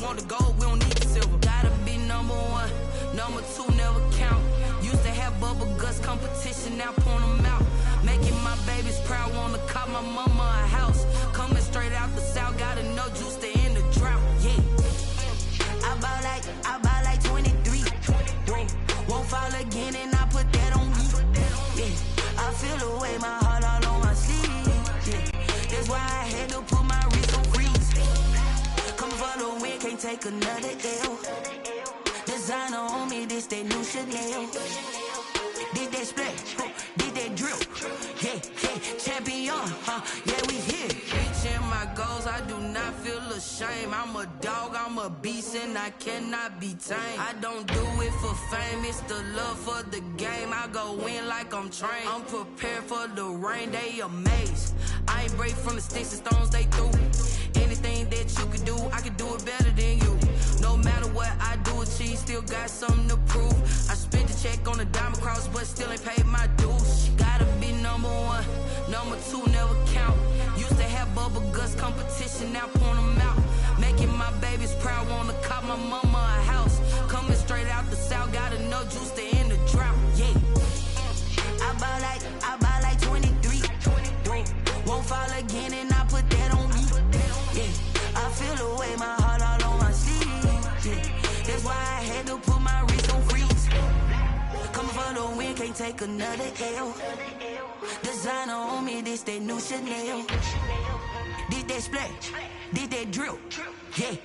want the gold, we don't need the silver. Gotta be number one, number two never count. Used to have bubble guts competition, now point them out. Making my babies proud, wanna call my mama a house. Coming straight out the south, gotta know juice to end the drought. Yeah, I bought like 23. Whoa, won't fall again, and I put that on me. Yeah, I feel the way, my heart all on my sleeve. Yeah, that's why I had to put my wrist on freeze. Coming for the win, can't take another L. Designer on me, this that new Chanel. Did that splash, did that drill. Yeah, champion, yeah, we here. Reaching my goals, I do not feel ashamed. I'm a dog, I'm a beast, and I cannot be tamed. I don't do it for fame, it's the love for the game. I go in like I'm trained. I'm prepared for the rain, they amazed. I ain't break from the sticks and stones they threw. Anything that you can do, I can do it better than you. No matter what I do, achieve, still got something to prove. I spent the check on the diamond cross, but still ain't paid my dues. Gotta be number one, number two never count. Used to have bubble guts competition, now point them out. Making my babies proud, wanna call my mama a house. Coming straight out the south, gotta know juice to end the drought. Yeah, I bought like 23. Won't fall again, and I put that on me. Yeah, I feel the way, my heart all on my sleeve. Yeah, that's why I had to put my wrist on freeze. Coming for the win, can't take another L. Designer on me, this that new Chanel. Did that splash, did that drill. Yeah,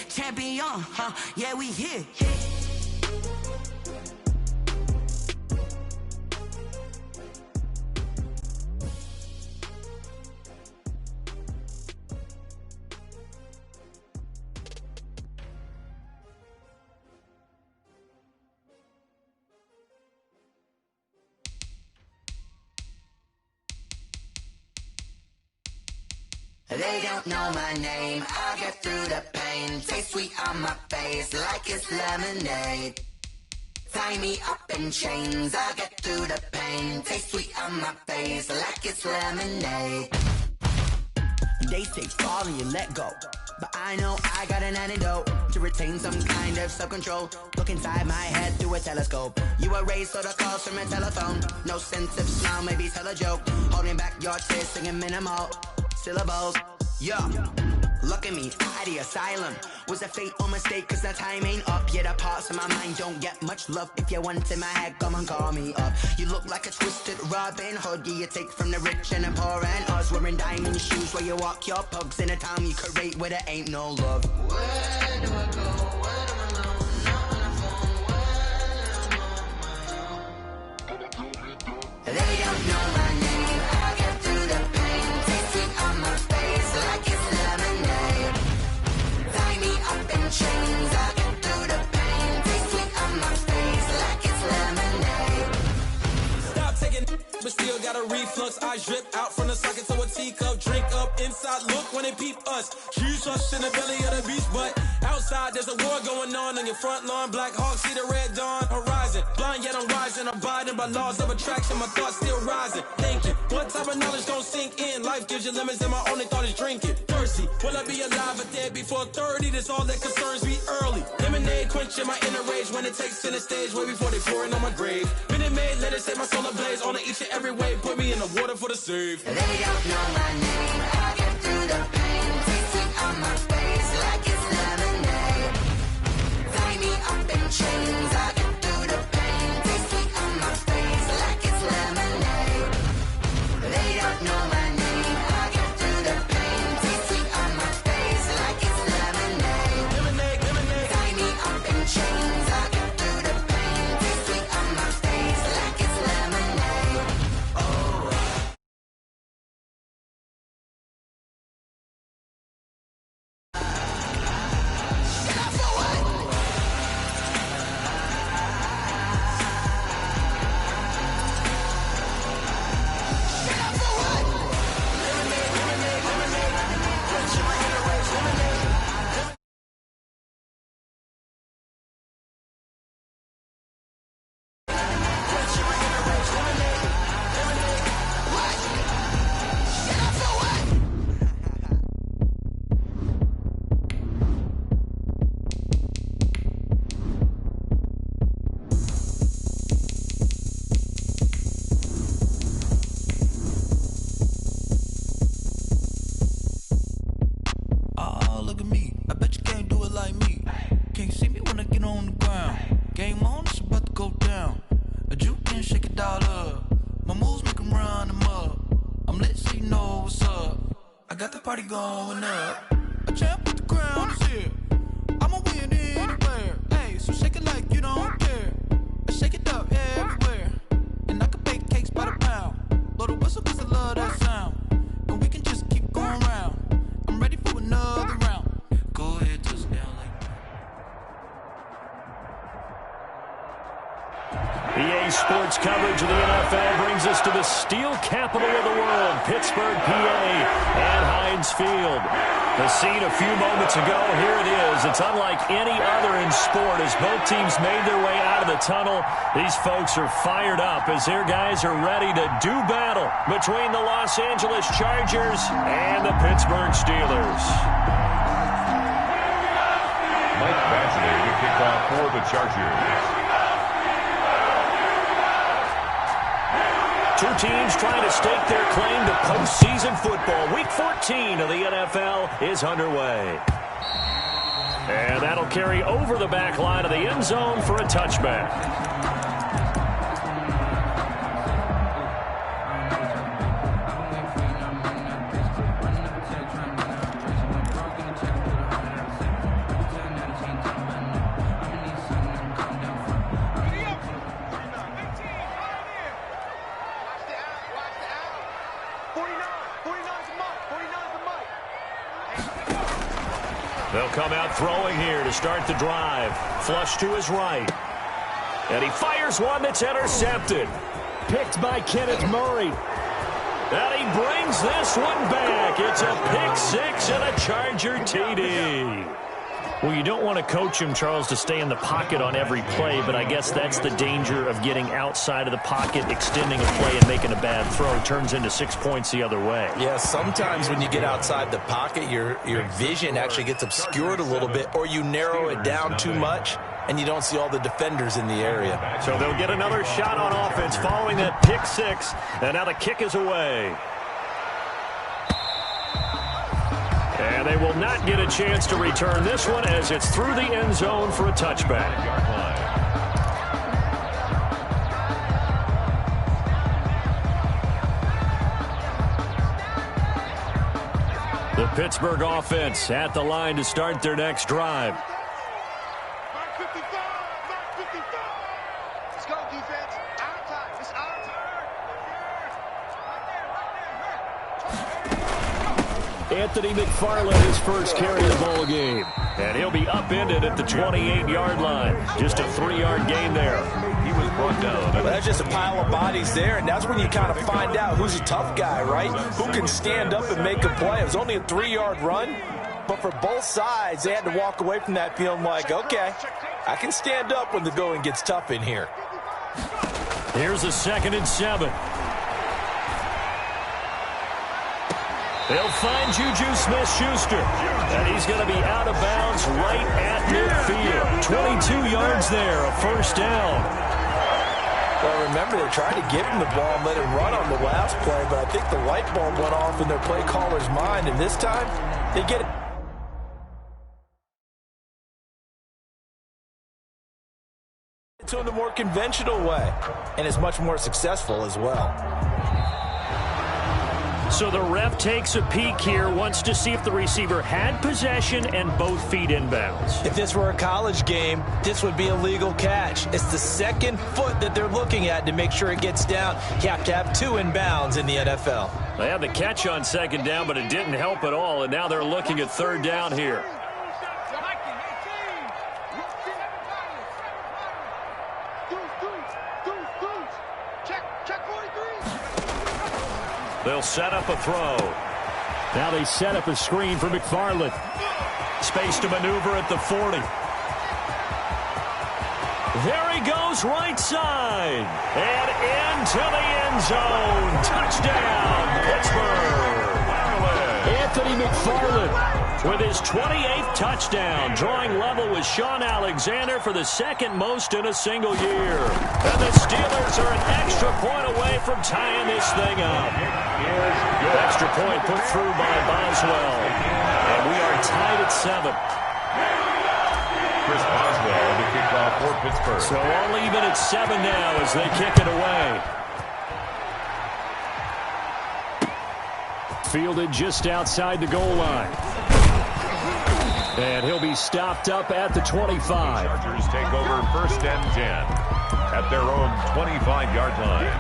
champion, yeah, we here. They don't know my name, I get through the pain. Taste sweet on my face like it's lemonade. Tie me up in chains, I get through the pain. Taste sweet on my face like it's lemonade. They say fall and you let go, but I know I got an antidote to retain some kind of self-control. Look inside my head through a telescope. You erase all the calls from a telephone. No sense of smile, maybe tell a joke. Holding back your tears, singing minimal syllables. Yeah, look at me, out the asylum. Was a fate or mistake, cause the time ain't up. Yeah, the parts of my mind don't get much love. If you want in my head, come and call me up. You look like a twisted Robin Hood. Yeah, you take from the rich and the poor and us. Wearing diamond shoes where you walk your pugs in a town you create where there ain't no love. Where do I go? Where do I know? Not on the phone, when I'm on my own. They don't know my name, I get through the pain. Taste sweet on my face like it's lemonade. Tie me up in chains, I get through the pain. Taste sweet on my face like it's lemonade. Stop taking, but still got a reflux. I drip out from the socket to a teacup. Drink up inside, look when they peep us. Choose us in the belly of the beach, but outside there's a war going on your front lawn. Black Hawk, see the red dawn horizon. Blind yet I'm rising, abiding by laws of attraction. My thoughts still rising, thinking what type of knowledge gon' sink in? Life gives you limits and my only thought is drinking. Thirsty, will I be alive or dead before 30? That's all that concerns me early. Lemonade quenching my inner rage when it takes center stage way before they pour it on my grave. Minute Maid, let it set my soul ablaze. On each and every way, put me in the water for the save. They don't know my name, I get through the pain. Taste sweet on my face like it's lemonade. Tie me up in chains, I get through the pain. Taste sweet on my face like it's lemonade. They don't know my name, I get through the pain. Taste sweet on my face like it's lemonade. Lemonade. Tie me up in chains, I get through the pain. Taste sweet on my face like it's lemonade. look at me. I bet you can't do it like me. Can't see me when I get on the ground. Game on, it's about to go down. A juke can shake it all up. My moves make them run them up. I'm lit so you know what's up. I got the party going up. A champ with the crown is here. I'ma win anywhere. Hey, so shake it like you don't care. I shake it up everywhere. And I can bake cakes by the pound. Blow the whistle cause I love that sound. And we can just keep going round. I'm ready for another round. Go ahead, touch down like that. EA Sports coverage of the NFL brings us to the steel capital of the world, Pittsburgh, PA, and Heinz Field. The scene a few moments ago, here it is. It's unlike any other in sport as both teams made their way out of the tunnel. These folks are fired up as their guys are ready to do battle between the Los Angeles Chargers and the Pittsburgh Steelers. Mike Basley to kick off for the Chargers. Two teams trying to stake their claim to postseason football. Week 14 of the NFL is underway. And that'll carry over the back line of the end zone for a touchback. They'll come out throwing here to start the drive. Flush to his right. And he fires one that's intercepted. Picked by Kenneth Murray. And he brings this one back. It's a pick six and a Charger TD. Well, you don't want to coach him, Charles, to stay in the pocket on every play, but I guess that's the danger of getting outside of the pocket, extending a play, and making a bad throw. It turns into 6 points the other way. Yeah, sometimes when you get outside the pocket, your vision actually gets obscured a little bit, or you narrow it down too much, and you don't see all the defenders in the area. So they'll get another shot on offense following that pick six, and now the kick is away. And they will not get a chance to return this one as it's through the end zone for a touchback. The Pittsburgh offense at the line to start their next drive. Let's go, defense. Our time. It's our turn. Anthony McFarland, his first carry of the ball game. And he'll be upended at the 28-yard line. Just a 3-yard gain there. He was brought down. Well, that's just a pile of bodies there, and that's when you kind of find out who's a tough guy, right? Who can stand up and make a play. It was only a 3-yard run, but for both sides, they had to walk away from that feeling like, okay, I can stand up when the going gets tough in here. Here's a 2nd and 7. They'll find Juju Smith-Schuster, and he's going to be out of bounds right at midfield. 22 yards there, a first down. Well, remember, they tried to give him the ball and let him run on the last play, but I think the light bulb went off in their play caller's mind, and this time, they get it. To him the more conventional way, and is much more successful as well. So the ref takes a peek here, wants to see if the receiver had possession and both feet inbounds. If this were a college game, this would be a legal catch. It's the second foot that they're looking at to make sure it gets down. You have to have 2 inbounds in the NFL. They had the catch on 2nd down, but it didn't help at all, and now they're looking at 3rd down here. They'll set up a throw. Now they set up a screen for McFarland. Space to maneuver at the 40. There he goes, right side. And into the end zone. Touchdown, Pittsburgh. Anthony McFarland with his 28th touchdown, drawing level with Sean Alexander for the 2nd most in a single year. And the Steelers are an extra point away from tying this thing up. Extra point put through by Boswell. And we are tied at 7. Chris Boswell, the kickoff for Pittsburgh. So all even at 7 now as they kick it away. Fielded just outside the goal line. And he'll be stopped up at the 25. Chargers take over 1st and 10 at their own 25-yard line.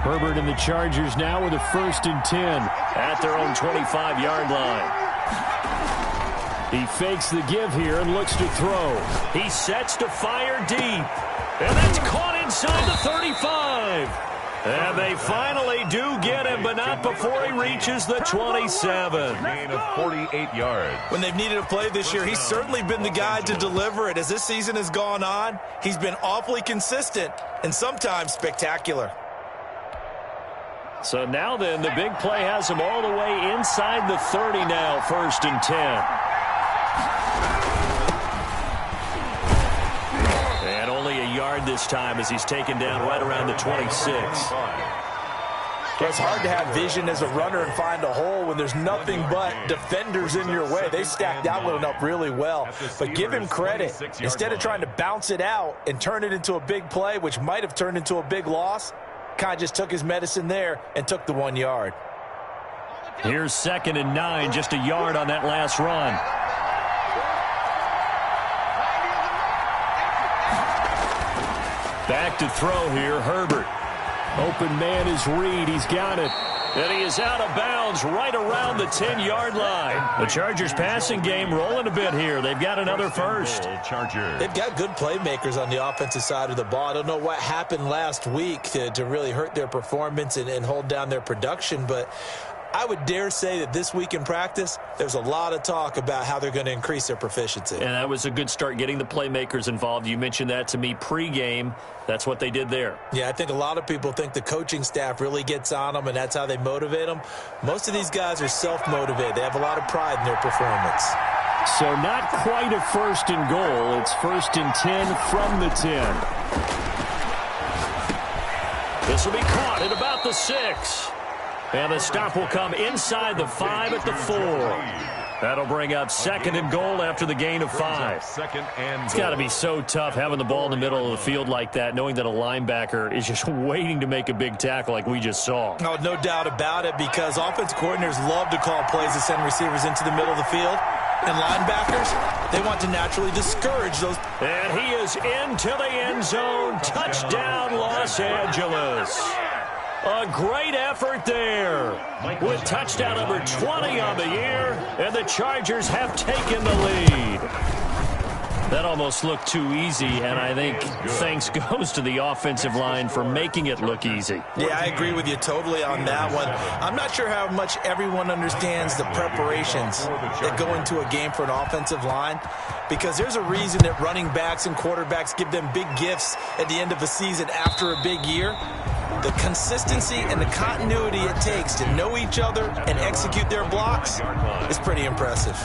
Herbert and the Chargers now with a 1st and 10 at their own 25-yard line. He fakes the give here and looks to throw. He sets to fire deep. And that's caught inside the 35. And they finally do get him, but not before he reaches the 27. Gain of 48 yards. When they've needed a play this year, he's certainly been the guy to deliver it. As this season has gone on, he's been awfully consistent and sometimes spectacular. So now then, the big play has him all the way inside the 30 now, 1st and 10. And only a yard this time as he's taken down right around the 26. It's hard to have vision as a runner and find a hole when there's nothing but defenders in your way. They stacked that one up really well. But give him credit. Instead of trying to bounce it out and turn it into a big play, which might have turned into a big loss, kind of just took his medicine there and took the 1 yard. Here's 2nd and 9, just a yard on that last run. Back to throw here, Herbert. Open man is Reed. He's got it. And he is out of bounds right around the 10-yard line. The Chargers passing game rolling a bit here. They've got another 1st. Chargers. They've got good playmakers on the offensive side of the ball. I don't know what happened last week to really hurt their performance and hold down their production, but I would dare say that this week in practice, there's a lot of talk about how they're going to increase their proficiency. And that was a good start, getting the playmakers involved. You mentioned that to me pregame. That's what they did there. Yeah, I think a lot of people think the coaching staff really gets on them, and that's how they motivate them. Most of these guys are self-motivated. They have a lot of pride in their performance. So not quite a 1st and goal. It's 1st and 10 from the 10. This will be caught at about the 6. And the stop will come inside the 5 at the 4. That'll bring up 2nd and goal after the gain of 5. It's got to be so tough having the ball in the middle of the field like that, knowing that a linebacker is just waiting to make a big tackle like we just saw. Oh, no doubt about it, because offense coordinators love to call plays to send receivers into the middle of the field. And linebackers, they want to naturally discourage those. And he is into the end zone. Touchdown, Los Angeles. A great effort there with touchdown number 20 on the year, and the Chargers have taken the lead. That almost looked too easy, and I think thanks goes to the offensive line for making it look easy. Yeah, I agree with you totally on that one. I'm not sure how much everyone understands the preparations that go into a game for an offensive line, because there's a reason that running backs and quarterbacks give them big gifts at the end of a season after a big year. The consistency and the continuity it takes to know each other and execute their blocks is pretty impressive.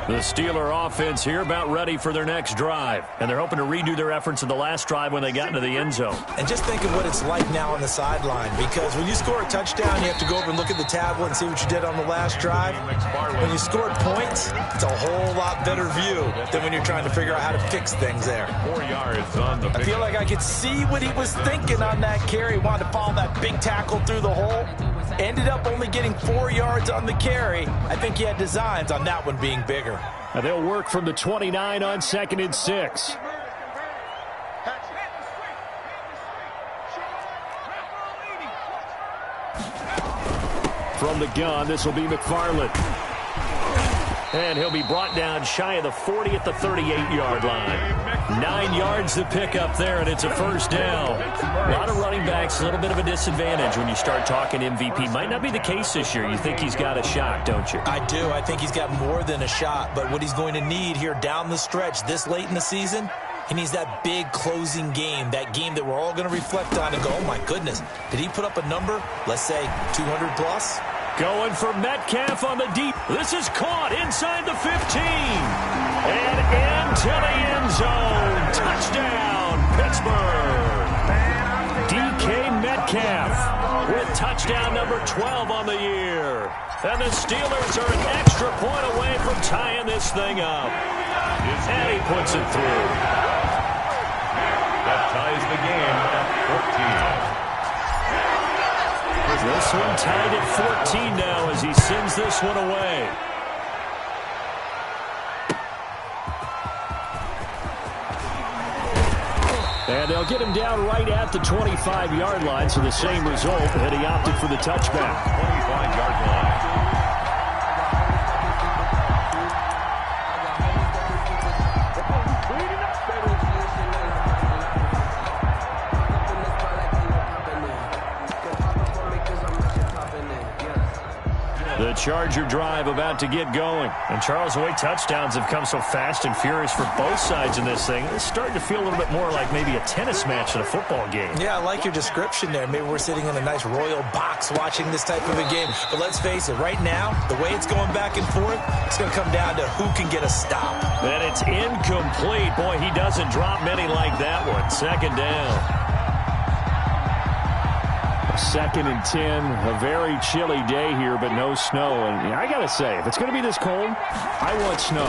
The Steeler offense here about ready for their next drive. And they're hoping to redo their efforts in the last drive when they got into the end zone. And just think of what it's like now on the sideline, because when you score a touchdown, you have to go over and look at the tablet and see what you did on the last drive. When you scored points, it's a whole lot better view than when you're trying to figure out how to fix things there. 4 yards on the I feel like I could see what he was thinking on that carry. He wanted to follow that big tackle through the hole. Ended up only getting 4 yards on the carry. I think he had designs on that one being bigger. Now they'll work from the 29 on 2nd and 6. From the gun, this will be McFarland. And he'll be brought down shy of the 40 at the 38-yard line. 9 yards to pick up there, and it's a first down. A lot of running backs, a little bit of a disadvantage when you start talking MVP. Might not be the case this year. You think he's got a shot, don't you? I do. I think he's got more than a shot. But what he's going to need here down the stretch this late in the season, he needs that big closing game, that game that we're all going to reflect on and go, oh, my goodness, did he put up a number, let's say, 200 plus? Going for Metcalf on the deep. This is caught inside the 15. And into the end zone. Touchdown, Pittsburgh. DK Metcalf with touchdown number 12 on the year. And the Steelers are an extra point away from tying this thing up. And he puts it through. That ties the game at 14. This one tied at 14 now as he sends this one away. And they'll get him down right at the 25-yard line, so the same result, and he opted for the touchback. 25-yard line. The Charger drive about to get going. And Charles, the way touchdowns have come so fast and furious for both sides in this thing, it's starting to feel a little bit more like maybe a tennis match at a football game. Yeah, I like your description there. Maybe we're sitting in a nice royal box watching this type of a game. But let's face it, right now, the way it's going back and forth, it's going to come down to who can get a stop. And it's incomplete. Boy, he doesn't drop many like that one. Second down. 2nd and 10, a very chilly day here, but no snow. And I got to say, if it's going to be this cold, I want snow.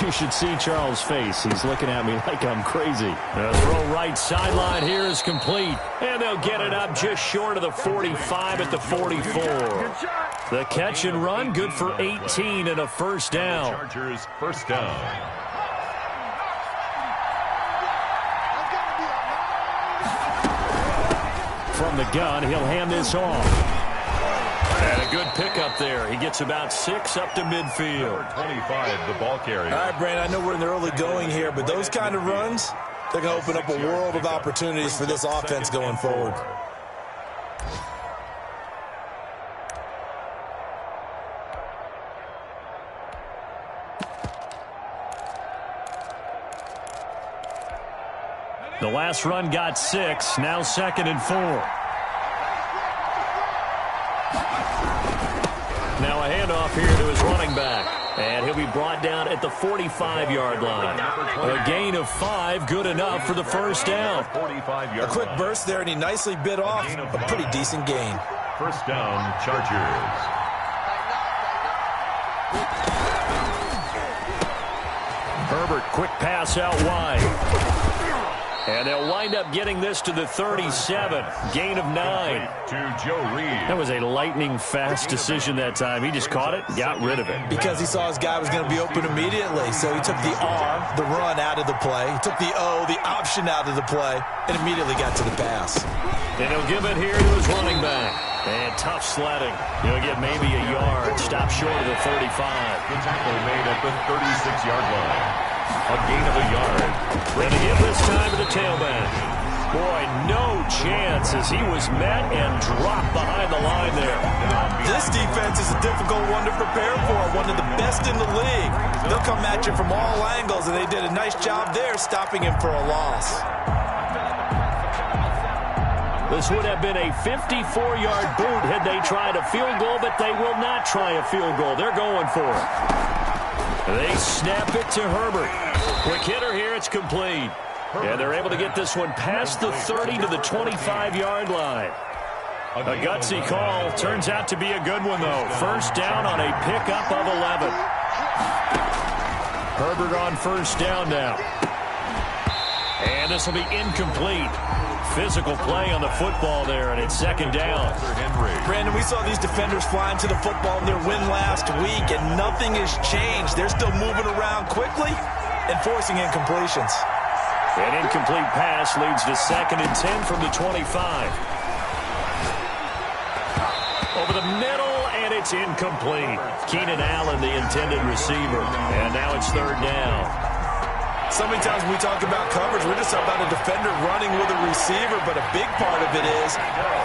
You should see Charles' face. He's looking at me like I'm crazy. The throw right sideline here is complete. And they'll get it up just short of the 45 at the 44. The catch and run, good for 18 and a first down. Chargers first down. From the gun, he'll hand this off. And a good pickup there. He gets about 6 up to midfield. Number 25, the ball carrier. All right, Brandon, I know we're in the early going here, but those kind of runs, they're going to open up a world of opportunities for this offense going forward. The last run got 6, now 2nd and 4. Now a handoff here to his running back. And he'll be brought down at the 45-yard line. A gain of 5, good enough for the first down. A quick burst there, and he nicely bit off a pretty decent gain. First down, Chargers. Herbert, quick pass out wide. And they'll wind up getting this to the 37. Gain of 9. To Joe Reed. That was a lightning-fast decision that time. He just caught it, got rid of it. Because he saw his guy was going to be open immediately. So he took the R, the run, out of the play. He took the O, the option, out of the play, and immediately got to the pass. And he'll give it here to his running back. And tough sledding. He'll get maybe a yard. Stop short of the 35. The tackle made at the 36-yard line. A gain of a yard. And to give this time to the tailback. Boy, no chance as he was met and dropped behind the line there. This defense is a difficult one to prepare for. One of the best in the league. They'll come at you from all angles, and they did a nice job there stopping him for a loss. This would have been a 54-yard boot had they tried a field goal, but they will not try a field goal. They're going for it. They snap it to Herbert. Quick hitter here, it's complete. And they're able to get this one past the 30 to the 25-yard line. A gutsy call. Turns out to be a good one, though. First down on a pickup of 11. Herbert on first down now. And this will be incomplete. Physical play on the football there, and it's second down. Brandon, we saw these defenders flying to the football in their win last week, and nothing has changed. They're still moving around quickly and forcing incompletions. An incomplete pass leads to 2nd and 10 from the 25. Over the middle, And it's incomplete. Keenan Allen, the intended receiver. And now it's third down. So many times when we talk about coverage, we're just about a defender running with a receiver, but a big part of it is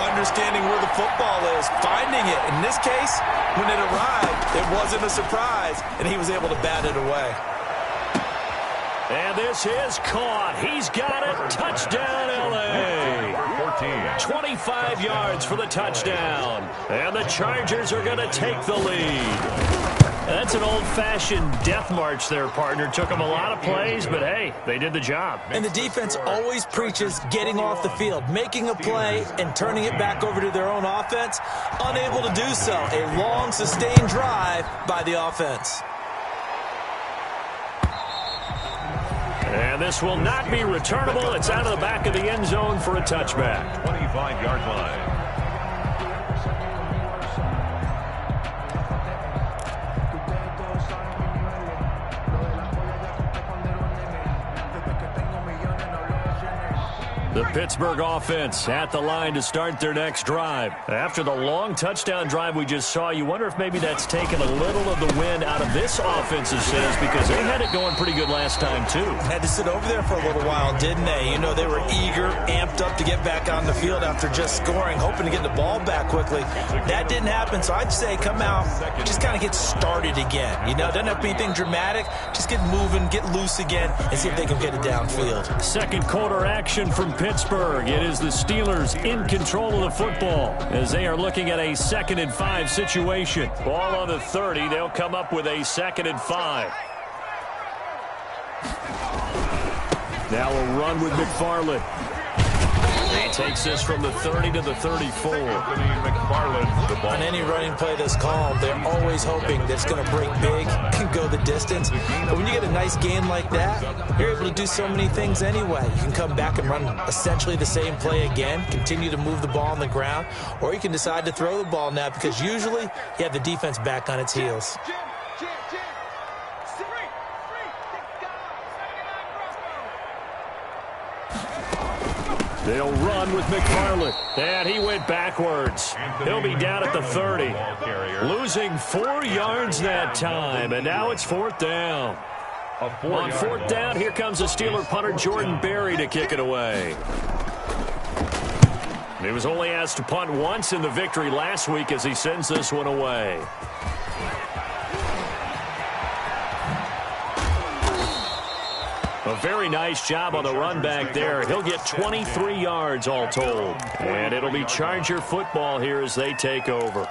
understanding where the football is, finding it. In this case, when it arrived, it wasn't a surprise, and he was able to bat it away. And this is caught. He's got it. Touchdown, L.A. 25 yards for the touchdown. And the Chargers are going to take the lead. That's an old-fashioned death march there, partner. Took them a lot of plays, but, hey, they did the job. And the defense always preaches getting off the field, making a play, and turning it back over to their own offense. Unable to do so. A long, sustained drive by the offense. And this will not be returnable. It's out of the back of the end zone for a touchback. 25-yard line. The Pittsburgh offense at the line to start their next drive. After the long touchdown drive we just saw, you wonder if maybe that's taken a little of the wind out of this offense's sails, because they had it going pretty good last time, too. Had to sit over there for a little while, didn't they? You know, they were eager, amped up to get back on the field after just scoring, hoping to get the ball back quickly. That didn't happen, so I'd say come out, just kind of get started again. You know, it doesn't have to be anything dramatic. Just get moving, get loose again, and see if they can get it downfield. Second quarter action from Pittsburgh. It is the Steelers in control of the football as they are looking at a 2nd and 5 situation. Ball on the 30. They'll come up with a 2nd and 5. Now a run with McFarland. He takes this from the 30 to the 34. On any running play that's called, they're always hoping that it's going to break big and go the distance. But when you get a nice gain like that, you're able to do so many things anyway. You can come back and run essentially the same play again, continue to move the ball on the ground, or you can decide to throw the ball now, because usually you have the defense back on its heels. They'll run with McFarland. And he went backwards. He'll be down at the 30. Losing 4 yards that time. And now it's 4th down. On 4th down, here comes the Steeler punter Jordan Berry to kick it away. He was only asked to punt once in the victory last week as he sends this one away. A very nice job on the run back there. He'll get 23 yards all told. And it'll be Charger football here as they take over.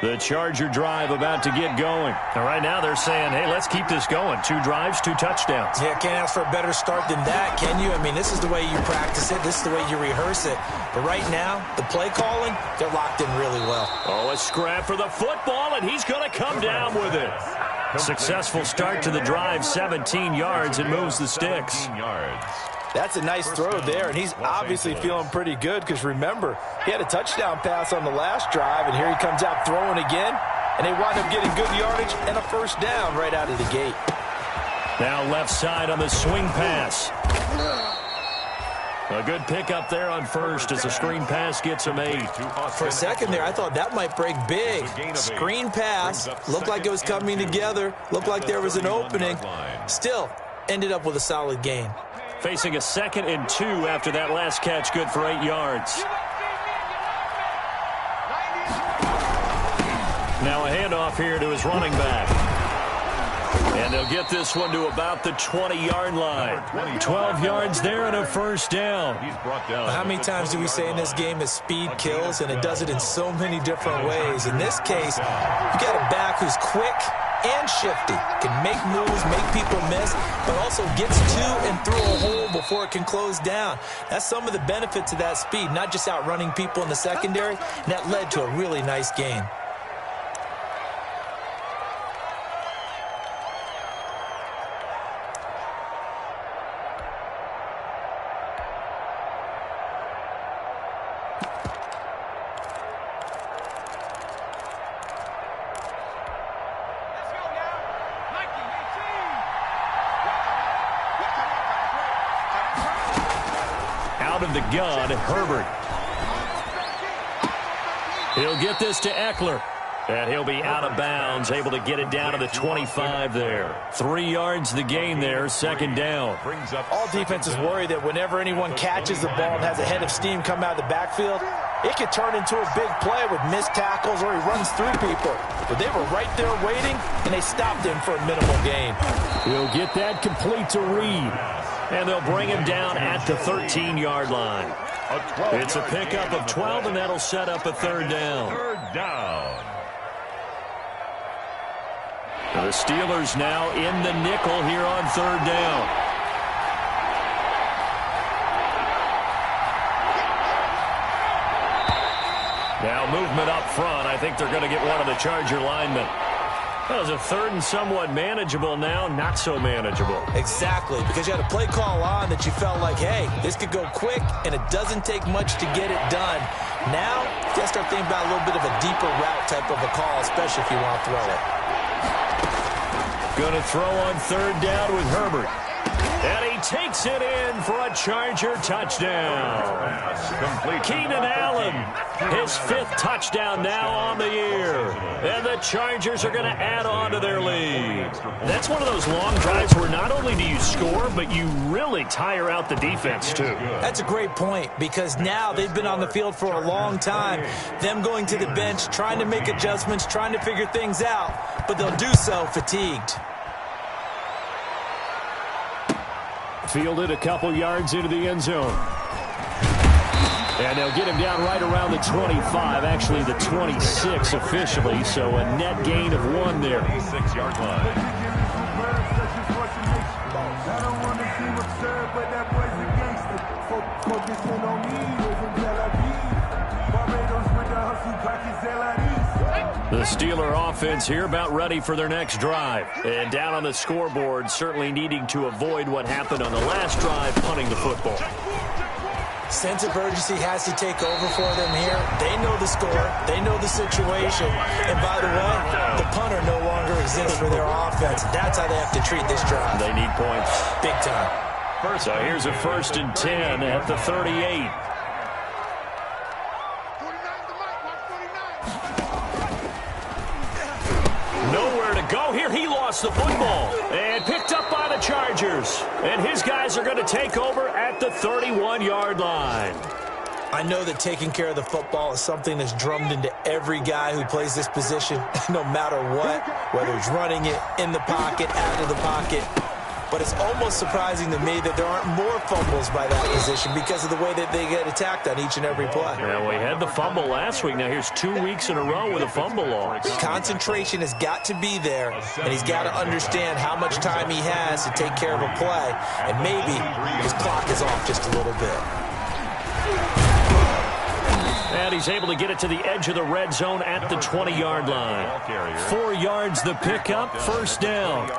The Charger drive about to get going. And right now they're saying, hey, let's keep this going. 2 drives, 2 touchdowns. Yeah, can't ask for a better start than that, can you? I mean, this is the way you practice it. This is the way you rehearse it. But right now, the play calling, they're locked in really well. Oh, a scrap for the football, and he's going to come down with it. Successful start to the drive, 17 yards, and moves the sticks. That's a nice throw there, and he's obviously feeling pretty good because, remember, he had a touchdown pass on the last drive, and here he comes out throwing again, and they wind up getting good yardage and a 1st down right out of the gate. Now left side on the swing pass. A good pickup there on 1st as the screen pass gets him 8. For a second there, I thought that might break big. Screen pass, looked like it was coming together, looked like there was an opening. Still, ended up with a solid gain. Facing a 2nd and 2 after that last catch, good for 8 yards. Now a handoff here to his running back. And they'll get this one to about the 20-yard line. 12 yards there and a 1st down. How many times do we say in this game that speed kills, and it does it in so many different ways? In this case, you got a back who's quick and shifty, can make moves, make people miss, but also gets to and through a hole before it can close down. That's some of the benefits of that speed, not just outrunning people in the secondary, and that led to a really nice gain. out of the gun, Herbert. He'll get this to Eckler. And he'll be out of bounds, able to get it down to the 25 there. 3 yards the gain there, second down. All defenses worry that whenever anyone catches the ball and has a head of steam come out of the backfield, it could turn into a big play with missed tackles or he runs through people. But they were right there waiting, and they stopped him for a minimal gain. He'll get that complete to Reed. And they'll bring him down at the 13-yard line. It's a pickup of 12, and that'll set up a third down. Third down. The Steelers now in the nickel here on third down. Now movement up front. I think they're going to get one of the Charger linemen. That was a third and somewhat manageable now, not so manageable. Exactly, because you had a play call on that you felt like, hey, this could go quick, and it doesn't take much to get it done. Now, you got to start thinking about a little bit of a deeper route type of a call, especially if you want to throw it. Going to throw on third down with Herbert. And he takes it in for a Charger touchdown. Keenan Allen, his 5th touchdown now on the year. And the Chargers are going to add on to their lead. That's one of those long drives where not only do you score, but you really tire out the defense, too. That's a great point, because now they've been on the field for a long time. Them going to the bench, trying to make adjustments, trying to figure things out, but they'll do so fatigued. Fielded a couple yards into the end zone. And they'll get him down right around the 25, actually the 26 officially, so a net gain of 1 there. 6-yard line. The Steeler offense here about ready for their next drive. And down on the scoreboard, certainly needing to avoid what happened on the last drive, punting the football. Sense of urgency has to take over for them here. They know the score. They know the situation. And by the way, the punter no longer exists for their offense. That's how they have to treat this drive. They need points. Big time. So here's a 1st and 10 at the 38. Nowhere to go here. He lost the football and picked up by the Chargers. And his guys are going to take over at the 31-yard line. I know that taking care of the football is something that's drummed into every guy who plays this position, no matter what, whether it's running it, in the pocket, out of the pocket. But it's almost surprising to me that there aren't more fumbles by that position because of the way that they get attacked on each and every play. Yeah, we had the fumble last week. Now here's 2 weeks in a row with a fumble loss. Concentration has got to be there, and he's got to understand how much time he has to take care of a play, and maybe his clock is off just a little bit. And he's able to get it to the edge of the red zone at the 20-yard line. 4 yards the pickup, first down.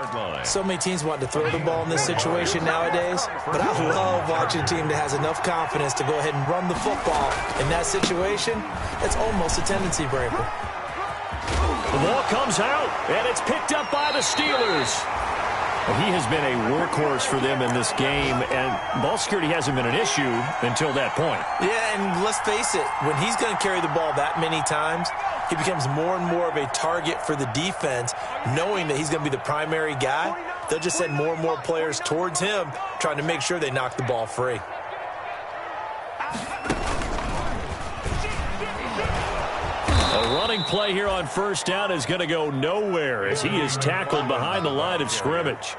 So many teams want to throw the ball in this situation nowadays, but I love watching a team that has enough confidence to go ahead and run the football. In that situation, it's almost a tendency breaker. The ball comes out, and it's picked up by the Steelers. He has been a workhorse for them in this game, and ball security hasn't been an issue until that point. Yeah, and let's face it, when he's going to carry the ball that many times, he becomes more and more of a target for the defense, knowing that he's going to be the primary guy. They'll just send more and more players towards him, trying to make sure they knock the ball free. A running play here on first down is going to go nowhere as he is tackled behind the line of scrimmage.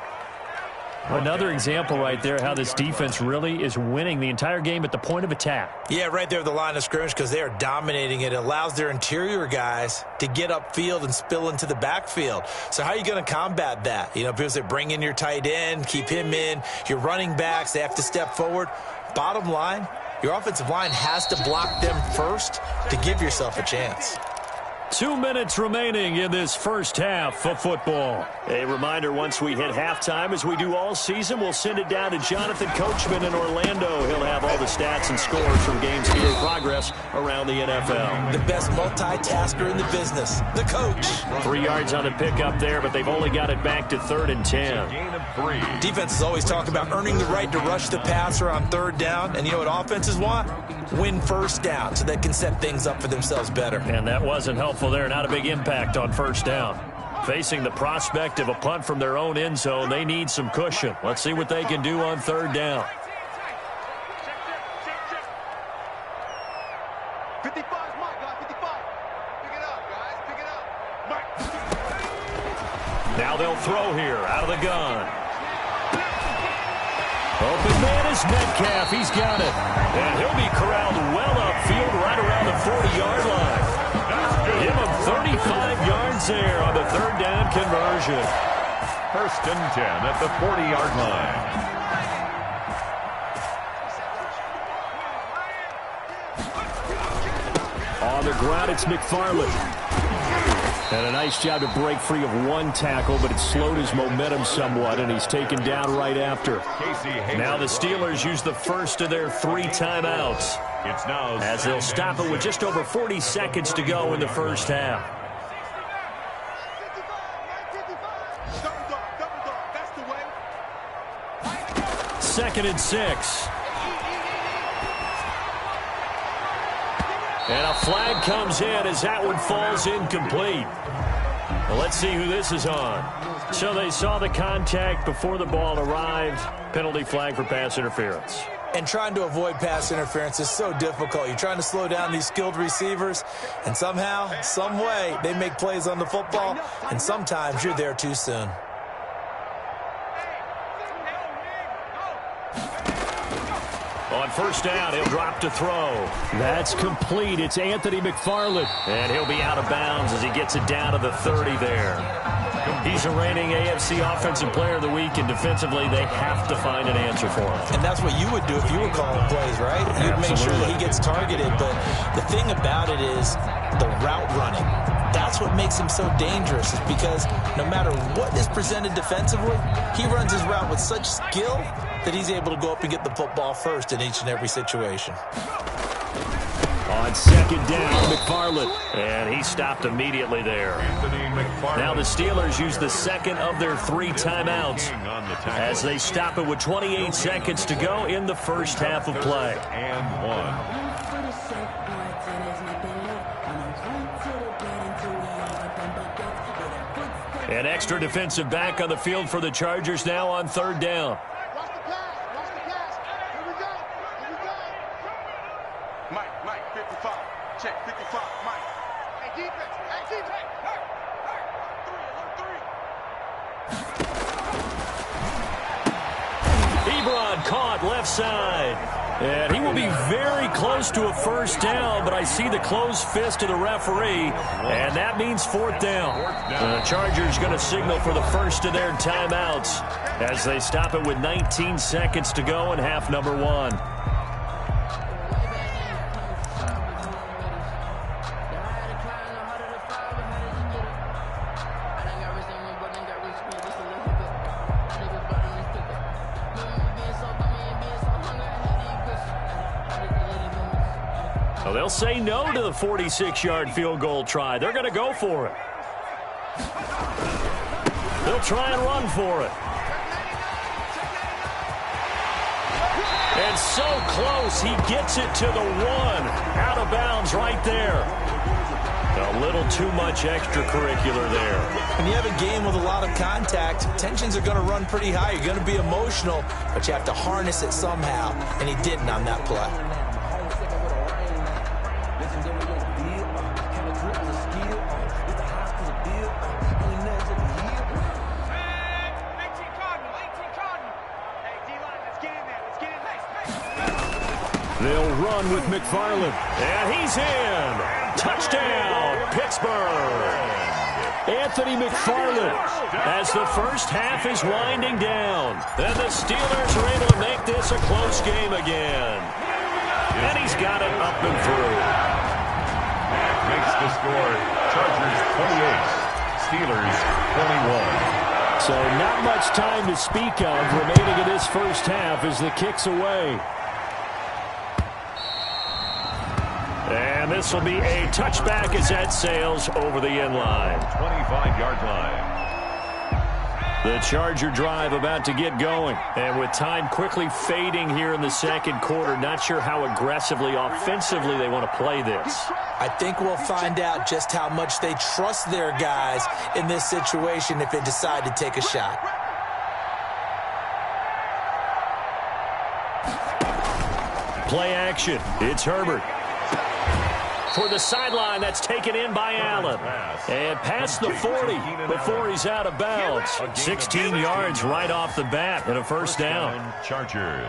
Another example right there how this defense really is winning the entire game at the point of attack. Yeah, right there at the line of scrimmage because they are dominating it. It allows their interior guys to get upfield and spill into the backfield. So how are you going to combat that? You know, people say bring in your tight end, keep him in. Your running backs, they have to step forward. Bottom line, your offensive line has to block them first to give yourself a chance. 2 minutes remaining in this first half of football. A reminder, once we hit halftime, as we do all season, we'll send it down to Jonathan Coachman in Orlando. He'll have all the stats and scores from games here in progress around the NFL. The best multitasker in the business, the coach. 3 yards on the pickup there, but they've only got it back to 3rd and 10. Gain of 3. Defenses always talk about earning the right to rush the passer on 3rd down, and you know what offenses want? Win 1st down so they can set things up for themselves better. And that wasn't helpful there. Not a big impact on 1st down. Facing the prospect of a punt from their own end zone, they need some cushion. Let's see what they can do on 3rd down. 55 is Mike, guys, 55. Pick it up, guys, pick it up. Mike. Now they'll throw here out of the gun. Open man is Metcalf. He's got it. And he'll be corralled well upfield right around the 40-yard line. Give him 35 yards there on the 3rd down conversion. 1st and 10 at the 40-yard line. On the ground, it's McFarland. And a nice job to break free of 1 tackle, but it slowed his momentum somewhat, and he's taken down right after. Now the Steelers use the first of their 3 timeouts, It's now as they'll stop it with just over 40 seconds to go in the first half. Double dog, that's the way. 2nd and 6. And a flag comes in as that one falls incomplete. Well, let's see who this is on. So they saw the contact before the ball arrived. Penalty flag for pass interference. And trying to avoid pass interference is so difficult. You're trying to slow down these skilled receivers, and somehow, some way, they make plays on the football, and sometimes you're there too soon. On 1st down, he'll drop to throw. That's complete. It's Anthony McFarland. And he'll be out of bounds as he gets it down to the 30 there. He's a reigning AFC Offensive Player of the Week, and defensively, they have to find an answer for him. And that's what you would do if you were calling plays, right? You'd make sure that he gets targeted. But the thing about it is the route running. That's what makes him so dangerous, is because no matter what is presented defensively, he runs his route with such skill that he's able to go up and get the football first in each and every situation. On 2nd down, McFarland. And he stopped immediately there. Now the Steelers use the 2nd of their 3 timeouts as they stop it with 28 seconds to go in the first half of play. And 1. An extra defensive back on the field for the Chargers now on 3rd down. Watch the pass, here we go, Mike, 55, check, 55, Mike. Hey, defense, Ebron caught left side. And he will be very close to a 1st down, but I see the closed fist of the referee, and that means 4th down. The Chargers going to signal for the first of their timeouts as they stop it with 19 seconds to go in half number 1. Well, they'll say no to the 46-yard field goal try. They're going to go for it. They'll try and run for it. And so close, he gets it to the 1. Out of bounds right there. A little too much extracurricular there. When you have a game with a lot of contact, tensions are going to run pretty high. You're going to be emotional, but you have to harness it somehow, and he didn't on that play. They'll run with McFarland. And he's in. Touchdown, Pittsburgh. Anthony McFarland as the first half is winding down. And the Steelers are able to make this a close game again. And he's got it up and through. Makes the score Chargers 28, Steelers 21. So not much time to speak of remaining in this first half as the kick's away. And this will be a touchback as that sails over the end line. 25-yard line. The Charger drive about to get going. And with time quickly fading here in the second quarter, not sure how aggressively, offensively they want to play this. I think we'll find out just how much they trust their guys in this situation if they decide to take a shot. Play action. It's Herbert. For the sideline, that's taken in by Allen. And past the 40 before he's out of bounds. 16 yards right off the bat and a first down. Chargers.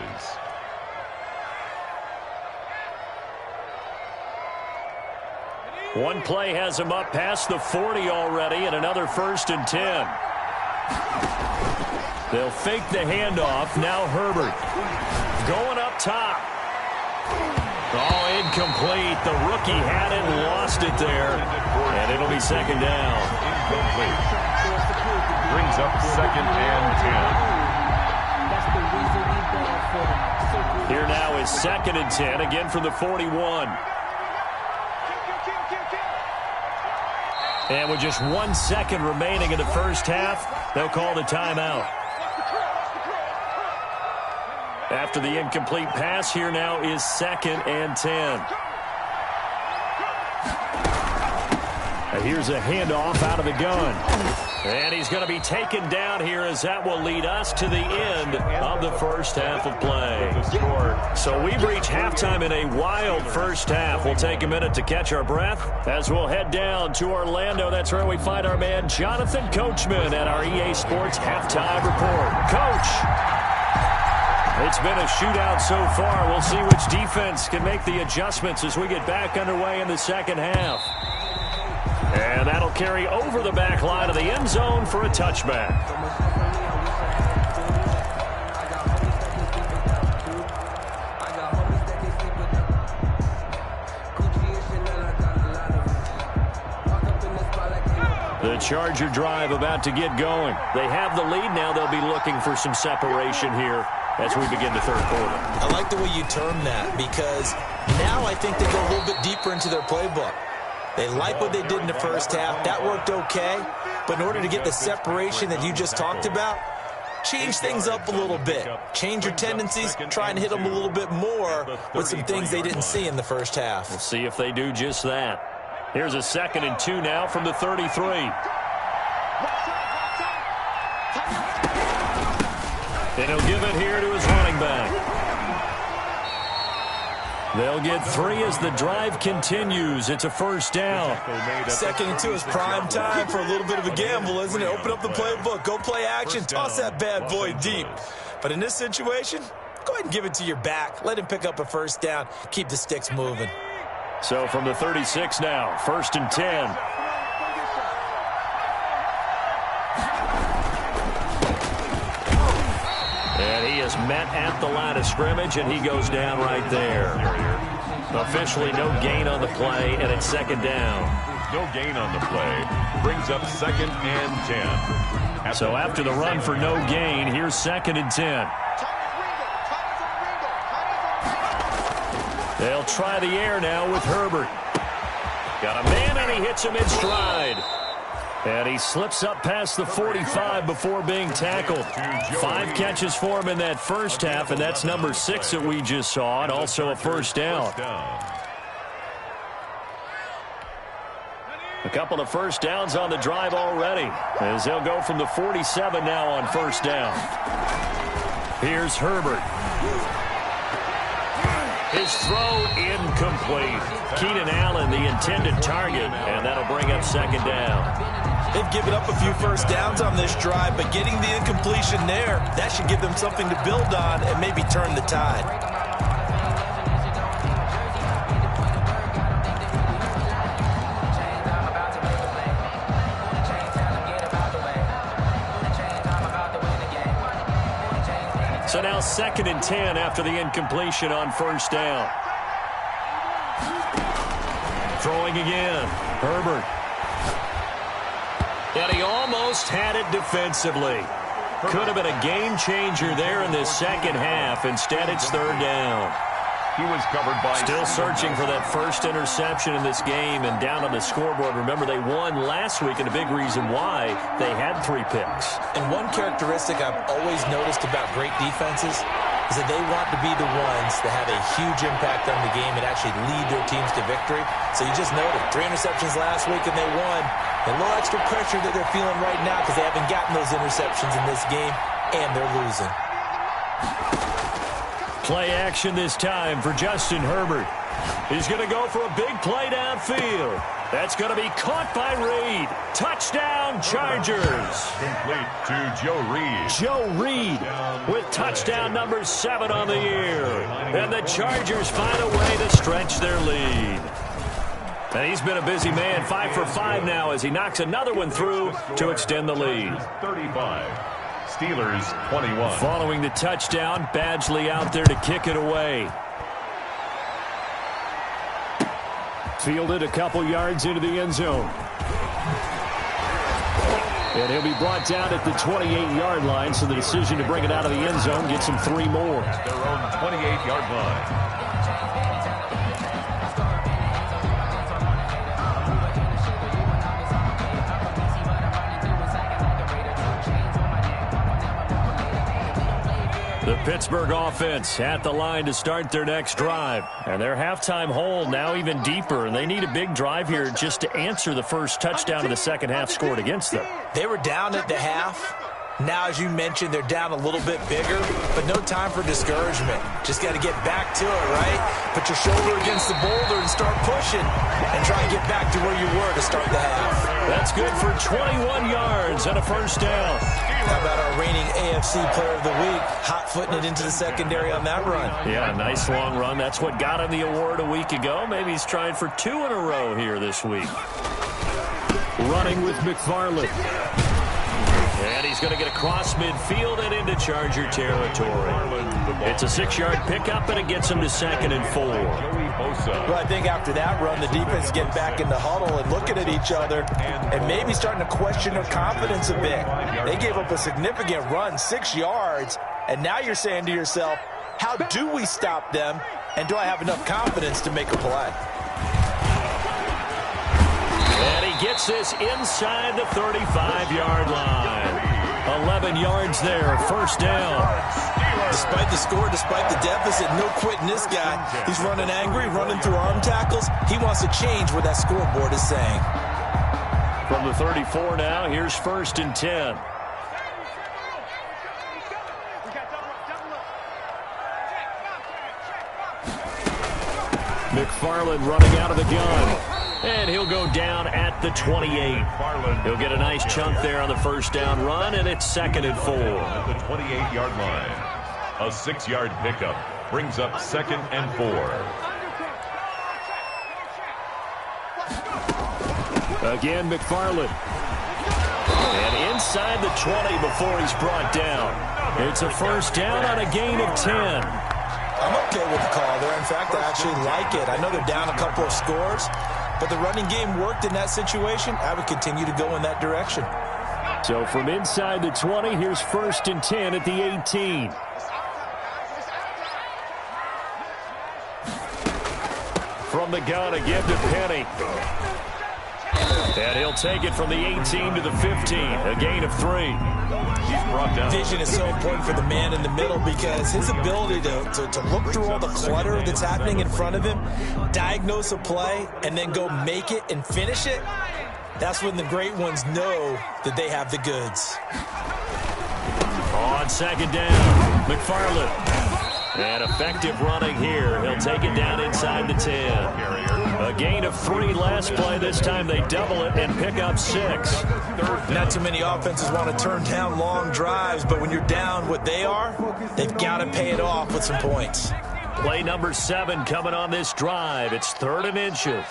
One play has him up past the 40 already and another 1st and 10. They'll fake the handoff. Now Herbert going up top. Oh, incomplete. The rookie had it and lost it there. And it'll be second down. Incomplete. Brings up 2nd and 10. Here now is 2nd and 10, again from the 41. And with just 1 second remaining in the first half, they'll call the timeout. After the incomplete pass, here now is 2nd and 10. And here's a handoff out of the gun. And he's going to be taken down here as that will lead us to the end of the first half of play. So we've reached halftime in a wild first half. We'll take a minute to catch our breath as we'll head down to Orlando. That's where we find our man Jonathan Coachman at our EA Sports Halftime Report. Coach! It's been a shootout so far. We'll see which defense can make the adjustments as we get back underway in the second half. And that'll carry over the back line of the end zone for a touchback. The Charger drive about to get going. They have the lead now. They'll be looking for some separation here as we begin the third quarter. I like the way you term that because now I think they go a little bit deeper into their playbook. They like what they did in the first half. That worked okay. But in order to get the separation that you just talked about, change things up a little bit. Change your tendencies. Try and hit them a little bit more with some things they didn't see in the first half. We'll see if they do just that. Here's a 2nd and 2 now from the 33. And he'll give it here to his running back. They'll get 3 as the drive continues. It's a first down. 2nd and 2 is prime time for a little bit of a gamble, isn't it? Open up the playbook. Go play action. Toss that bad boy deep. But in this situation, go ahead and give it to your back. Let him pick up a first down. Keep the sticks moving. So from the 36 now, 1st and 10. And he is met at the line of scrimmage, and he goes down right there. Officially no gain on the play, and it's 2nd down. No gain on the play. Brings up 2nd and 10. So after the run for no gain, here's 2nd and 10. They'll try the air now with Herbert. Got a man, and he hits him in stride. And he slips up past the 45 before being tackled. 5 catches for him in that first half, and that's number 6 that we just saw, and also a first down. A couple of first downs on the drive already, as they'll go from the 47 now on first down. Here's Herbert. His throw incomplete. Keenan Allen, the intended target, and that'll bring up 2nd down. They've given up a few first downs on this drive, but getting the incompletion there, that should give them something to build on and maybe turn the tide. So now 2nd and 10 after the incompletion on first down. Throwing again. Herbert And he almost had it defensively. Could have been a game changer there in this second half. Instead, it's third down. He was covered by... Still searching for that first interception in this game and down on the scoreboard. Remember, they won last week, and a big reason why they had 3 picks. And one characteristic I've always noticed about great defenses is that they want to be the ones that have a huge impact on the game and actually lead their teams to victory. So you just noted 3 interceptions last week and they won. A little extra pressure that they're feeling right now because they haven't gotten those interceptions in this game, and they're losing. Play action this time for Justin Herbert. He's going to go for a big play downfield. That's going to be caught by Reed. Touchdown, Chargers. Complete to Joe Reed. Joe Reed with touchdown number 7 on the year. And the Chargers find a way to stretch their lead. And he's been a busy man, 5 for 5 now as he knocks another one through to extend the lead. 35. Steelers 21. Following the touchdown, Badgley out there to kick it away. Fielded a couple yards into the end zone. And he'll be brought down at the 28-yard line, so the decision to bring it out of the end zone gets him 3 more. Their own 28-yard line. The Pittsburgh offense at the line to start their next drive. And their halftime hole now even deeper, and they need a big drive here just to answer the first touchdown of the second half scored against them. They were down at the half. Now, as you mentioned, they're down a little bit bigger, but no time for discouragement. Just got to get back to it, right? Put your shoulder against the boulder and start pushing and try and get back to where you were to start the half. That's good for 21 yards and a first down. How about our reigning AFC Player of the Week, hot-footing it into the secondary on that run? Yeah, nice long run. That's what got him the award a week ago. Maybe he's trying for 2 in a row here this week. Running with McFarland. And he's going to get across midfield and into Charger territory. It's a 6-yard pickup, and it gets him to 2nd and 4. Well, I think after that run, the defense getting back in the huddle and looking at each other and maybe starting to question their confidence a bit. They gave up a significant run, 6 yards, and now you're saying to yourself, how do we stop them, and do I have enough confidence to make a play? And he gets this inside the 35-yard line. 11 yards there, first down. Despite the score, despite the deficit, no quitting this guy. He's running angry, running through arm tackles. He wants to change what that scoreboard is saying. From the 34 now, here's 1st and 10. McFarland running out of the gun. And he'll go down at the 28. He'll get a nice chunk there on the first down run, and it's 2nd and 4. At the 28-yard line. A 6-yard pickup brings up 2nd and 4. Again, McFarland. And inside the 20 before he's brought down. It's a first down on a gain of 10. I'm okay with the call there. In fact, I actually like it. I know they're down a couple of scores, but the running game worked in that situation. I would continue to go in that direction. So from inside the 20, here's 1st and 10 at the 18. From the gun again to Penny. And he'll take it from the 18 to the 15, a gain of 3. He's brought down. Vision is so important for the man in the middle because his ability to look through all the clutter that's happening in front of him, diagnose a play, and then go make it and finish it, that's when the great ones know that they have the goods. On 2nd down, McFarland. And effective running here. He'll take it down inside the 10. A gain of 3 last play. This time they double it and pick up 6. Not too many offenses want to turn down long drives, but when you're down what they are, they've got to pay it off with some points. Play number 7 coming on this drive. It's 3rd and inches.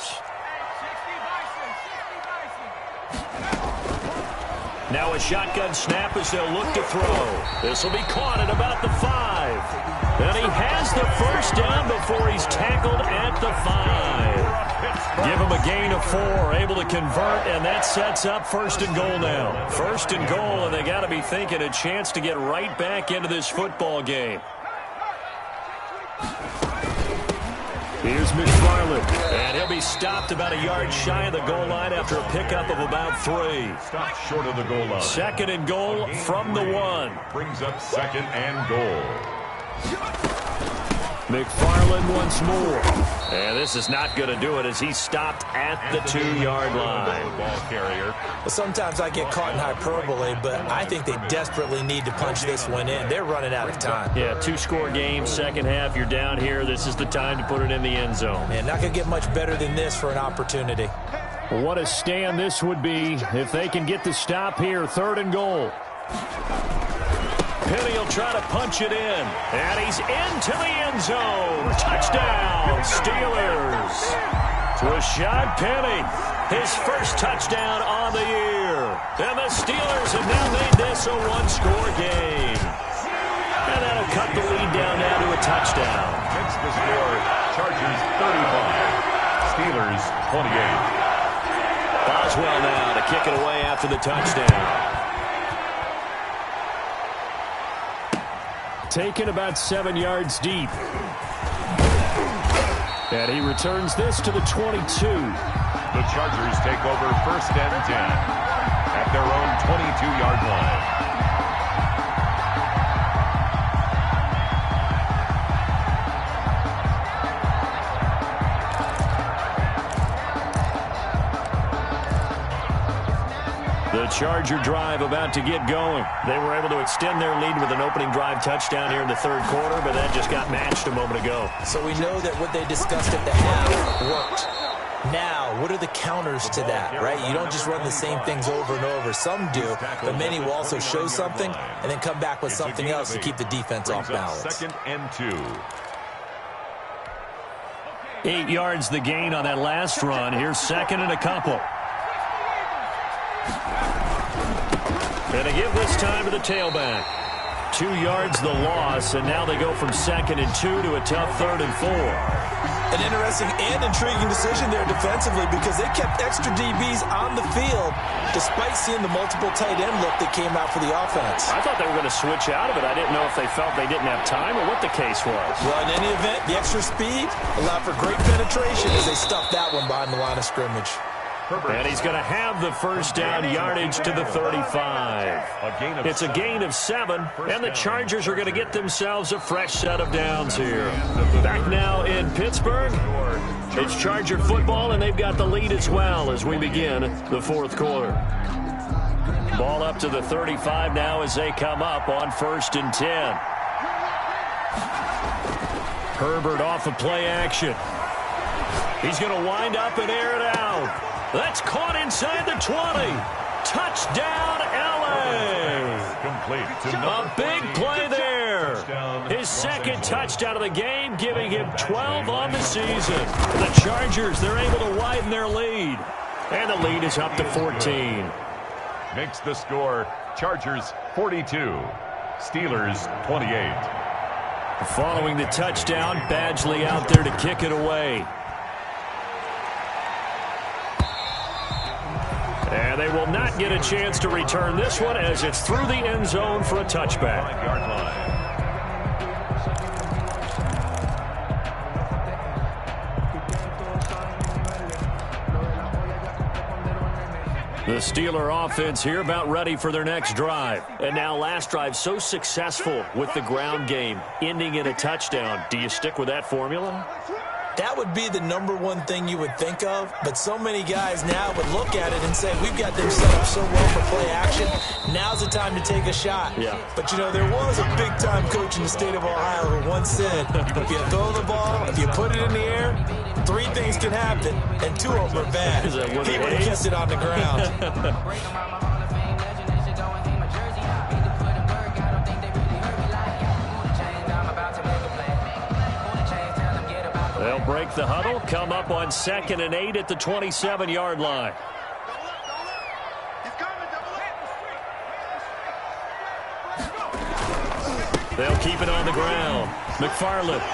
Now a shotgun snap as they'll look to throw. This will be caught at about the 5. And he has gets the first down before he's tackled at the 5. Give him a gain of 4, able to convert, and that sets up 1st and goal now. 1st and goal, and they got to be thinking a chance to get right back into this football game. Here's McFarland, and he'll be stopped about a yard shy of the goal line after a pickup of about 3. Stopped short of the goal line. 2nd and goal from the 1. Brings up 2nd and goal. McFarland once more. And this is not going to do it as he's stopped at the 2-yard line. Ball carrier. Well, sometimes I get caught in hyperbole, but I think they desperately need to punch this one in. They're running out of time. Yeah, 2-score game, second half. You're down here. This is the time to put it in the end zone. Man, not going to get much better than this for an opportunity. What a stand this would be if they can get the stop here. 3rd and goal. Penny will try to punch it in. And he's into the end zone. Touchdown, Steelers. Rashad Penny, his first touchdown on the year. And the Steelers have now made this a 1-score game. And that'll cut the lead down now to a touchdown. Makes the score, Chargers 35, Steelers 28. Boswell now to kick it away after the touchdown. Taken about 7 yards deep. And he returns this to the 22. The Chargers take over 1st and 10 at their own 22-yard line. The Charger drive about to get going. They were able to extend their lead with an opening drive touchdown here in the 3rd quarter, but that just got matched a moment ago. So we know that what they discussed at the half worked. Now, what are the counters to that, right? You don't just run the same things over and over. Some do, but many will also show something and then come back with something else to keep the defense off balance. 2nd and 2. 8 yards the gain on that last run. Here's 2nd and a couple. And they give this time to the tailback. 2 yards the loss, and now they go from 2nd and 2 to a tough 3rd and 4. An interesting and intriguing decision there defensively because they kept extra DBs on the field despite seeing the multiple tight end look that came out for the offense. I thought they were going to switch out of it. I didn't know if they felt they didn't have time or what the case was. Well, in any event, the extra speed allowed for great penetration as they stuffed that one behind the line of scrimmage. And he's going to have the first down yardage to the 35. It's a gain of 7, and the Chargers are going to get themselves a fresh set of downs here. Back now in Pittsburgh, it's Charger football, and they've got the lead as well as we begin the 4th quarter. Ball up to the 35 now as they come up on 1st and 10. Herbert off of play action. He's going to wind up and air it out. That's caught inside the 20. Touchdown, L.A. Complete to A big play there. His 2nd touchdown of the game, giving him 12 on the season. The Chargers, they're able to widen their lead. And the lead is up to 14. Makes the score, Chargers 42, Steelers 28. Following the touchdown, Badgley out there to kick it away. And they will not get a chance to return this one as it's through the end zone for a touchback. 5-yard line. The Steeler offense here about ready for their next drive. And now last drive so successful with the ground game, ending in a touchdown. Do you stick with that formula? That would be the #1 thing you would think of, but so many guys now would look at it and say, we've got them set up so well for play action. Now's the time to take a shot. Yeah. But, you know, there was a big-time coach in the state of Ohio who once said, if you throw the ball, if you put it in the air, 3 things can happen, and 2 of them are bad. Is that what he it would have is? kept it on the ground. They'll break the huddle, come up on 2nd and 8 at the 27-yard line. They'll keep it on the ground. McFarland.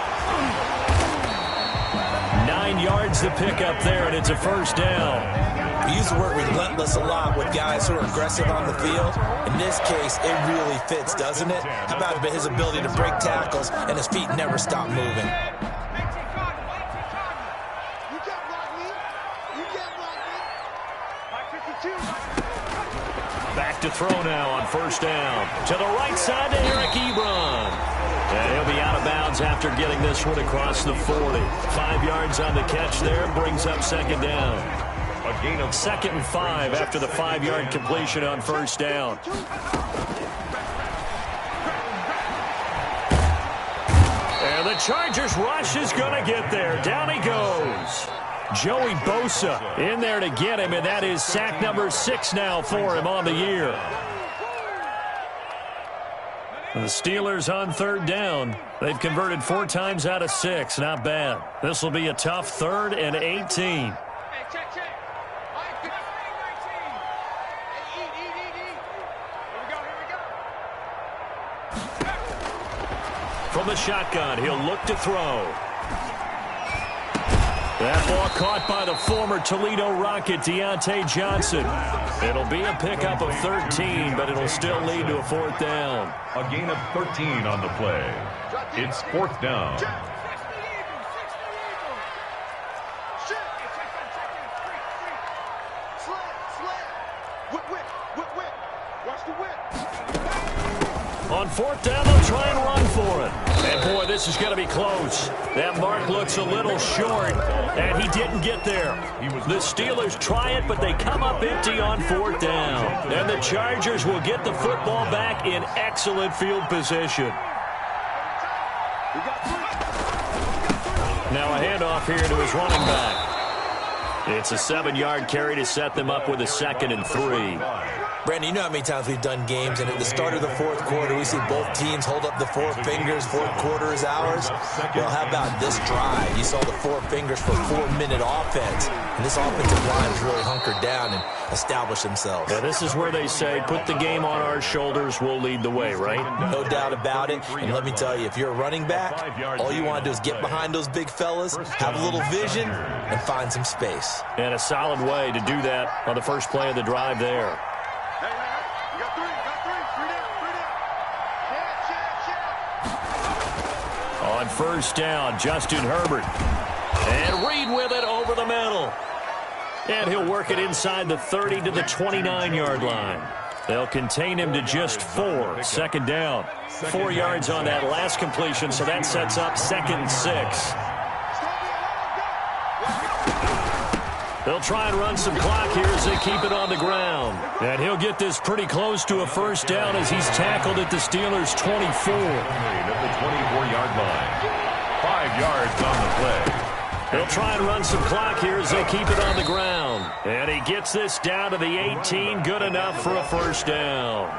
9 yards to pick up there, and it's a first down. We use the word relentless a lot with guys who are aggressive on the field. In this case, it really fits, doesn't it? How about his ability to break tackles and his feet never stop moving? Back to throw now on first down. To the right side to Eric Ebron. And he'll be out of bounds after getting this one across the 40. 5 yards on the catch there, brings up second down. A gain of 2nd and 5 after the 5-yard completion on first down. And the Chargers rush is going to get there. Down he goes. Joey Bosa in there to get him, and that is sack number 6 now for him on the year. And the Steelers on third down. They've converted 4 times out of 6. Not bad. This will be a tough 3rd and 18. From the shotgun, he'll look to throw. That ball caught by the former Toledo Rocket, Deontay Johnson. It'll be a pickup of 13, but it'll still lead to a 4th down. a gain of 13 on the play. It's 4th down. On 4th down, they'll try and run for it. And, boy, this is going to be close. That mark looks a little short, and he didn't get there. The Steelers try it, but they come up empty on 4th down. And the Chargers will get the football back in excellent field position. Now a handoff here to his running back. It's a 7-yard carry to set them up with a 2nd and 3. Brandon, you know how many times we've done games, and at the start of the 4th quarter, we see both teams hold up the 4 fingers, 4th quarter is ours. Well, how about this drive? You saw the 4 fingers for 4-minute offense, and this offensive line has really hunkered down and established themselves. Yeah, this is where they say, put the game on our shoulders, we'll lead the way, right? No doubt about it, and let me tell you, if you're a running back, all you want to do is get behind those big fellas, have a little vision, and find some space. And a solid way to do that on the first play of the drive there. On first down, Justin Herbert. And Reed with it over the middle. And he'll work it inside the 30 to the 29-yard line. They'll contain him to just 4. 2nd down. 4 yards on that last completion, so that sets up 2nd and 6. They'll try and run some clock here as they keep it on the ground. And he'll get this pretty close to a first down as he's tackled at the Steelers' 24. At the 24-yard line. 5 yards on the play. They'll try and run some clock here as they keep it on the ground. And he gets this down to the 18. Good enough for a first down.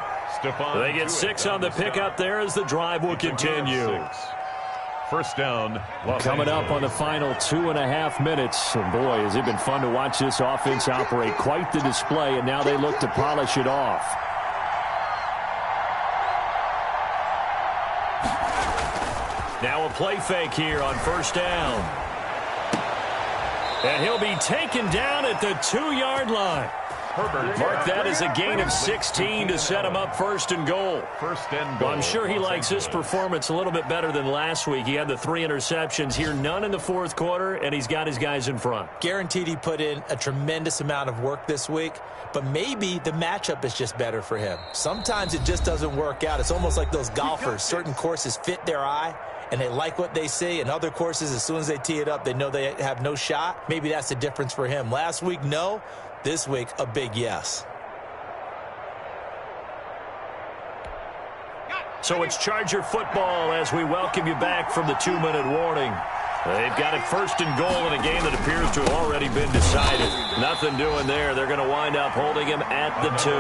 They get 6 on the pickup there as the drive will continue. First down. Coming up on the final 2.5 minutes. And boy, has it been fun to watch this offense operate. Quite the display, and now they look to polish it off. Now a play fake here on first down. And he'll be taken down at the 2-yard line. Mark that as a gain of 16 to set him up 1st and goal. Well, I'm sure he likes this performance a little bit better than last week. He had the 3 interceptions here, none in the 4th quarter, and he's got his guys in front. Guaranteed he put in a tremendous amount of work this week, but maybe the matchup is just better for him. Sometimes it just doesn't work out. It's almost like those golfers. Certain courses fit their eye, and they like what they see. And other courses, as soon as they tee it up, they know they have no shot. Maybe that's the difference for him. Last week, no. This week, a big yes. So it's Charger football as we welcome you back from the 2-minute warning. They've got it 1st and goal in a game that appears to have already been decided. Nothing doing there. They're going to wind up holding him at the 2.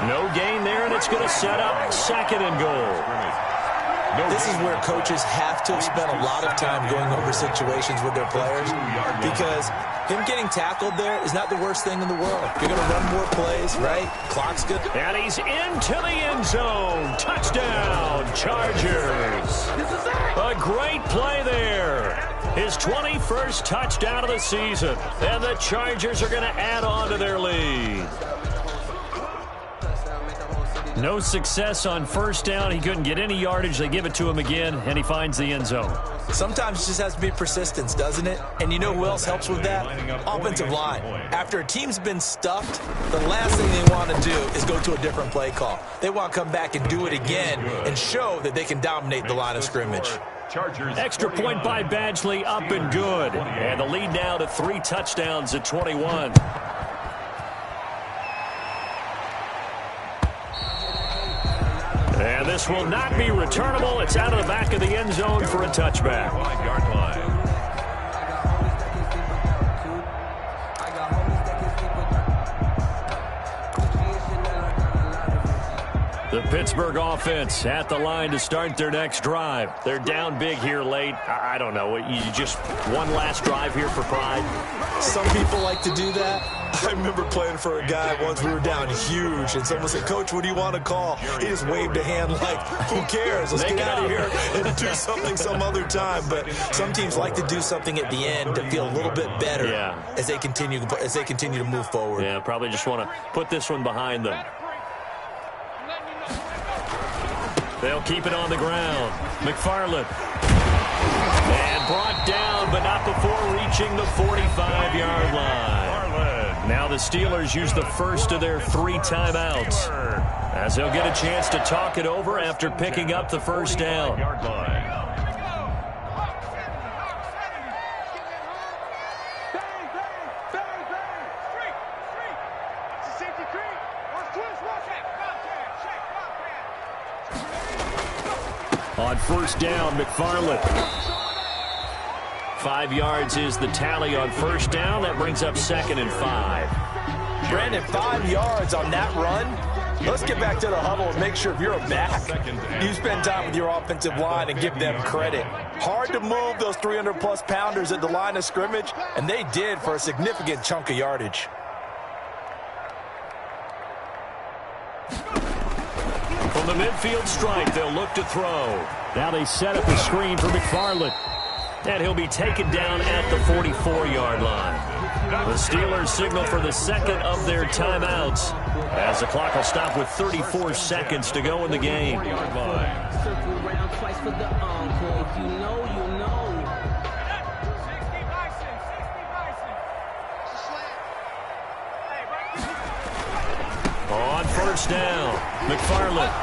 No gain there, and it's going to set up 2nd and goal. This is where coaches have to spend a lot of time going over situations with their players, because him getting tackled there is not the worst thing in the world. You're going to run more plays, right? Clock's good. And he's into the end zone. Touchdown, Chargers. great play there. His 21st touchdown of the season. And the Chargers are going to add on to their lead. No success on first down. He couldn't get any yardage. They give it to him again, and he finds the end zone. Sometimes it just has to be persistence, doesn't it? And you know who else helps with that? Offensive line. After a team's been stuffed, the last thing they want to do is go to a different play call. They want to come back and do it again and show that they can dominate the line of scrimmage. Extra point by Badgley, up and good. And the lead now to 3 touchdowns at 21. And this will not be returnable. It's out of the back of the end zone for a touchback. 5-yard line. The Pittsburgh offense at the line to start their next drive. They're down big here late. I don't know. You just one last drive here for pride? Some people like to do that. I remember playing for a guy once. We were down huge, and someone said, "Coach, what do you want to call?" He just waved a hand like, "Who cares? Let's get out of here and do something some other time." But some teams like to do something at the end to feel a little bit better as they continue to move forward. Yeah, probably just want to put this one behind them. They'll keep it on the ground. McFarland. And brought down, but not before reaching the 45-yard line. Now the Steelers use the first of their 3 timeouts, as they'll get a chance to talk it over after picking up the first down. On first down, McFarland. 5 yards is the tally on first down. That brings up 2nd and 5. Brandon, 5 yards on that run. Let's get back to the huddle and make sure if you're a back, you spend time with your offensive line and give them credit. Hard to move those 300-plus pounders at the line of scrimmage, and they did for a significant chunk of yardage. From the midfield stripe, they'll look to throw. Now they set up a screen for McFarland. And he'll be taken down at the 44-yard line. The Steelers signal for the second of their timeouts, as the clock will stop with 34 seconds to go in the game. On first down, McFarland.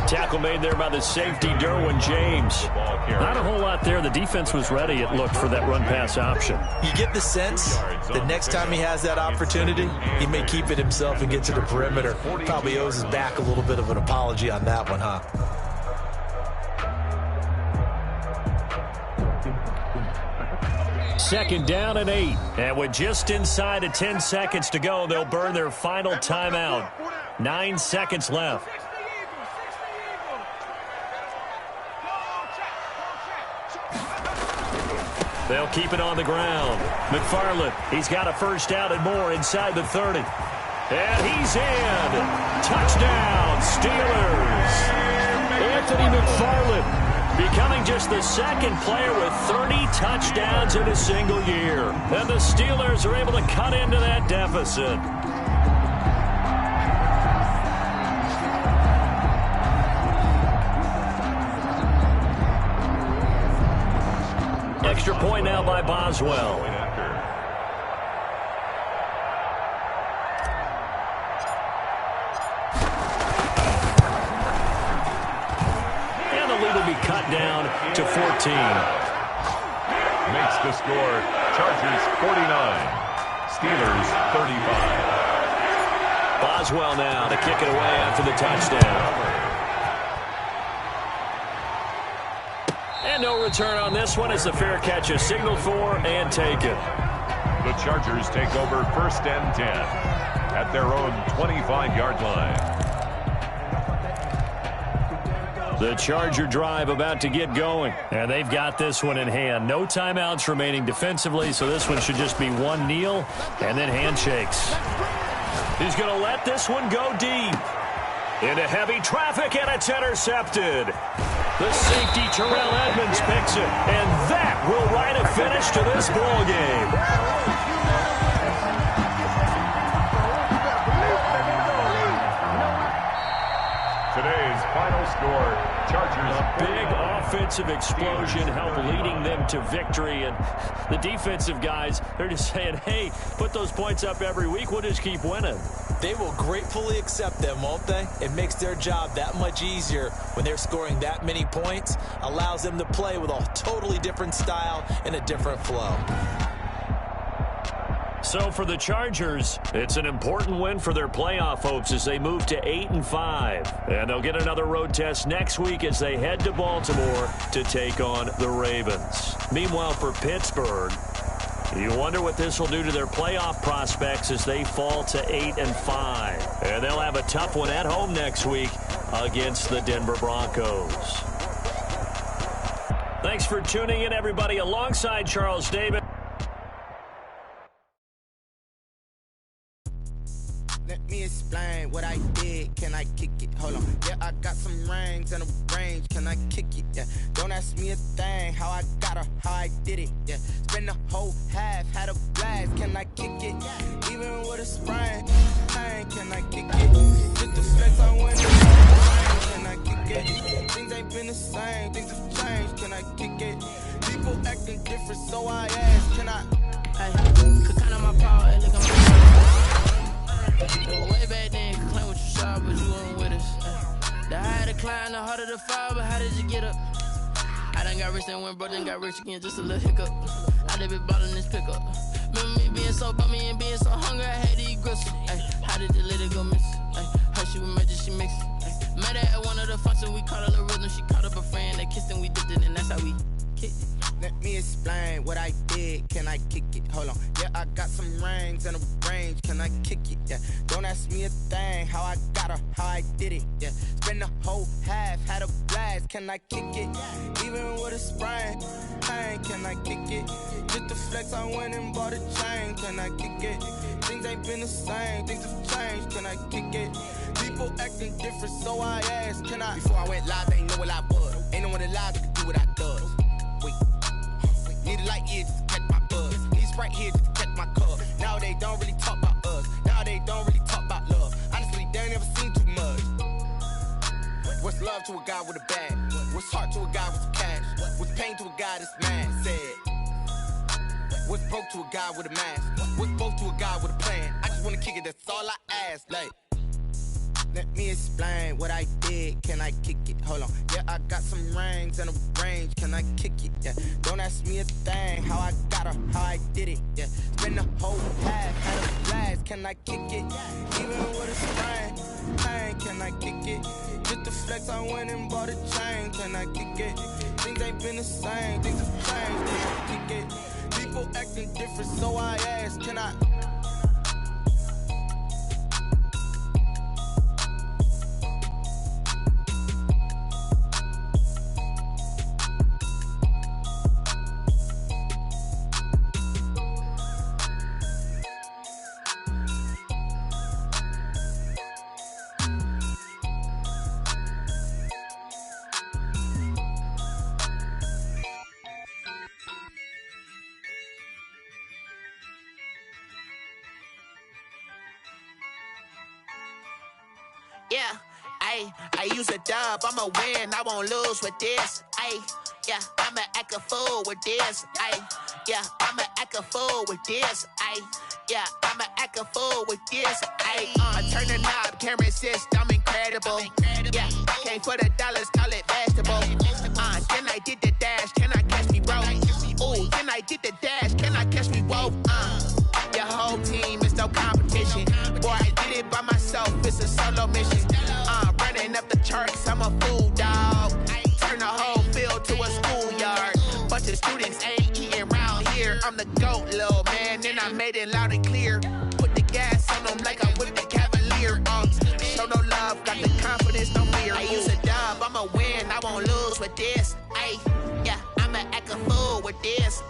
Tackle made there by the safety, Derwin James. Not a whole lot there. The defense was ready, it looked, for that run-pass option. You get the sense that next time he has that opportunity, he may keep it himself and get to the perimeter. Probably owes his back a little bit of an apology on that one, huh? Second down and 8. And with just inside of 10 seconds to go, they'll burn their final timeout. 9 seconds left. They'll keep it on the ground. McFarland, he's got a first down and more inside the 30. And he's in. Touchdown, Steelers. Anthony McFarland becoming just the second player with 30 touchdowns in a single year. And the Steelers are able to cut into that deficit. Extra point now by Boswell. And the lead will be cut down to 14. Makes the score Chargers 49, Steelers 35. Boswell now to kick it away after the touchdown. And no return on this one as the fair catch is signaled for and taken. The Chargers take over 1st and 10 at their own 25-yard line. The Charger drive about to get going. And they've got this one in hand. No timeouts remaining defensively, so this one should just be one kneel and then handshakes. He's going to let this one go deep. Into heavy traffic, and it's intercepted. The safety, Terrell Edmonds, picks it. And that will write a finish to this ball game. Today's final score, Chargers. A big offensive explosion helped leading them to victory. And the defensive guys, they're just saying, hey, put those points up every week. We'll just keep winning. They will gratefully accept them, won't they? It makes their job that much easier when they're scoring that many points. Allows them to play with a totally different style and a different flow. So for the Chargers, it's an important win for their playoff hopes as they move to 8-5. And they'll get another road test next week as they head to Baltimore to take on the Ravens. Meanwhile, for Pittsburgh, you wonder what this will do to their playoff prospects as they fall to 8-5. And they'll have a tough one at home next week against the Denver Broncos. Thanks for tuning in, everybody, alongside Charles Davis. Let me explain what I did. Can I kick it? Hold on. Yeah, I got some rings and a range. Can I kick it? Yeah. Don't ask me a thing. How I got her, how I did it. Yeah. Spend the whole half, had a blast. Can I kick it? Even with a sprain. Can I kick it? Just the flex I went in. Can I kick it? Things ain't been the same. Things have changed. Can I kick it? People acting different, so I ask. Can I? Hey, could count on my power. Look, I'm way back then, could claim what you saw, but you weren't with us. The higher the climb, the harder the fall, but how did you get up? I done got rich and went broke, then got rich again, just a little hiccup. I done been ballin' this pickup. Remember me being so bummy and being so hungry, I had to eat gristle. How did the lady go miss? Her she was magic, she mixed. Met her at one of the functions, we caught her the rhythm, she caught up a friend, they kissed and we dipped it, and that's how we kicked it. Let me explain what I did. Can I kick it? Hold on. Yeah, I got some rings and a range. Can I kick it? Yeah. Don't ask me a thing. How I got her, how I did it. Yeah. Spend the whole half, had a blast. Can I kick it? Even with a sprain. Can I kick it? Just the flex, I went and bought a chain. Can I kick it? Things ain't been the same. Things have changed. Can I kick it? People acting different, so I asked. Can I? Before I went live, they ain't know what I was. Ain't no one alive that could do what I does. Wait. Need a light here just to catch my buzz. Need Sprite here just to catch my cup. Now they don't really talk about us. Now they don't really talk about love. Honestly, they ain't never seen too much. What's love to a guy with a bag? What's heart to a guy with some cash? What's pain to a guy that's mad? Said. What's broke to a guy with a mask? What's broke to a guy with a plan? I just wanna kick it, that's all I ask. Like, let me explain what I did. Can I kick it? Hold on. Yeah, I got some rings and a range. Can I kick it? Yeah. Don't ask me a thing. How I got her, how I did it. Yeah. Spend the whole half, had a blast. Can I kick it? Even with a sprain. Can I kick it? Just the flex, I went and bought a chain. Can I kick it? Things ain't been the same. Things have changed. Can I kick it? People acting different, so I ask. Can I? Yeah, I use a dub, I'ma win, I won't lose with this. Yeah, I'ma act a fool with this. Yeah, I'ma act a fool with this. Yeah, I'ma act a fool with this. I turn the knob, can't resist, I'm incredible. Yeah, came for the dollars, call it vegetable. Then I did the dash, can I catch me, bro? Ooh, then I did the dash, can I catch me, whoa? Your whole team is no competition. Boy, I did it by myself, it's a solo mission. Running up the charts, I'm a fool, dog. Turn the whole field to a schoolyard. Bunch of students ain't eating round here. I'm the GOAT, little man, and I made it loud and clear. Put the gas on them like I'm with the Cavalier. Show no love, got the confidence, no fear. I use a dub, I'ma win, I won't lose with this. Yeah, I'ma act a fool with this.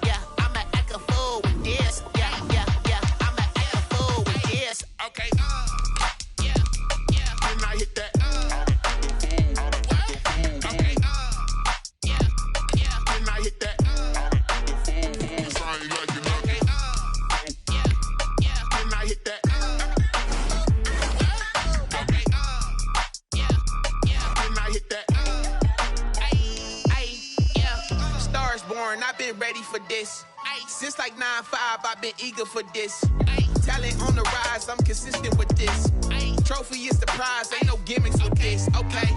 Yeah, I'ma act a fool with this. Yeah, I'ma act a fool with this. Okay. Yeah. Then I hit that. Okay. born, I've been ready for this. Since like 9-5, I've been eager for this. Talent on the rise, I'm consistent with this. Trophy is the prize, ain't no gimmicks with this. Okay,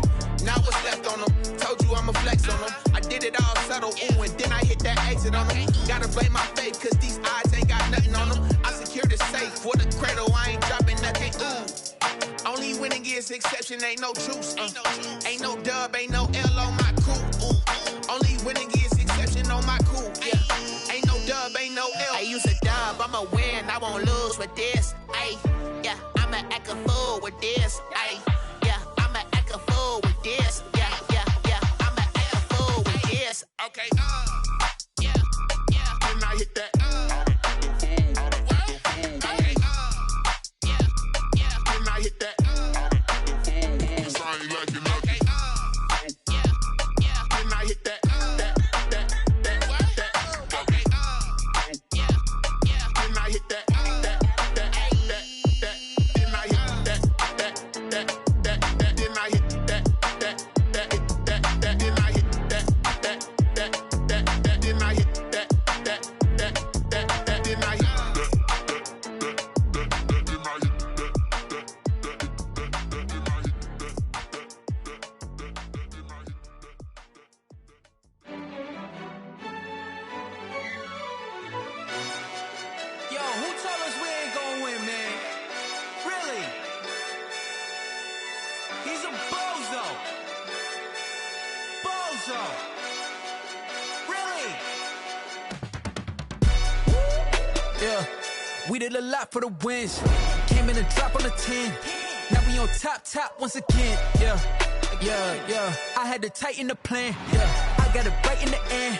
now what's left on them? Told you I'ma flex on them. I did it all subtle, ooh, and then I hit that exit on them. Gotta blame my faith, cause these odds ain't got nothing on them. I secured the safe for the cradle, I ain't dropping nothing, ooh. Only winning is exception, ain't no truce. Ain't no dub, ain't no L on my crew. Ooh. Only winning is exception on my crew. Yeah. Ain't no dub, ain't no L. I use a dub, I'ma win, I won't lose with this. Ay, yeah, I'ma act a fool with this. Ay, yeah, I'ma act a fool with this. Yeah, yeah, yeah, I'ma act a fool with this. Okay, yeah, yeah. Then I hit that. Okay, yeah, yeah. Then I hit that. We did a lot for the wins. Came in and drop on the 10. Now we on top once again. Yeah. I had to tighten the plan. Yeah. I got it right in the end.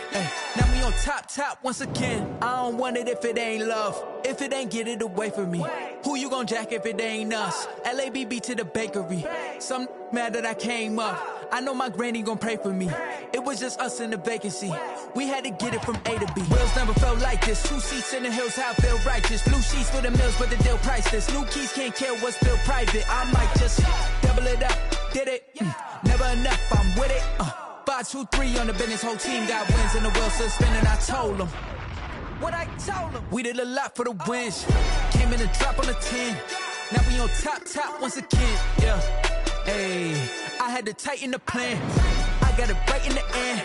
Now we on top once again. I don't want it if it ain't love. If it ain't, get it away from me. Who you gon' jack if it ain't us? LABB to the bakery. Some mad that I came up. I know my granny gon' pray for me. It was just us in the vacancy. We had to get it from A to B. Wheels never felt like this. 2 seats in the hills, how I feel righteous. Blue sheets for the mills, but the deal priceless. New keys can't care what's still private. I might just double it up. Did it? Never enough, I'm with it. 5, 2, 3 on the business. Whole team got wins and the wheels still spinning. I told them what I told them. We did a lot for the wins. Came in and drop on the 10. Now we on top once again. Yeah. Hey, I had to tighten the plan. I got it right in the end.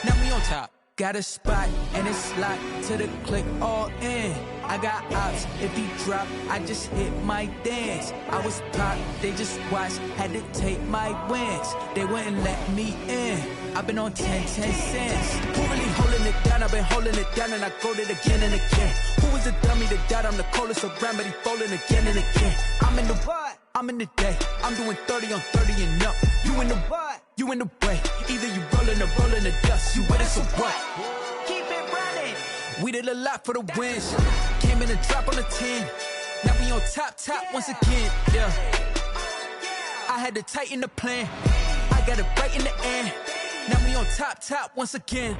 Now we on top. Got a spot and it's locked to the click all in. I got ops, if he drop, I just hit my dance. I was pop, they just watched, had to take my wins. They wouldn't let me in. I've been on 10 cents. Who really holding it down? I've been holding it down and I go it again and again. Who was the dummy that died? I'm the coldest around, but he folding again and again. I'm in the what? I'm in the day. I'm doing 30 on 30 and up. You in the what? You in the way. Either you rolling or rolling the dust. You with us or what? Keep it running. We did a lot for the wins. Came in and drop on the 10. Now we on top once again. Yeah. I had to tighten the plan. I got it right in the end. Now we on top once again.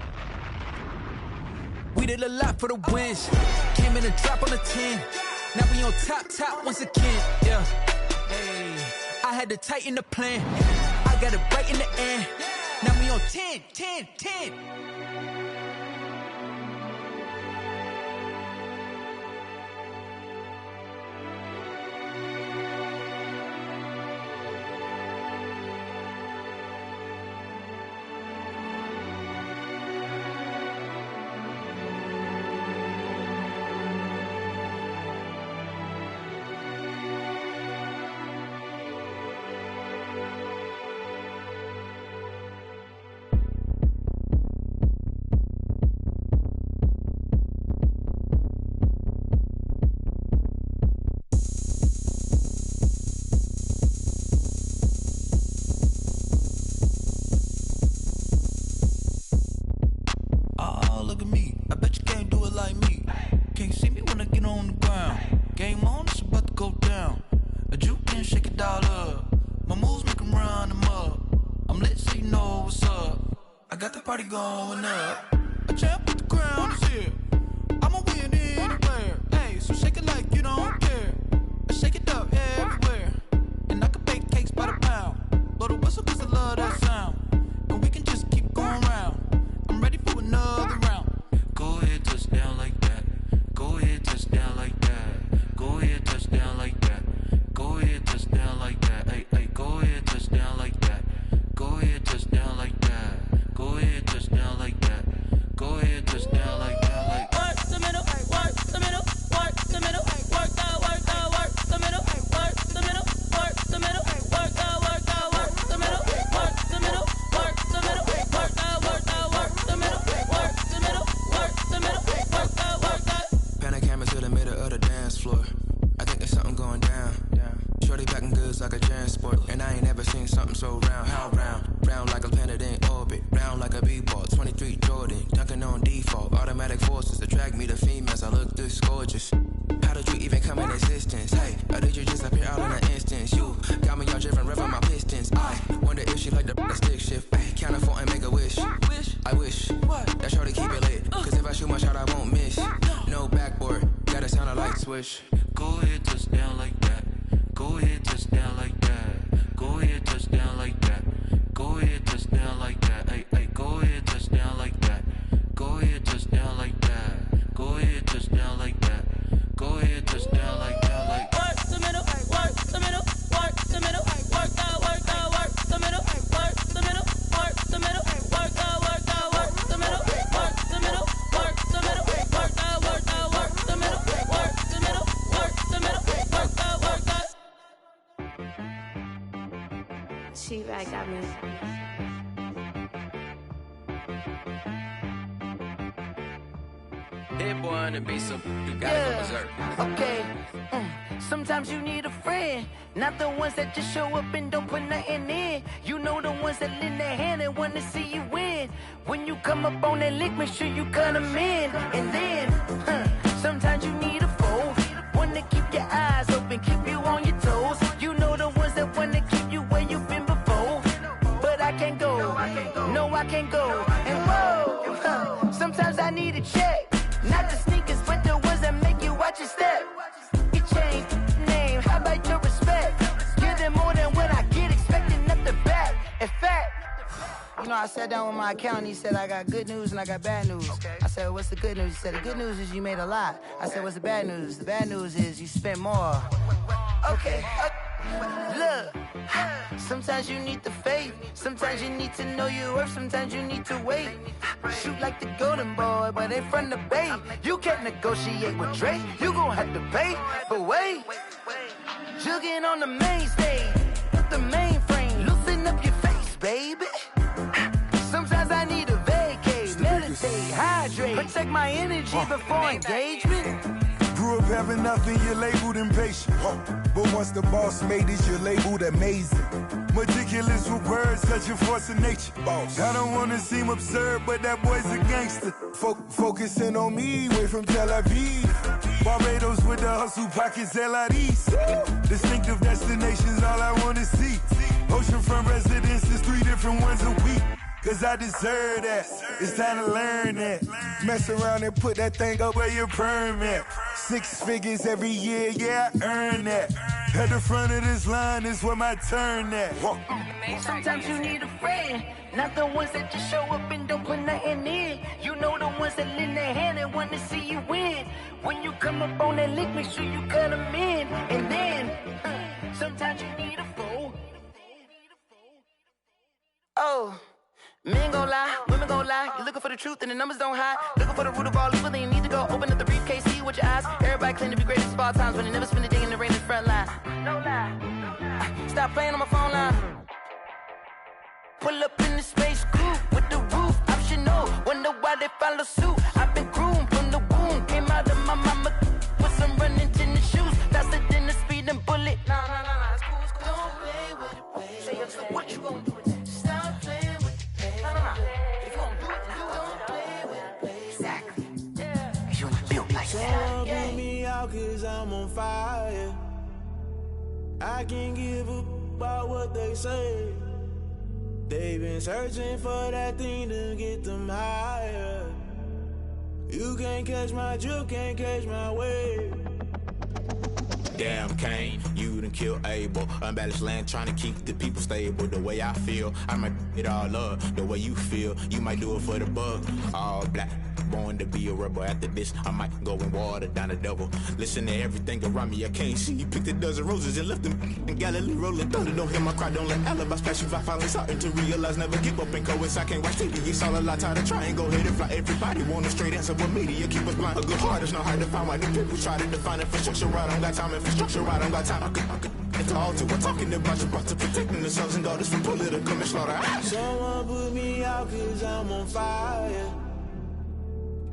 We did a lot for the wins. Came in and drop on the 10. Now we on top once again. Yeah. Hey, I had to tighten the plan. I got it right in the end. Now we on 10. Going up, a champ with the crown is here. I'ma win anywhere. Hey, so shake it like you don't care. I shake it up everywhere. And I can bake cakes by the pound. Blow the whistle cause I love that sound. And we can just keep going round. I'm ready for another round. attract me to females, I look this gorgeous. How did you even come in existence? Hey, or did you just appear out in an instance? You got me all driven, revving my pistons. I wonder if she like the stick shift. Hey, count a 4 and make a wish. I wish that shorty keep it lit. Cause if I shoot my shot, I won't miss. No backboard, gotta sound a light switch. Go ahead, touch down like that. Go ahead, touch down like that. Go ahead, touch down like that. Go ahead, touch down like that. Hey, hey, go ahead, touch down like that. Go ahead, touch down like that. Go ahead, touch down like that. Go ahead, touch down like that. Like work the middle, work the middle, work the middle, work that, work the middle, work the middle, work the middle, work that, work the middle, work the middle, work the middle, work that, work the middle, work the middle, work the middle, work that, work that. T-Bag got me. That boy on the beat, so you gotta go berserk. Okay. Sometimes you need a friend, not the ones that just show up and don't put nothing in. You know the ones that lend their hand and want to see you win. When you come up on that lick, make sure you cut them in. And then, sometimes you need a foe, one to keep your eyes open, keep you on your toes. You know the ones that want to keep you where you've been before. But I can't go, no I can't go. And whoa, sometimes I need a check. Not the sneakers, but the ones that make you watch your step. You change name, how about your respect? Give them more than what I get, expecting nothing back. In fact, you know, I sat down with my accountant, he said I got good news and I got bad news. I said, what's the good news? He said, the good news is you made a lot. I said, what's the bad news? The bad news is you spent more. Okay. Look, sometimes you need the faith, sometimes you need to know your worth, sometimes you need to wait. Shoot like the golden boy, but they from the bay. You can't negotiate with Drake, you gon' have to pay. But wait, jugging on the main stage, the mainframe, loosen up your face, baby. Sometimes I need a vacate, meditate, hydrate, protect my energy before engagement. Grew up having nothing, you're labeled impatient. But once the boss made it, you're labeled amazing. Meticulous with words, such a force of nature. I don't wanna seem absurd, but that boy's a gangster. Focusing on me, way from Tel Aviv. Barbados with the hustle pockets, LIDs. Distinctive destinations, all I wanna see. Oceanfront residences, 3 different ones a week. Cause I deserve that, it's time to learn that. Mess around and put that thing up where your permit. 6 figures every year, yeah, I earn that. At the front of this line is where my turn at. Sometimes you need a friend, not the ones that just show up and don't put nothing in. You know the ones that lend their hand and want to see you win. When you come up on that lick, make sure you cut them in. And then, sometimes you need a foe. Oh. Men gon' lie, women gon' lie. You're looking for the truth and the numbers don't hide. Looking for the root of all evil, then you need to go open up the briefcase, see with your eyes. Everybody claim to be greatest of all times, but they never spend a day in the rain in the front line. No lie. Stop playing on my phone line. Pull up in the space coupe with the roof optional. Wonder why they follow suit. I've been groomed from the womb. Came out of my mama with some running tennis shoes. Faster than the speeding bullet. Nah, it's cool, it's cool. Don't play with it, baby. Say so what you gon' do with it? Stop playing with it. If you gon' do it, then you don't play with it, baby. Exactly. Yeah. You built like that. Someone put me out cause I'm on fire. I can't give a about what they say. They've been searching for that thing to get them higher. You can't catch my drift, can't catch my wave. Damn Kane, you done killed Abel. Unbalanced land trying to keep the people stable. The way I feel, I might it all up. The way you feel, you might do it for the bug. All black, born to be a rebel. After this, I might go and water down the devil. Listen to everything around me, I can't see. You picked a dozen roses and left them in Galilee rolling thunder. Don't hear my cry, don't let alibis pass you. I finally starting to realize, never give up and coexist. I can't watch TV, it's all a lot. Tired of trying, go ahead and fly. Everybody want a straight answer, but media keep us blind. A good heart is not hard to find. Why the people try to define infrastructure right? I don't got time, infrastructure right, I don't got time. I could it's all to we're talking about you, about to protecting the sons and daughters from political and slaughter. Someone put me out cause I'm on fire.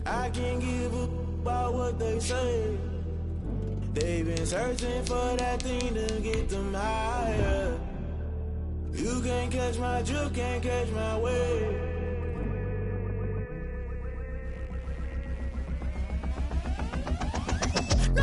I can't give a about what they say. They've been searching for that thing to get them higher. You can't catch my drift, can't catch my wave.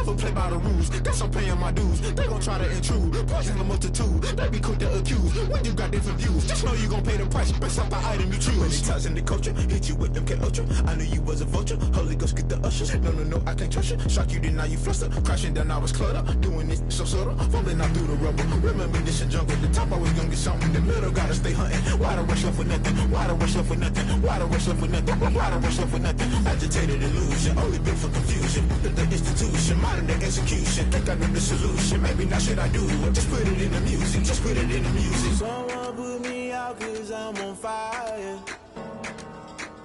never play by the rules. Guess I'm paying my dues. They gon' try to intrude. Poison the multitude. They be quick to accuse. When you got different views, just know you gon' pay the price based off the item you choose. Many times in the culture, hit you with MK Ultra. I knew you was a vulture. Holy Ghost get the ushers. No, I can't trust you. Shock you, then now you fluster. Crashing down, I was cluttered. Doing this so subtle. Fumbling out through the rubble. Remember this in jungle. The top always gonna get something. The middle gotta stay hunting. Why the rush left with nothing? Why the rush left with nothing? Why the rush left with nothing? Why the rush left with nothing? Agitated illusion. Only built for confusion. The institution. Modern day execution. Think I know the solution. Maybe not should I do it? Just put it in the music. Just put it in the music. Someone put me out cause I'm on fire.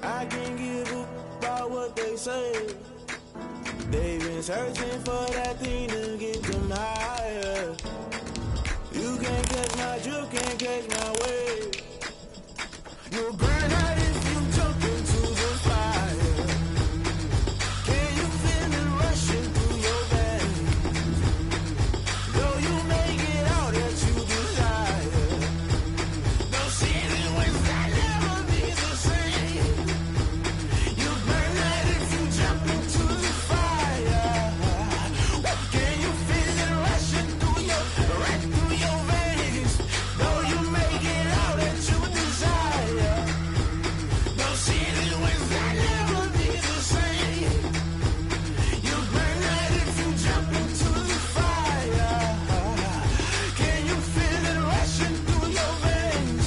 I can't give a about what they say. They've been searching for that thing to get them higher. You can't catch my drift, can't catch my wave. You'll burn out if you jump into the fire. Can you feel it rushing through your veins? Though you make it out that you desire. No ceiling without never be the same. You burn out if you jump into the fire. Can you feel it rushing through your veins? Though you make it out that you desire. No ceiling without never be the same. You burn out if you jump into the fire. Can you feel it rushing through your veins?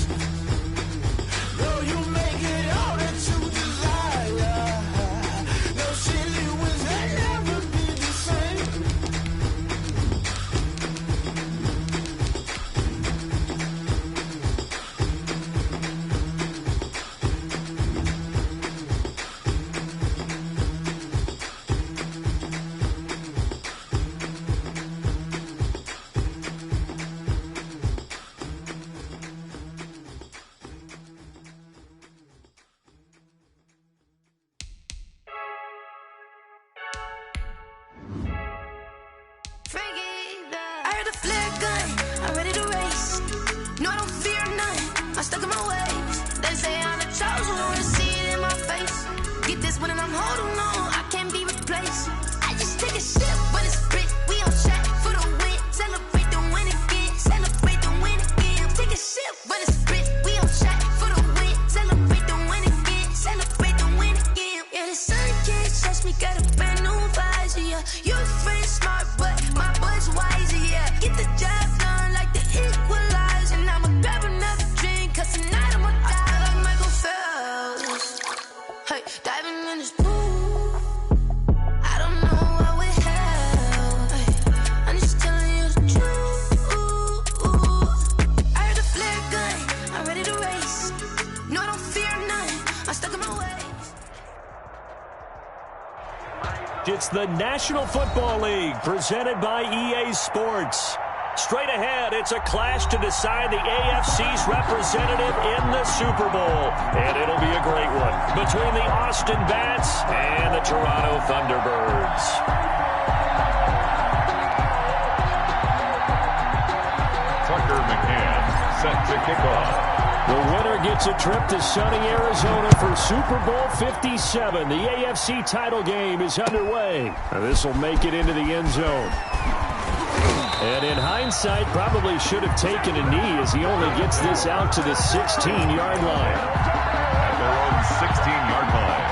Though you make it all that you desire. No ceiling without never be the same. I heard a flare gun, I'm ready to race. No, I don't fear none, I'm stuck in my ways. They say I'm the chosen one, to see it in my face. Get this one and I'm holding on, I can't be replaced. I just take a sip, but it's spit, we on track for the win. Celebrate the win again, celebrate the win again. Take a sip, but it's spit, we on track for the win. Celebrate the win again, celebrate the win again. Yeah, the sun can't touch me, got a brand new visor, yeah. You're friend smart, but my boy's wiser, yeah. Get the job done like the equalizer. And I'ma grab another drink, cause tonight I'ma die like Michael Phelps. Hey, diving in this pool, I don't know what we have. Hey, I'm just telling you the truth. I heard a flare gun, I'm ready to race. No, I don't fear none, I'm stuck in my ways. It's the National Football League presented by EA Sports. Straight ahead, it's a clash to decide the AFC's representative in the Super Bowl. And it'll be a great one between the Austin Bats and the Toronto Thunderbirds. Tucker McCann set to kick off. The winner gets a trip to sunny Arizona for Super Bowl 57. The AFC title game is underway. This will make it into the end zone. And in hindsight, probably should have taken a knee as he only gets this out to the 16-yard line. At their own 16-yard line.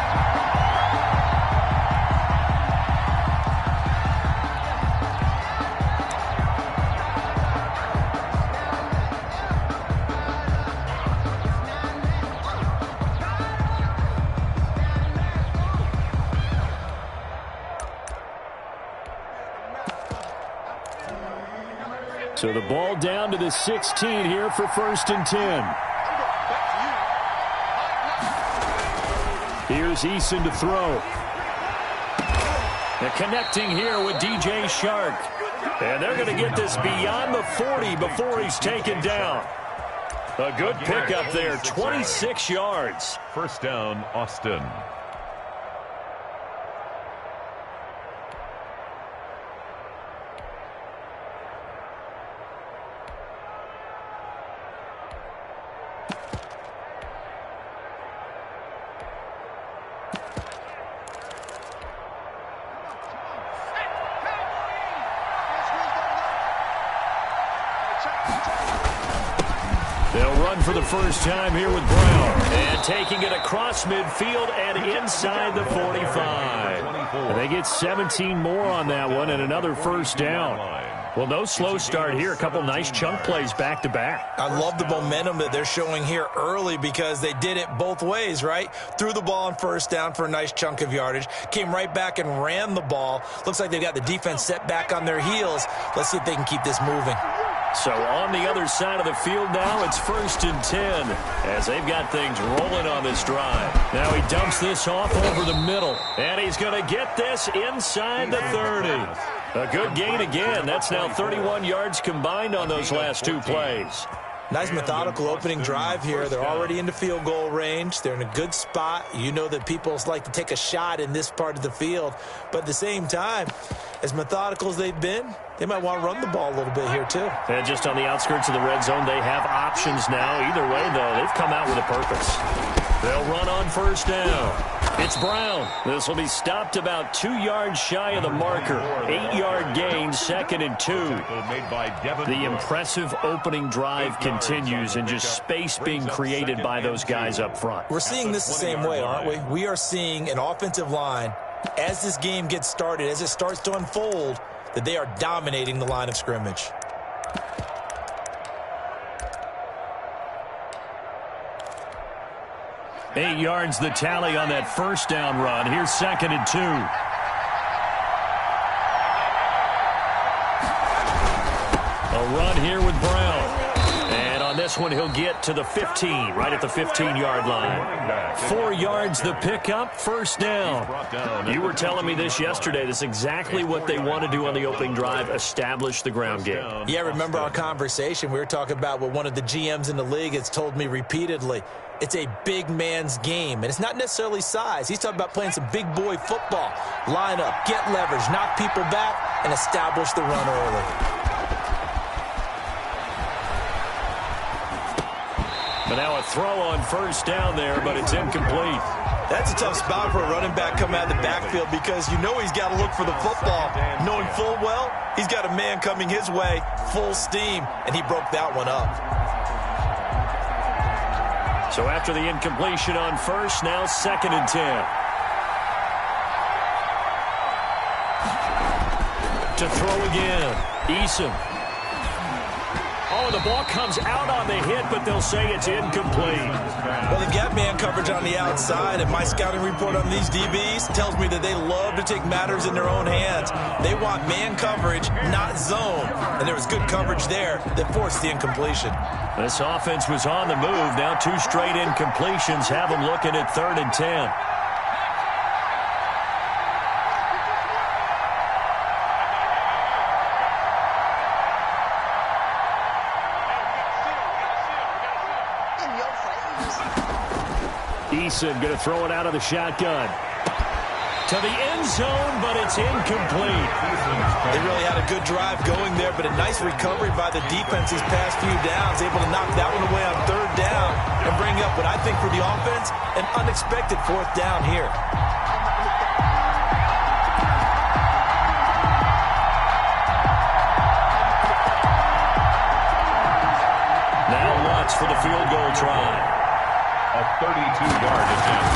So the ball down to the 16 here for 1st and 10. Here's Eason to throw. They're connecting here with DJ Shark. And they're going to get this beyond the 40 before he's taken down. A good pickup there, 26 yards. First down, Austin. for the first time here with Brown. And taking it across midfield and inside the 45. And they get 17 more on that one and another first down. Well, no slow start here. A couple nice chunk plays back-to-back. I love the momentum that they're showing here early because they did it both ways, right? Threw the ball on first down for a nice chunk of yardage. Came right back and ran the ball. Looks like they've got the defense set back on their heels. Let's see if they can keep this moving. So on the other side of the field now, it's 1st and 10 as they've got things rolling on this drive. Now he dumps this off over the middle, and he's going to get this inside the 30. A good gain again. That's now 31 yards combined on those last two plays. Nice methodical opening drive here. They're already into field goal range. They're in a good spot. You know that people like to take a shot in this part of the field. But at the same time, as methodical as they've been, they might want to run the ball a little bit here too. And just on the outskirts of the red zone, they have options now. Either way, though, they've come out with a purpose. They'll run on first down. It's Brown. This will be stopped about 2 yards shy of the marker. 8-yard gain, 2nd and 2. The impressive opening drive continues and just space being created by those guys up front. We're seeing this the same way, aren't we? We are seeing an offensive line, as this game gets started, as it starts to unfold, that they are dominating the line of scrimmage. Eight yards the tally on that first down run. Here's 2nd and 2. A run here with Brown. And on this one, he'll get to the 15, right at the 15-yard line. 4 yards the pickup, first down. You were telling me this yesterday. This is exactly what they want to do on the opening drive, establish the ground game. Yeah, remember our conversation. We were talking about what one of the GMs in the league has told me repeatedly. It's a big man's game, and it's not necessarily size. He's talking about playing some big boy football. Line up, get leverage, knock people back, and establish the run early. But now a throw on first down there, but it's incomplete. That's a tough spot for a running back coming out of the backfield because you know he's got to look for the football, knowing full well he's got a man coming his way, full steam, and he broke that one up. So after the incompletion on first, now 2nd and 10. To throw again, Eason. Oh, the ball comes out on the hit, but they'll say it's incomplete. Well, they've got man coverage on the outside, and my scouting report on these DBs tells me that they love to take matters in their own hands. They want man coverage, not zone. And there was good coverage there that forced the incompletion. This offense was on the move. Now 2 straight incompletions have them looking at 3rd and 10. Eason going to throw it out of the shotgun. To the end zone, but it's incomplete. They really had a good drive going there, but a nice recovery by the defense these past few downs, able to knock that one away on 3rd down and bring up what I think for the offense, an unexpected 4th down here. Now Lutz for the field goal try. A 32-yard attempt.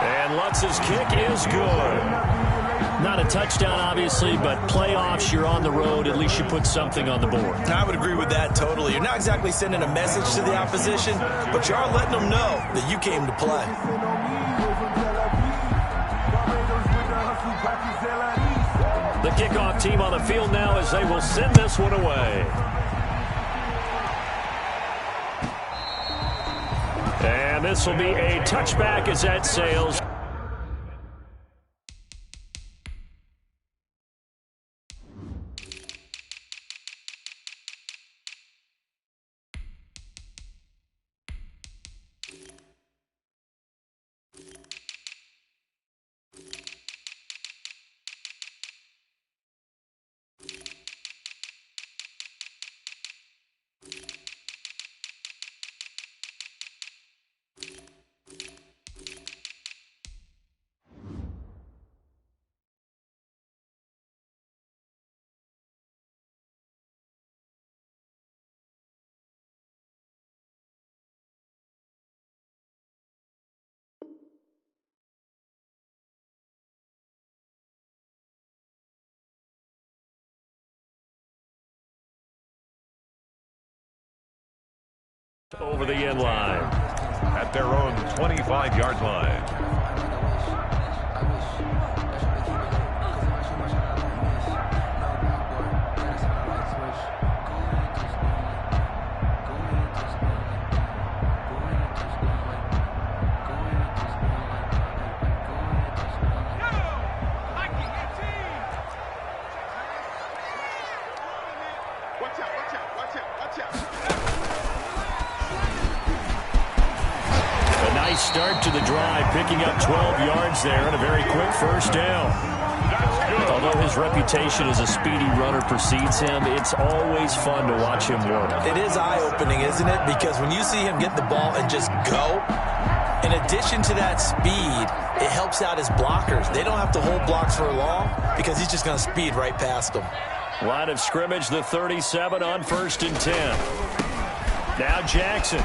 And Lutz's kick is good. Not a touchdown, obviously, but playoffs, you're on the road. At least you put something on the board. I would agree with that totally. You're not exactly sending a message to the opposition, but you are letting them know that you came to play. The kickoff team on the field now as they will send this one away. And this will be a touchback as that sails. over the end line. At their own 25-yard line. Start to the drive, picking up 12 yards there and a very quick first down. Although his reputation as a speedy runner precedes him, it's always fun to watch him work. It is eye-opening, isn't it? Because when you see him get the ball and just go, in addition to that speed, it helps out his blockers. They don't have to hold blocks for long because he's just going to speed right past them. Line of scrimmage, the 37 on 1st and 10. Now Jackson.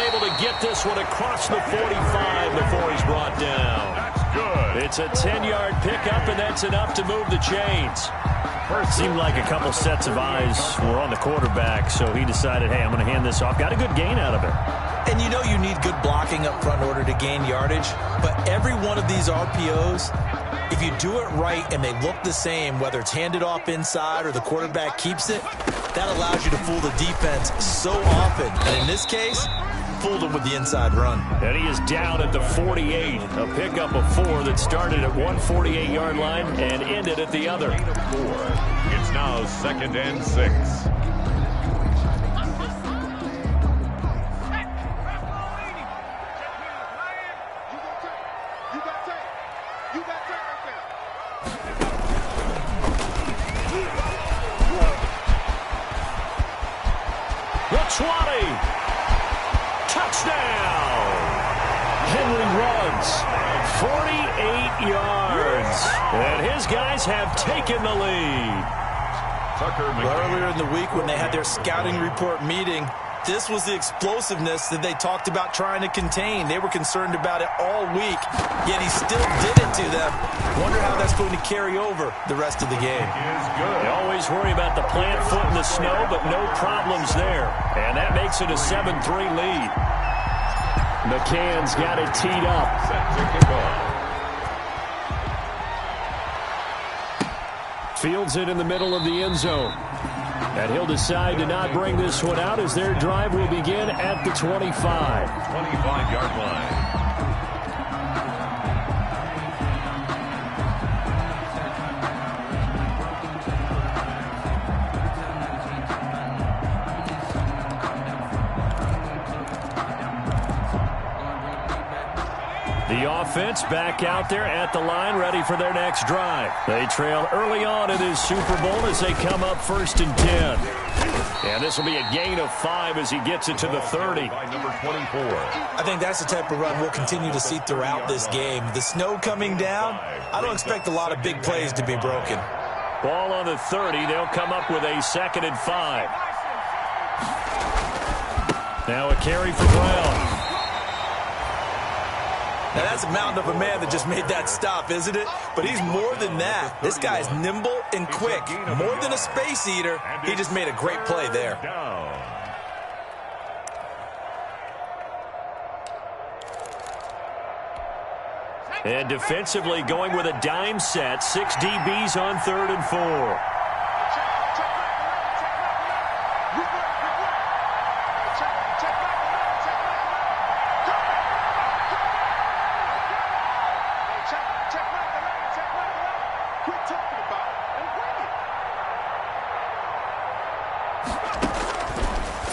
Able to get this one across the 45 before he's brought down. That's good. It's a 10-yard pickup, and that's enough to move the chains. Seemed like a couple sets of eyes were on the quarterback, so he decided, hey, I'm going to hand this off. Got a good gain out of it. And you know you need good blocking up front in order to gain yardage, but every one of these RPOs, if you do it right and they look the same, whether it's handed off inside or the quarterback keeps it, that allows you to fool the defense so often. And in this case, fooled him with the inside run. And he is down at the 48. A pickup of 4 that started at one 48-yard line and ended at the other. It's now 2nd and 6. The 20. Touchdown! Henry runs 48 yards, and his guys have taken the lead. Earlier in the week when they had their scouting report meeting, this was the explosiveness that they talked about trying to contain. They were concerned about it all week, yet he still did it to them. Wonder how that's going to carry over the rest of the game. They always worry about the plant foot in the snow, but no problems there. And that makes it a 7-3 lead. McCann's got it teed up. Fields it in the middle of the end zone. And he'll decide to not bring this one out as their drive will begin at the 25. 25-yard line. The offense back out there at the line, ready for their next drive. They trail early on in this Super Bowl as they come up 1st and 10. And this will be a gain of 5 as he gets it to the 30. By number 24. I think that's the type of run we'll continue to see throughout this game. The snow coming down, I don't expect a lot of big plays to be broken. Ball on the 30. They'll come up with a 2nd and 5. Now a carry for Brown. Now, that's a mountain of a man that just made that stop, isn't it? But he's more than that. This guy's nimble and quick. More than a space eater, he just made a great play there. And defensively going with a dime set. 6 DBs on 3rd and 4.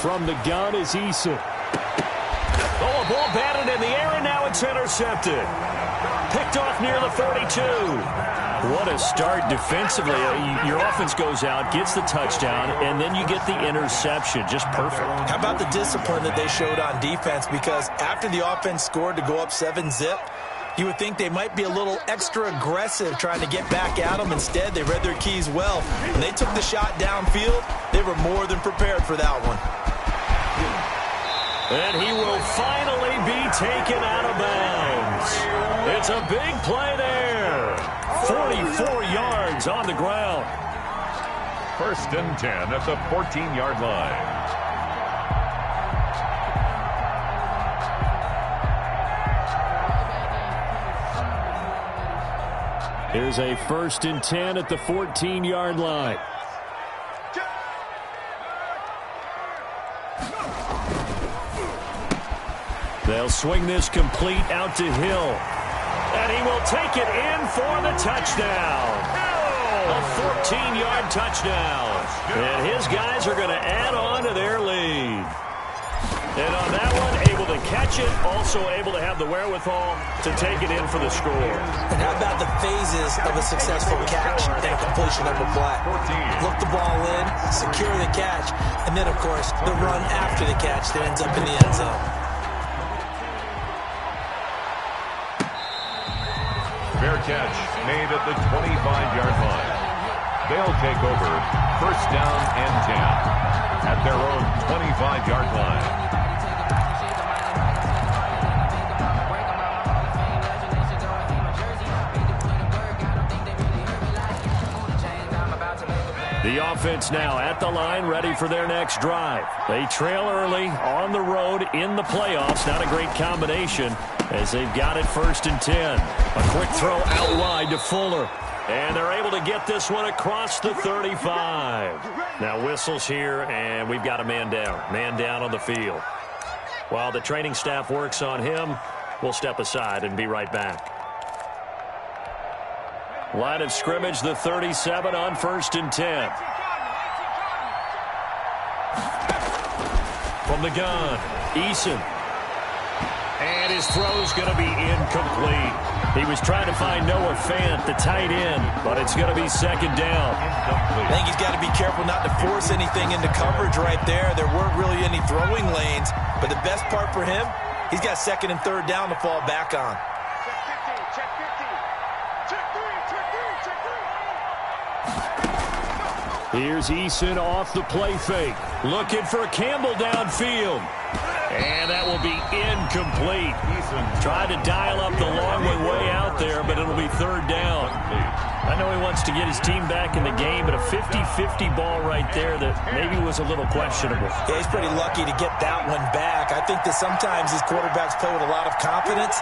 From the gun is Eason. Oh, a ball batted in the air, and now it's intercepted. Picked off near the 42. What a start defensively. Your offense goes out, gets the touchdown, and then you get the interception. Just perfect. How about the discipline that they showed on defense? Because after the offense scored to go up 7-zip, you would think they might be a little extra aggressive trying to get back at them. Instead, they read their keys well. When they took the shot downfield, they were more than prepared for that one. And he will finally be taken out of bounds. It's a big play there. 44 yards on the ground. 1st and 10 at the 14-yard line. Here's a 1st and 10 at the 14-yard line. They'll swing this complete out to Hill. And he will take it in for the touchdown. A 14-yard touchdown. And his guys are going to add on to their lead. And on that one, able to catch it, also able to have the wherewithal to take it in for the score. And how about the phases of a successful catch and a completion of a play? Look the ball in, secure the catch, and then, of course, the run after the catch that ends up in the end zone. Fair catch made at the 25-yard line. They'll take over 1st down and 10 at their own 25-yard line. The offense now at the line, ready for their next drive. They trail early on the road in the playoffs. Not a great combination as they've got it 1st and 10. A quick throw out wide to Fuller. And they're able to get this one across the 35. Now whistles here, and we've got a man down. Man down on the field. While the training staff works on him, we'll step aside and be right back. Line of scrimmage, the 37 on 1st and 10. From the gun, Eason. And his throw's going to be incomplete. He was trying to find Noah Fant, the tight end, but it's going to be 2nd down. I think he's got to be careful not to force anything into coverage right there. There weren't really any throwing lanes, but the best part for him, he's got 2nd and 3rd down to fall back on. Here's Eason off the play fake. Looking for Campbell downfield. And that will be incomplete. Tried to dial up the long way out there, but it'll be 3rd down. I know he wants to get his team back in the game, but a 50-50 ball right there that maybe was a little questionable. Yeah, he's pretty lucky to get that one back. I think that sometimes these quarterbacks play with a lot of confidence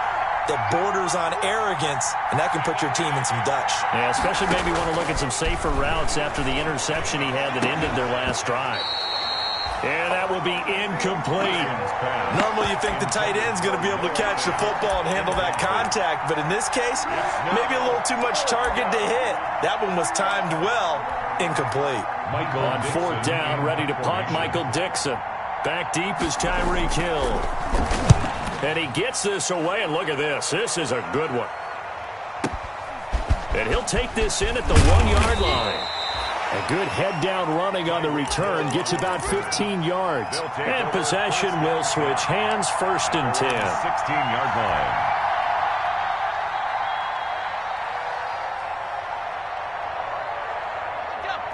that borders on arrogance, and that can put your team in some Dutch. Yeah, especially maybe want to look at some safer routes after the interception he had that ended their last drive. And that will be incomplete. Normally you think the tight end's going to be able to catch the football and handle that contact, but in this case, maybe a little too much target to hit. That one was timed well. Incomplete. On 4th down, ready to punt, Michael Dixon. Back deep is Tyreek Hill. And he gets this away, and look at this. This is a good one. And he'll take this in at the 1-yard line. A good head-down running on the return. Gets about 15 yards. And possession will switch hands, 1st and 10. 16-yard line.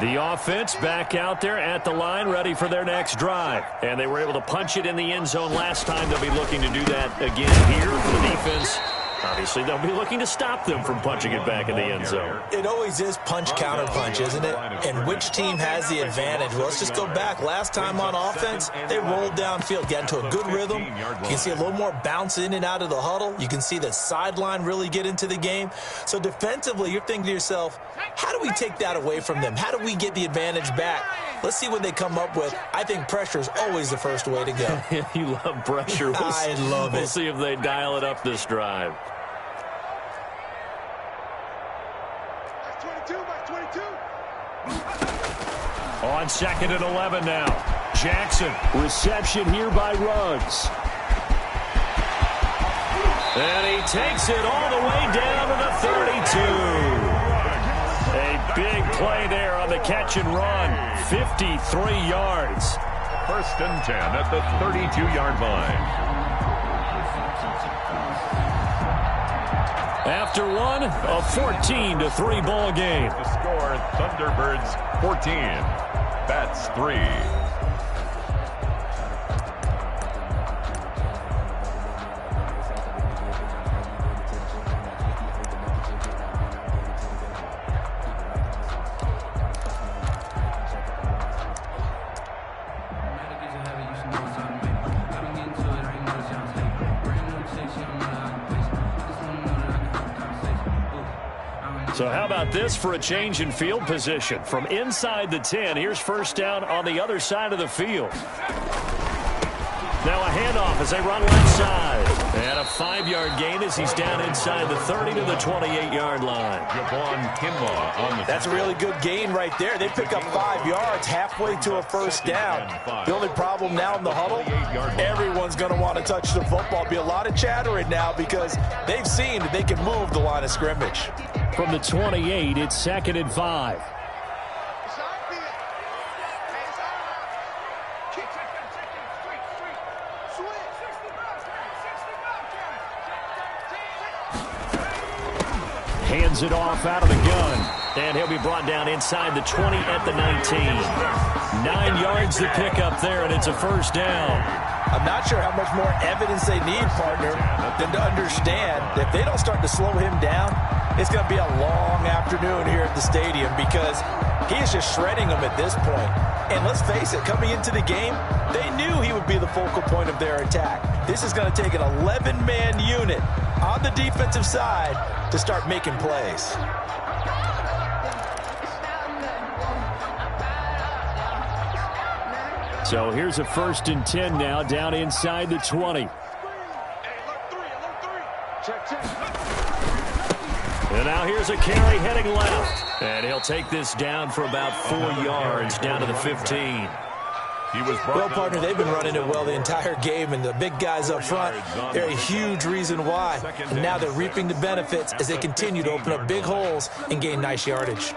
The offense back out there at the line, ready for their next drive. And they were able to punch it in the end zone last time. They'll be looking to do that again here for the defense. Obviously, they'll be looking to stop them from punching it back in the end zone. It always is punch-counter-punch, isn't it? And which team has the advantage? Well, let's just go back. Last time on offense, they rolled downfield, got into a good rhythm. You can see a little more bounce in and out of the huddle. You can see the sideline really get into the game. So defensively, you're thinking to yourself, how do we take that away from them? How do we get the advantage back? Let's see what they come up with. I think pressure is always the first way to go. You love pressure. I love it. We'll see if they dial it up this drive. On 2nd and 11 now. Jackson. Reception here by Ruggs. And he takes it all the way down to the 32. A big play there on the catch and run. 53 yards. 1st and 10 at the 32-yard line. After one, a 14-3 ball game. The score, Thunderbirds 14, Bats 3. So how about this for a change in field position? From inside the 10, here's first down on the other side of the field. Now a handoff as they run left side. And a 5-yard gain as he's down inside the 30 to the 28-yard line. That's a really good gain right there. They pick up 5 yards halfway to a first down. The only problem now in the huddle, everyone's going to want to touch the football. Be a lot of chattering now because they've seen that they can move the line of scrimmage. From the 28, it's 2nd and 5. Hands it off out of the gun. And he'll be brought down inside the 20 at the 19. 9 yards to pick up there, and it's a first down. I'm not sure how much more evidence they need, partner, than to understand that if they don't start to slow him down, it's going to be a long afternoon here at the stadium because he is just shredding them at this point. And let's face it, coming into the game, they knew he would be the focal point of their attack. This is going to take an 11-man unit on the defensive side to start making plays. So here's a 1st and 10 now down inside the 20. And now here's a carry heading left. And he'll take this down for about 4 yards down to the 15. Well, partner, they've been running it well the entire game, and the big guys up front, they're a huge reason why. And now they're reaping the benefits as they continue to open up big holes and gain nice yardage.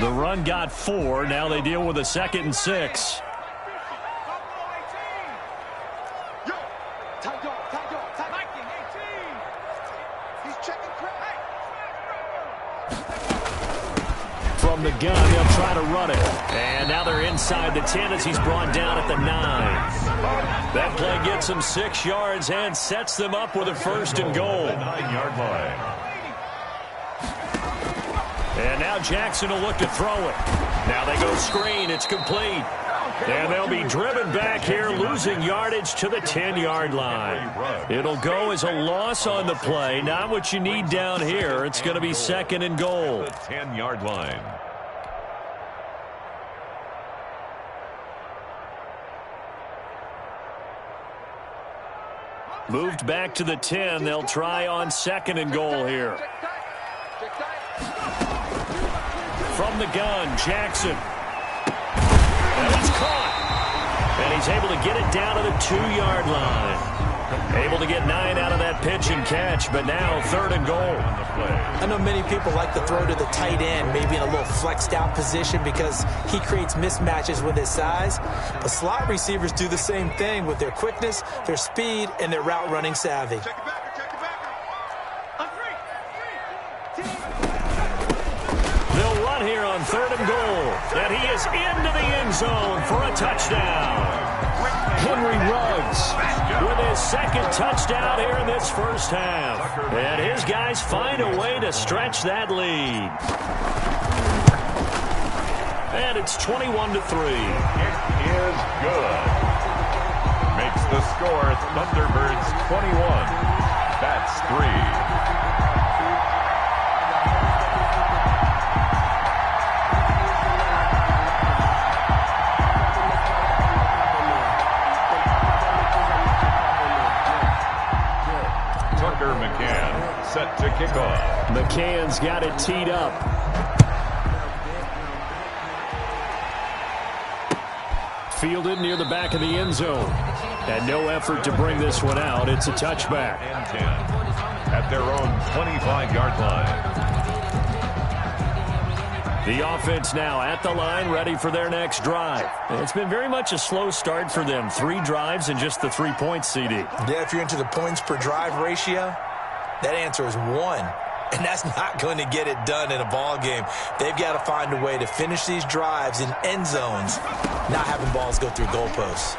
The run got 4. Now they deal with a 2nd and 6. From the gun, they'll try to run it. And now they're inside the 10 as he's brought down at the 9. That play gets them 6 yards and sets them up with a 1st and goal. 9-yard line. And now Jackson will look to throw it. Now they go screen. It's complete. And they'll be driven back here, losing yardage to the 10-yard line. It'll go as a loss on the play. Not what you need down here. It's going to be 2nd and goal. The 10-yard line. Moved back to the 10. They'll try on 2nd and goal here. From the gun, Jackson. And it's caught. And he's able to get it down to the 2-yard line. Able to get 9 out of that pitch and catch, but now 3rd and goal. I know many people like to throw to the tight end, maybe in a little flexed out position because he creates mismatches with his size. But slot receivers do the same thing with their quickness, their speed, and their route running savvy. They'll run here on 3rd and goal. And he is into the end zone for a touchdown. Henry Ruggs with his 2nd touchdown here in this first half. And his guys find a way to stretch that lead. And it's 21-3. It is good. Makes the score Thunderbirds 21. That's 3. Set to kick off. McCann's got it teed up. Fielded near the back of the end zone. And no effort to bring this one out. It's a touchback. And 10 at their own 25-yard line. The offense now at the line, ready for their next drive. It's been very much a slow start for them. 3 drives and just the 3 points, CD. Yeah, if you're into the points per drive ratio, that answer is 1. And that's not going to get it done in a ball game. They've got to find a way to finish these drives in end zones, not having balls go through goalposts.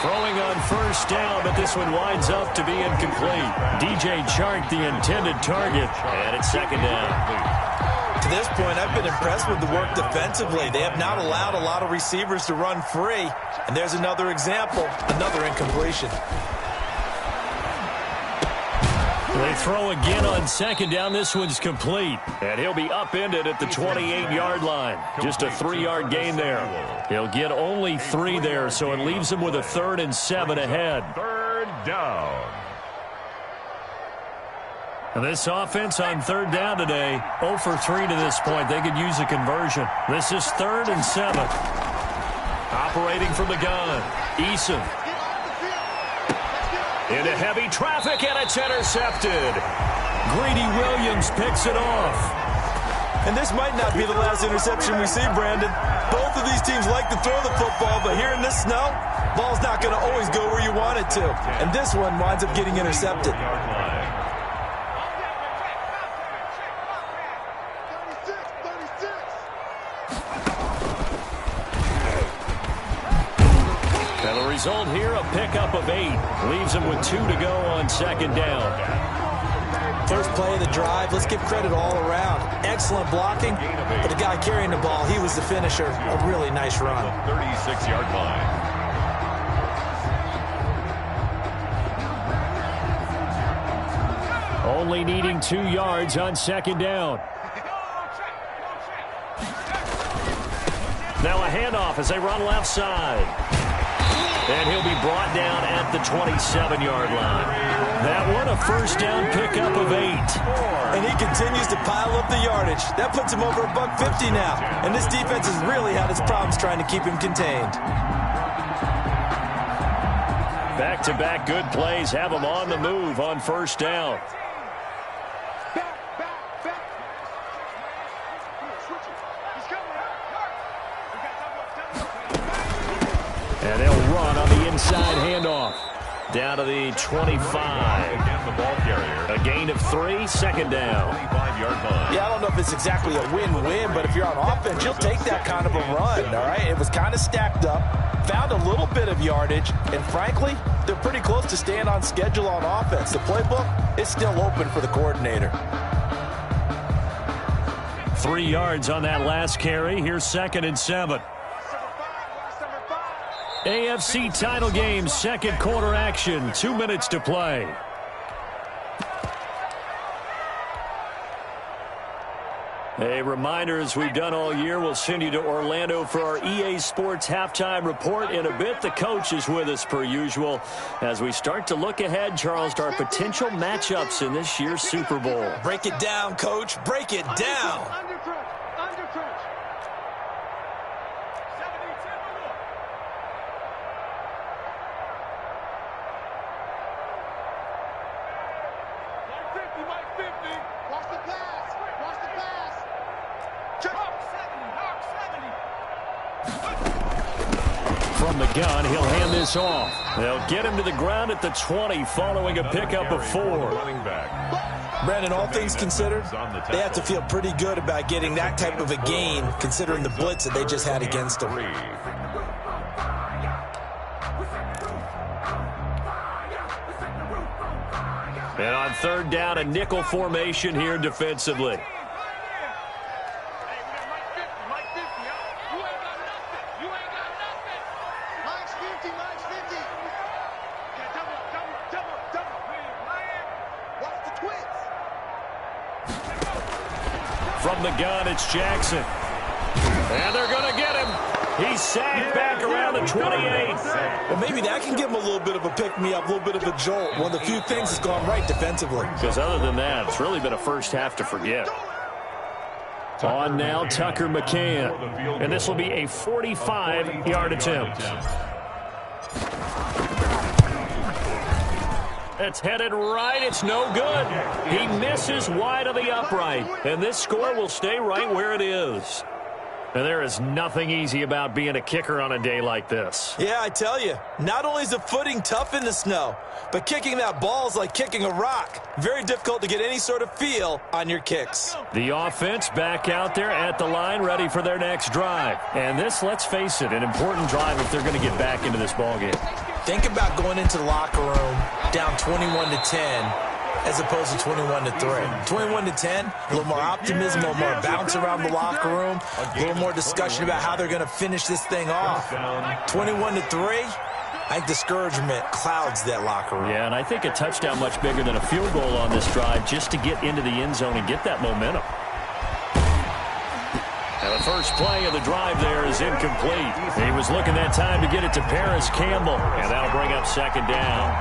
Throwing on first down, but this one winds up to be incomplete. DJ Chark, the intended target, and it's second down. To this point, I've been impressed with the work defensively. They have not allowed a lot of receivers to run free. And there's another example, another incompletion. They throw again on second down. This one's complete. And he'll be upended at the 28-yard line. Just a 3-yard gain there. He'll get only 3 there, so it leaves him with a 3rd and 7 ahead. Third down. And this offense on 3rd down today, 0 for 3 to this point. They could use a conversion. This is 3rd and 7. Operating from the gun, Eason. Into heavy traffic, and it's intercepted. Greedy Williams picks it off. And this might not be the last interception we see, Brandon. Both of these teams like to throw the football, but here in this snow, ball's not going to always go where you want it to. And this one winds up getting intercepted. Result here, a pickup of 8. Leaves him with 2 to go on second down. First play of the drive, let's give credit all around. Excellent blocking, but the guy carrying the ball, he was the finisher. A really nice run. 36-yard line. Only needing 2 yards on second down. Now a handoff as they run left side. And he'll be brought down at the 27-yard line. That one, a first down pickup of 8. And he continues to pile up the yardage. That puts him over $150 now. And this defense has really had its problems trying to keep him contained. Back-to-back good plays have him on the move on first down. And they'll run on the inside handoff. Down to the 25. Again, the ball carrier. A gain of 3, second down. 25-yard line. Yeah, I don't know if it's exactly a win-win, but if you're on offense, you'll take that kind of a run, all right? It was kind of stacked up, found a little bit of yardage, and frankly, they're pretty close to staying on schedule on offense. The playbook is still open for the coordinator. 3 yards on that last carry. Here's 2nd and 7. AFC title game, second quarter action, 2 minutes to play. A reminder, as we've done all year, we'll send you to Orlando for our EA Sports halftime report. In a bit, the coach is with us per usual as we start to look ahead, Charles, to our potential matchups in this year's Super Bowl. Break it down, Coach. Break it down. From the gun, he'll hand this off. They'll get him to the ground at the 20 following a pickup of 4. Brandon, all things considered, they have to feel pretty good about getting that type of a gain considering the blitz that they just had against them. And on 3rd down, a nickel formation here defensively. From the gun, it's Jackson. And they're going to get him. He's sacked back around the 28. Well, maybe that can give him a little bit of a pick-me-up, a little bit of a jolt. One of the few things that's gone right defensively. Because other than that, it's really been a first half to forget. On now, Tucker McCann. And this will be a 45-yard attempt. It's headed right. It's no good. He misses wide of the upright. And this score will stay right where it is. And there is nothing easy about being a kicker on a day like this. Yeah, I tell you, not only is the footing tough in the snow, but kicking that ball is like kicking a rock. Very difficult to get any sort of feel on your kicks. The offense back out there at the line, ready for their next drive. And this, let's face it, an important drive if they're going to get back into this ballgame. Think about going into the locker room down 21-10 as opposed to 21-3. 21-10, a little more optimism, a little more bounce around the locker room, a little more discussion about how they're going to finish this thing off. 21-3, I think discouragement clouds that locker room. Yeah, and I think a touchdown much bigger than a field goal on this drive just to get into the end zone and get that momentum. And the first play of the drive there is incomplete. He was looking that time to get it to Paris Campbell, and that'll bring up second down.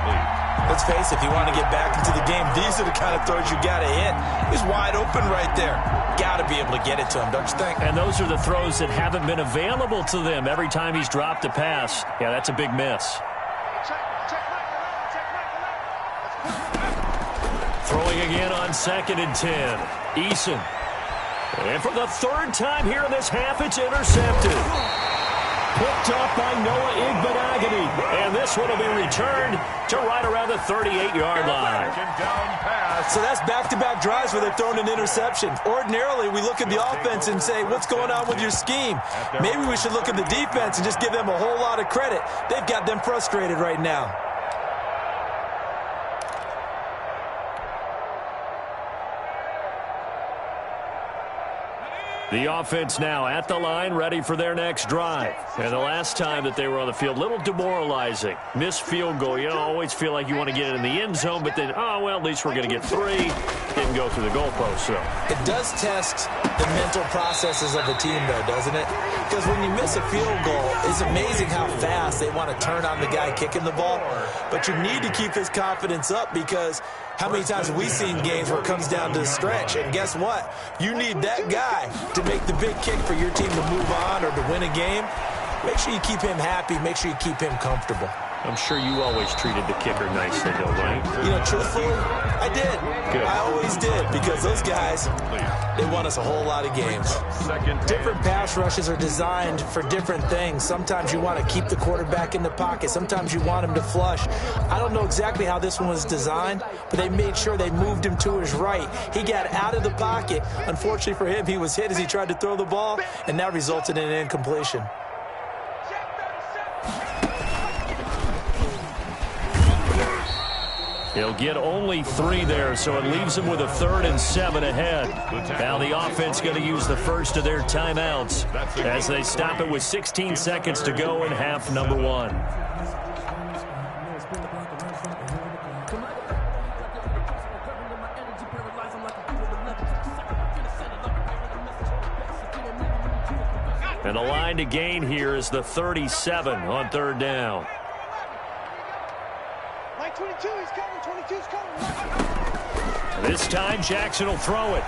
Let's face it, if you want to get back into the game, these are the kind of throws you got to hit. He's wide open right there. Got to be able to get it to him, don't you think? And those are the throws that haven't been available to them every time he's dropped a pass. Yeah, that's a big miss. Throwing again on 2nd and 10. Eason. And for the third time here in this half, it's intercepted. Picked up by Noah Igbenogany. And this one will be returned to right around the 38-yard line. So that's back-to-back drives where they've thrown an interception. Ordinarily, we look at the offense and say, what's going on with your scheme? Maybe we should look at the defense and just give them a whole lot of credit. They've got them frustrated right now. The offense now at the line, ready for their next drive. And the last time that they were on the field, a little demoralizing. Missed field goal. You always feel like you want to get it in the end zone, but then, oh, well, at least we're going to get 3. Didn't go through the goalpost, though. It does test the mental processes of the team, though, doesn't it? Because when you miss a field goal, it's amazing how fast they want to turn on the guy kicking the ball. But you need to keep his confidence up because how many times have we seen games where it comes down to the stretch? And guess what? You need that guy to make the big kick for your team to move on or to win a game. Make sure you keep him happy. Make sure you keep him comfortable. I'm sure you always treated the kicker nicely, though, right? You know, truthfully, I did. Good. I always did because those guys, they won us a whole lot of games. Different pass rushes are designed for different things. Sometimes you want to keep the quarterback in the pocket. Sometimes you want him to flush. I don't know exactly how this one was designed, but they made sure they moved him to his right. He got out of the pocket. Unfortunately for him, he was hit as he tried to throw the ball, and that resulted in an incompletion. He'll get only 3 there, so it leaves him with a 3rd and 7 ahead. Now the offense going to use the first of their timeouts as they stop it with 16 seconds to go in half number 1. And the line to gain here is the 37 on 3rd down. 22, he's coming, 22's coming. This time, Jackson will throw it.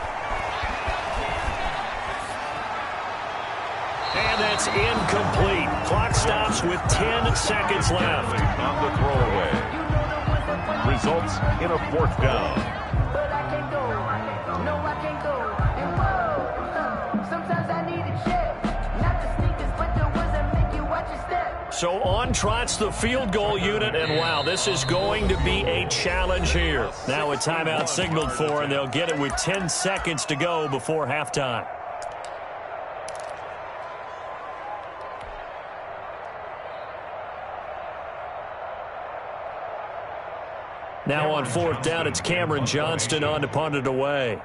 And that's incomplete. Clock stops with 10 seconds left. On the throwaway. Results in a 4th down. But I can't go. No, I can't go. And whoa, sometimes I need a check. Not the sneakers, but the ones that make you watch your step. So on trots the field goal unit, and wow, this is going to be a challenge here. Now a timeout signaled for, and they'll get it with 10 seconds to go before halftime. Now on 4th down, it's Cameron Johnston on to punt it away.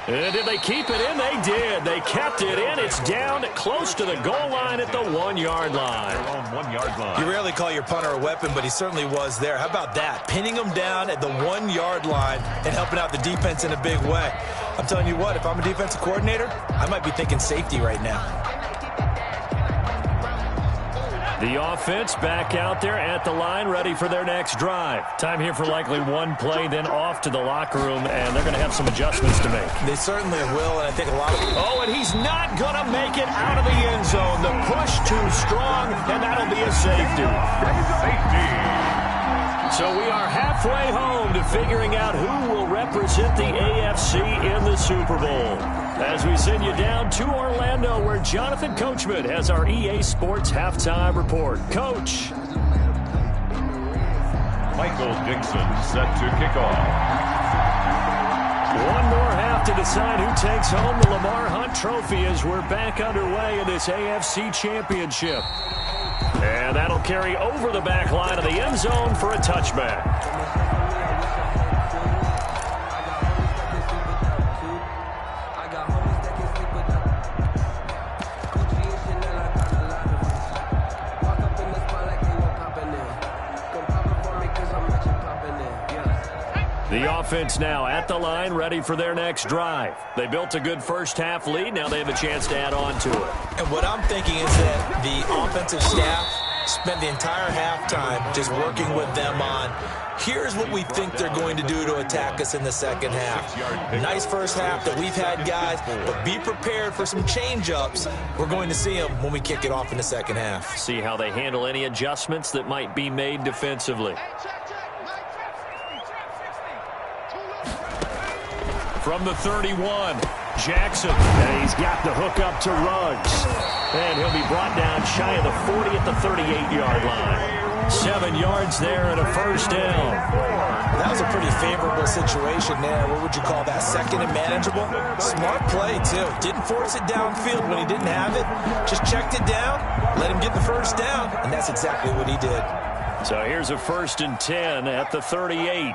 And did they keep it in? They did. They kept it in. It's down close to the goal line at the 1-yard line. 1-yard line. You rarely call your punter a weapon, but he certainly was there. How about that? Pinning him down at the 1-yard line and helping out the defense in a big way. I'm telling you what, if I'm a defensive coordinator, I might be thinking safety right now. The offense back out there at the line, ready for their next drive. Time here for likely one play, then off to the locker room, and they're going to have some adjustments to make. They certainly will, and I think a lot of... Oh, and he's not going to make it out of the end zone. The push too strong, and that'll be a safety. So we are halfway home to figuring out who will represent the AFC in the Super Bowl. As we send you down to Orlando, where Jonathan Coachman has our EA Sports Halftime Report. Coach. Michael Dixon set to kick off. One more half to decide who takes home the Lamar Hunt Trophy as we're back underway in this AFC Championship. And that'll carry over the back line of the end zone for a touchback. The offense now at the line, ready for their next drive. They built a good first-half lead. Now they have a chance to add on to it. And what I'm thinking is that the offensive staff spent the entire halftime just working with them on, here's what we think they're going to do to attack us in the second half. Nice first half that we've had, guys, but be prepared for some change-ups. We're going to see them when we kick it off in the second half. See how they handle any adjustments that might be made defensively. From the 31, Jackson. And he's got the hook up to Ruggs. And he'll be brought down shy of the 40 at the 38-yard line. 7 yards there and a first down. That was a pretty favorable situation there. What would you call that? Second and manageable? Smart play, too. Didn't force it downfield when he didn't have it. Just checked it down, let him get the first down, and that's exactly what he did. So here's a 1st and 10 at the 38.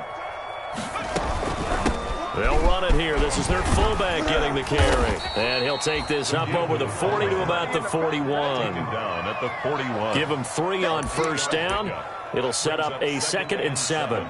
They'll run it here. This is their fullback getting the carry. And he'll take this up over the 40 to about the 41. Down at the 41. Give him 3 on first down. It'll set up a 2nd and 7.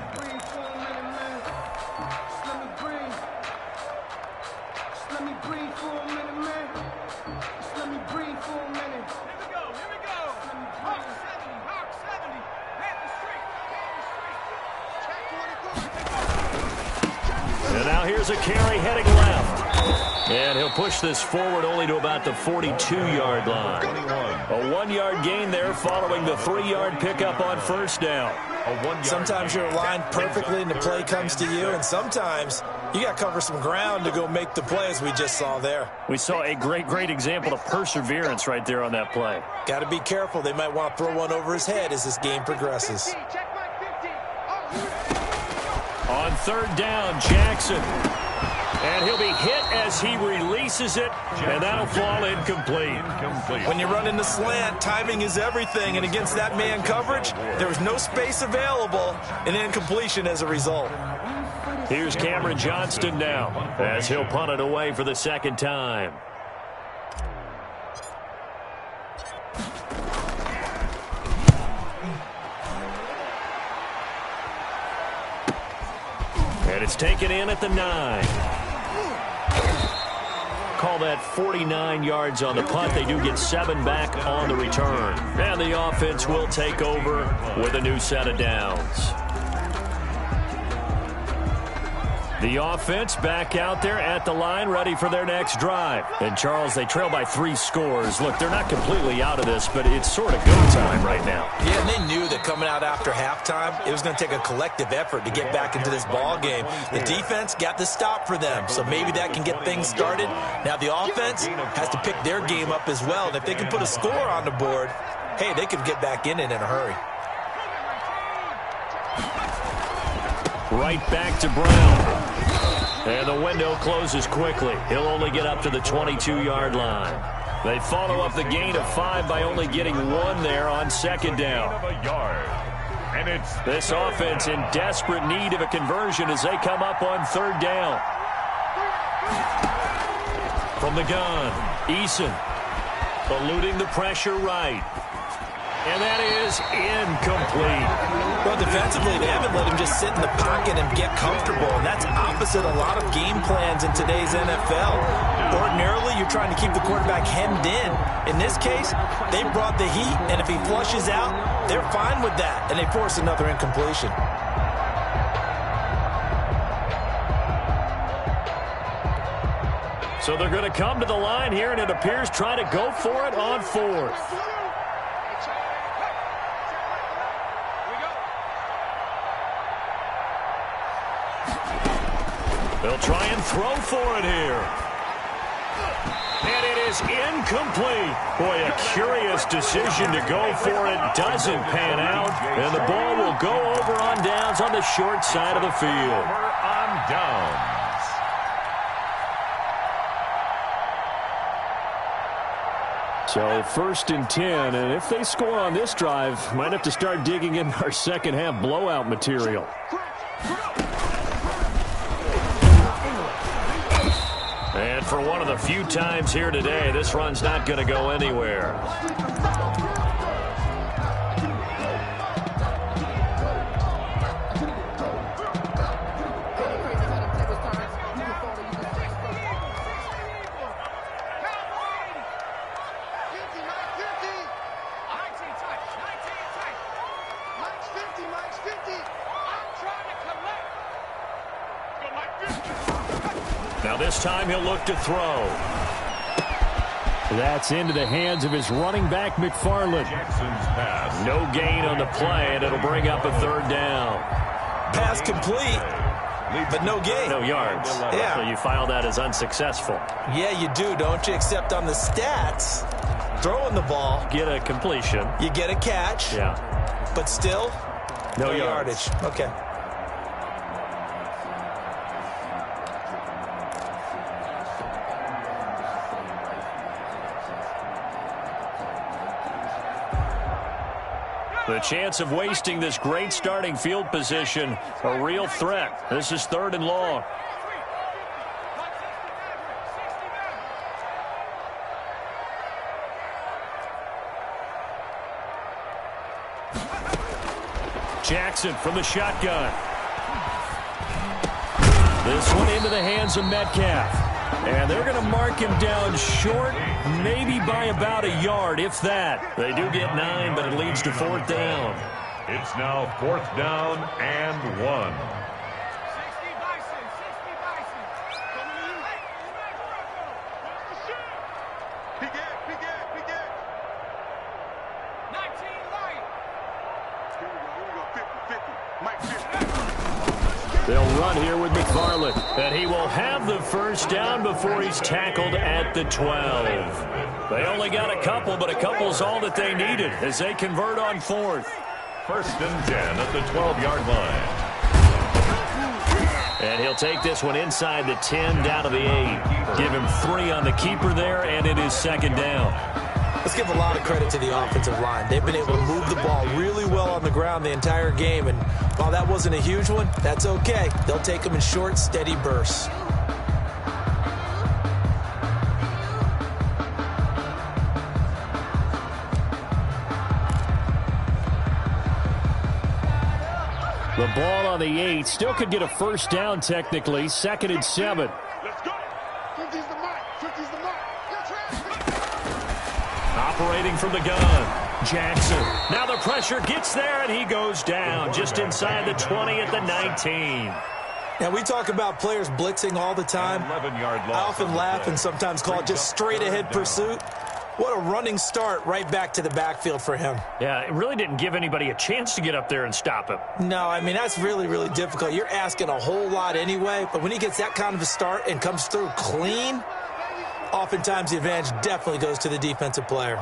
Here's a carry heading left. And he'll push this forward only to about the 42-yard line. A 1-yard gain there following the 3-yard pickup on first down. Sometimes you're aligned perfectly and the play comes to you, and sometimes you got to cover some ground to go make the play, as we just saw there. We saw a great example of perseverance right there on that play. Got to be careful. They might want to throw one over his head as this game progresses. On 3rd down, Jackson. And he'll be hit as he releases it, and that'll fall incomplete. When you run in the slant, timing is everything, and against that man coverage, there was no space available, and incompletion as a result. Here's Cameron Johnston now, as he'll punt it away for the 2nd time. And it's taken in at the 9. Call that 49 yards on the punt. They do get 7 back on the return. And the offense will take over with a new set of downs. The offense back out there at the line, ready for their next drive. And, Charles, they trail by 3 scores. Look, they're not completely out of this, but it's sort of go time right now. Yeah, and they knew that coming out after halftime, it was going to take a collective effort to get back into this ball game. The defense got the stop for them, so maybe that can get things started. Now the offense has to pick their game up as well, and if they can put a score on the board, hey, they could get back in it in a hurry. Right back to Brown. And the window closes quickly. He'll only get up to the 22-yard line. They follow up the gain of 5 by only getting 1 there on 2nd down. This offense in desperate need of a conversion as they come up on 3rd down. From the gun, Eason eluding the pressure right. And that is incomplete. Well, defensively, they haven't let him just sit in the pocket and get comfortable, and that's opposite a lot of game plans in today's NFL. Ordinarily, you're trying to keep the quarterback hemmed in. In this case, they brought the heat, and if he flushes out, they're fine with that, and they force another incompletion. So they're going to come to the line here, and it appears trying to go for it on 4th. They'll try and throw for it here. And it is incomplete. Boy, a curious decision to go for it. Doesn't pan out. And the ball will go over on downs on the short side of the field. On downs. So 1st and 10, and if they score on this drive, might have to start digging in our second half blowout material. And for one of the few times here today, this run's not going to go anywhere. Now this time he'll look to throw. That's into the hands of his running back, McFarland. Jackson's pass. No gain on the play, and it'll bring up a 3rd down. Pass complete, but no gain. No yards. Yeah. So you file that as unsuccessful. Yeah, you do, don't you? Except on the stats, throwing the ball. Get a completion. You get a catch. Yeah. But still, no yardage. Okay. The chance of wasting this great starting field position, a real threat. This is 3rd and long. Jackson from the shotgun. This one into the hands of Metcalf. And they're going to mark him down short, maybe by about a yard, if that. They do get 9, but it leads to 4th down. It's now 4th down and 1. They'll run here with McFarland, and he will have the 1st down before he's tackled at the 12. They only got a couple, but a couple's all that they needed as they convert on 4th. 1st and 10 at the 12-yard line. And he'll take this one inside the 10 down to the 8. Give him 3 on the keeper there, and it is 2nd down. Let's give a lot of credit to the offensive line. They've been able to move the ball really well on the ground the entire game, and while that wasn't a huge one, that's okay. They'll take them in short, steady bursts. The ball on the 8 still could get a 1st down technically. 2nd and 7. Let's go. 50's the mark. 50's the mark. Operating from the gun. Jackson. Now the pressure gets there, and he goes down just inside the 20 at the 19. Now, we talk about players blitzing all the time. 11-yard I often laugh and sometimes call it just straight-ahead pursuit. What a running start right back to the backfield for him. Yeah, it really didn't give anybody a chance to get up there and stop him. No, I mean, that's really, really difficult. You're asking a whole lot anyway, but when he gets that kind of a start and comes through clean, oftentimes the advantage definitely goes to the defensive player.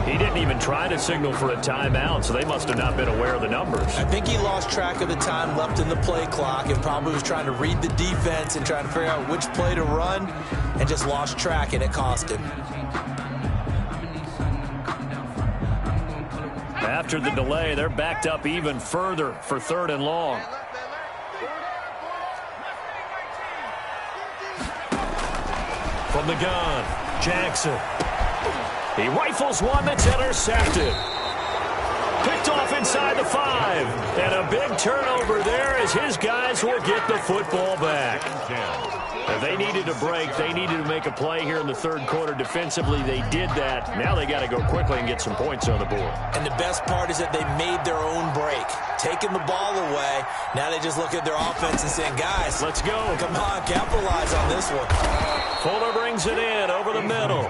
He didn't even try to signal for a timeout, so they must have not been aware of the numbers. I think he lost track of the time left in the play clock and probably was trying to read the defense and trying to figure out which play to run and just lost track, and it cost him. After the delay, they're backed up even further for 3rd and long. From the gun, Jackson. He rifles one that's intercepted. Picked off inside the 5. And a big turnover there as his guys will get the football back. If they needed a break, they needed to make a play here in the 3rd quarter defensively. They did that. Now they got to go quickly and get some points on the board. And the best part is that they made their own break. Taking the ball away. Now they just look at their offense and saying, guys, let's go. Come on, capitalize on this one. Fuller brings it in over the middle.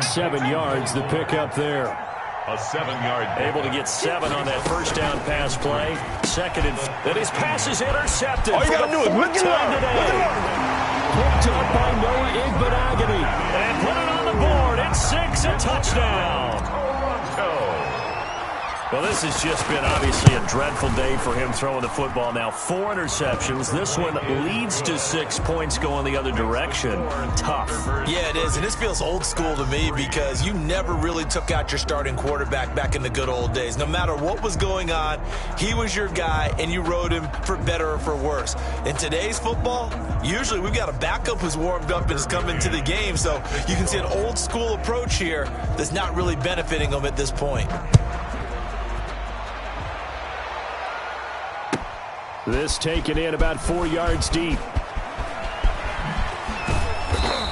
7 yards, the pickup there. A 7-yard. Able to get 7 on that 1st down pass play. 2nd and then his pass is intercepted. All you got to do is look it up. Picked up by Noah Igbenogany. And put it on the board. It's 6, a touchdown. Well, this has just been obviously a dreadful day for him throwing the football. Now 4 interceptions. This one leads to 6 points going the other direction. Tough. Yeah, it is. And this feels old school to me because you never really took out your starting quarterback back in the good old days. No matter what was going on, he was your guy, and you rode him for better or for worse. In today's football, usually we've got a backup who's warmed up and has come into the game. So you can see an old school approach here that's not really benefiting him at this point. This taken in about 4 yards deep.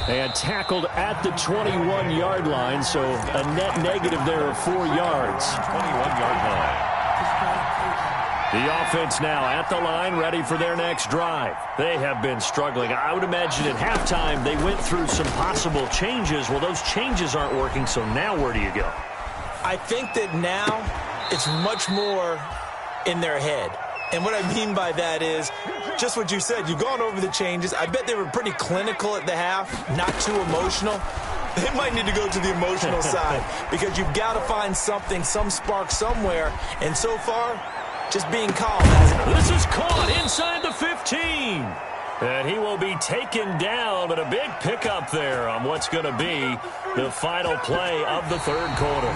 And tackled at the 21-yard line, so a net negative there of 4 yards. 21-yard line. The offense now at the line, ready for their next drive. They have been struggling. I would imagine at halftime they went through some possible changes. Well, those changes aren't working, so now where do you go? I think that now it's much more in their head. And what I mean by that is just what you said. You've gone over the changes. I bet they were pretty clinical at the half, not too emotional. They might need to go to the emotional side because you've got to find something, some spark somewhere. And so far, just being calm. This is caught inside the 15. And he will be taken down, but a big pickup there on what's going to be the final play of the third quarter.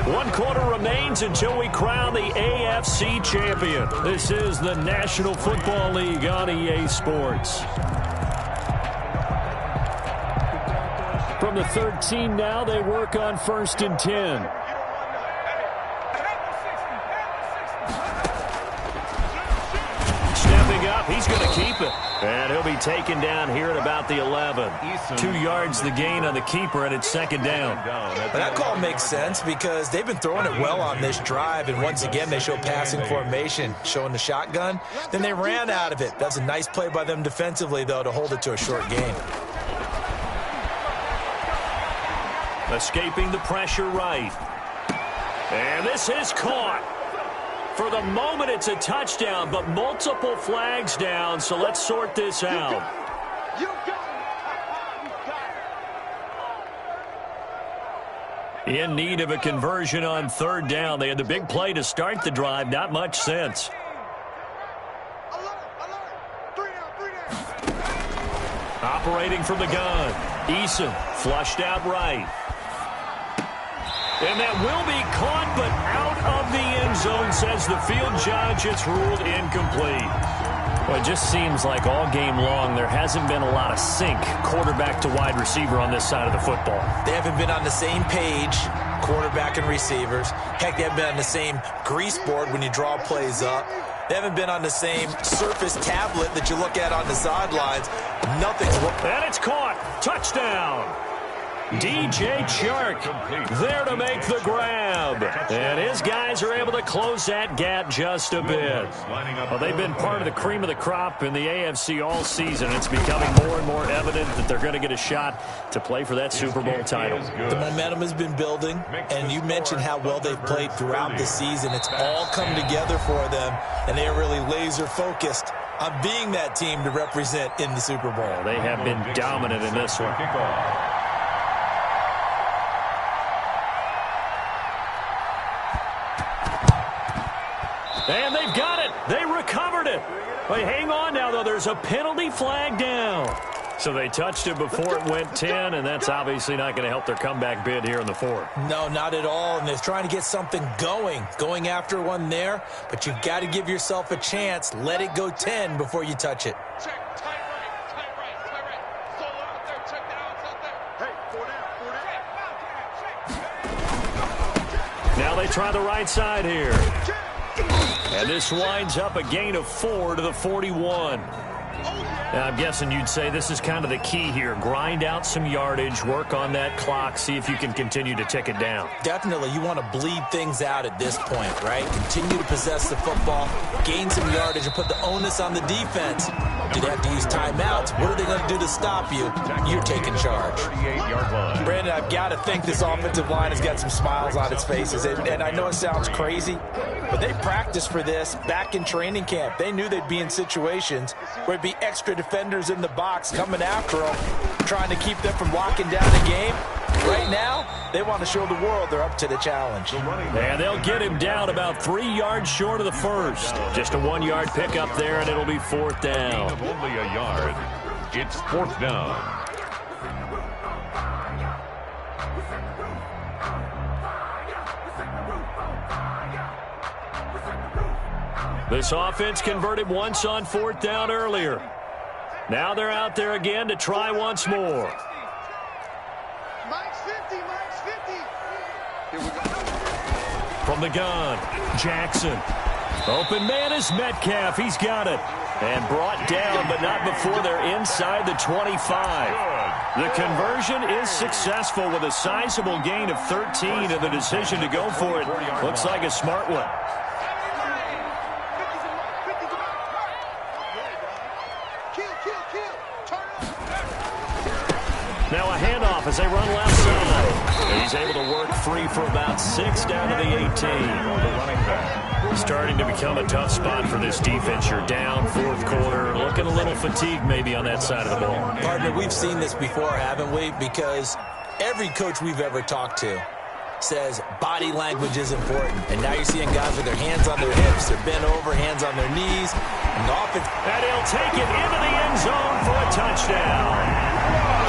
1 quarter remains until we crown the AFC champion. This is the National Football League on EA Sports. From the 13 now, they work on 1st and 10. Stepping up, he's going to keep it. And he'll be taken down here at about the 11. 2 yards the gain on the keeper, and it's 2nd down. But that call makes sense because they've been throwing it well on this drive, and once again they show passing formation, showing the shotgun. Then they ran out of it. That's a nice play by them defensively, though, to hold it to a short gain. Escaping the pressure right. And this is caught. For the moment, it's a touchdown, but multiple flags down, so let's sort this out. In need of a conversion on 3rd down. They had the big play to start the drive, not much sense. Operating from the gun. Eason flushed out right. And that will be caught, but out of the end zone, says the field judge. It's ruled incomplete. Well, it just seems like all game long there hasn't been a lot of sync quarterback to wide receiver on this side of the football. They haven't been on the same page, quarterback and receivers. Heck, they haven't been on the same grease board when you draw plays up. They haven't been on the same surface tablet that you look at on the sidelines. Nothing's working. And it's caught. Touchdown. DJ Chark there to make the grab. And his guys are able to close that gap just a bit. Well, they've been part of the cream of the crop in the AFC all season. It's becoming more and more evident that they're going to get a shot to play for that Super Bowl title. The momentum has been building, and you mentioned how well they've played throughout the season. It's all come together for them, and they are really laser-focused on being that team to represent in the Super Bowl. They have been dominant in this one. And they've got it. They recovered it. But hang on now, though. There's a penalty flag down. So they touched it before it went 10, and that's obviously not going to help their comeback bid here in the 4th. No, not at all, and they're trying to get something going after one there, but you've got to give yourself a chance. Let it go 10 before you touch it. Now they try the right side here. And this winds up a gain of 4 to the 41. Now, I'm guessing you'd say this is kind of the key here. Grind out some yardage, work on that clock, see if you can continue to tick it down. Definitely. You want to bleed things out at this point, right? Continue to possess the football, gain some yardage, and put the onus on the defense. Do they have to use timeouts? What are they going to do to stop you? You're taking charge. 38-yard line. Brandon, I've got to think this offensive line has got some smiles on its faces. And I know it sounds crazy, but they practiced for this back in training camp. They knew they'd be in situations where it'd be extra defenders in the box coming after them, trying to keep them from locking down the game. Right now, they want to show the world they're up to the challenge. And they'll get him down about 3 yards short of the first. Just a 1-yard pickup there, and it'll be 4th down. Only a yard. It's 4th down. This offense converted once on 4th down earlier. Now they're out there again to try once more. Mike's 50, Mike's 50. Here we go. From the gun, Jackson. Open man is Metcalf. He's got it. And brought down, but not before they're inside the 25. The conversion is successful with a sizable gain of 13, and the decision to go for it looks like a smart one. Now a handoff as they run left side. And he's able to work free for about 6 down to the 18. Starting to become a tough spot for this defense. You're down 4th quarter, looking a little fatigued maybe on that side of the ball. Partner, we've seen this before, haven't we? Because every coach we've ever talked to says body language is important. And now you're seeing guys with their hands on their hips, they're bent over, hands on their knees. And the offense... And he'll take it into the end zone for a touchdown.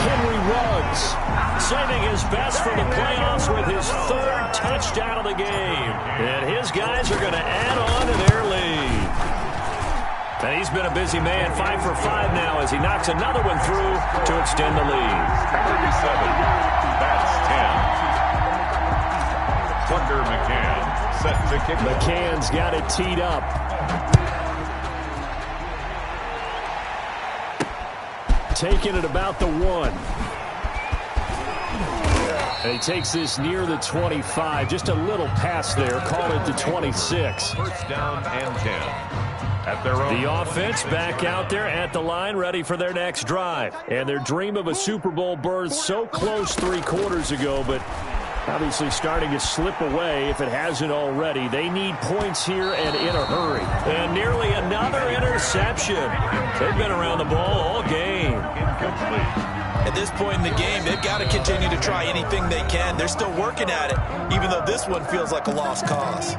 Henry Ruggs saving his best for the playoffs with his 3rd touchdown of the game. And his guys are going to add on to their lead. And he's been a busy man, 5 for 5 now as he knocks another one through to extend the lead. 37. That's 10. Tucker McCann set to kick. McCann's got it teed up. Taking it about the 1. And he takes this near the 25. Just a little pass there. Call it the 26. 1st down and 10. At their own. The offense back out there at the line, ready for their next drive. And their dream of a Super Bowl berth so close 3 quarters ago, but obviously starting to slip away if it hasn't already. They need points here and in a hurry. And nearly another interception. They've been around the ball all game. Incomplete. At this point in the game, they've got to continue to try anything they can. They're still working at it, even though this one feels like a lost cause.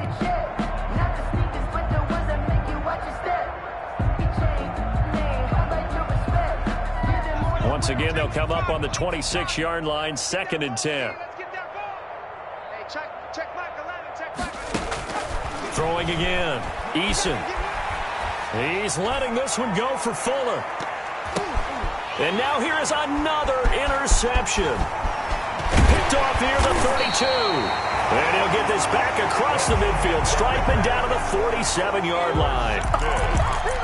Once again, they'll come up on the 26-yard line, 2nd and 10. Throwing again, Eason. He's letting this one go for Fuller. And now here is another interception. Picked off near the 32. And he'll get this back across the midfield stripe and down to the 47-yard line.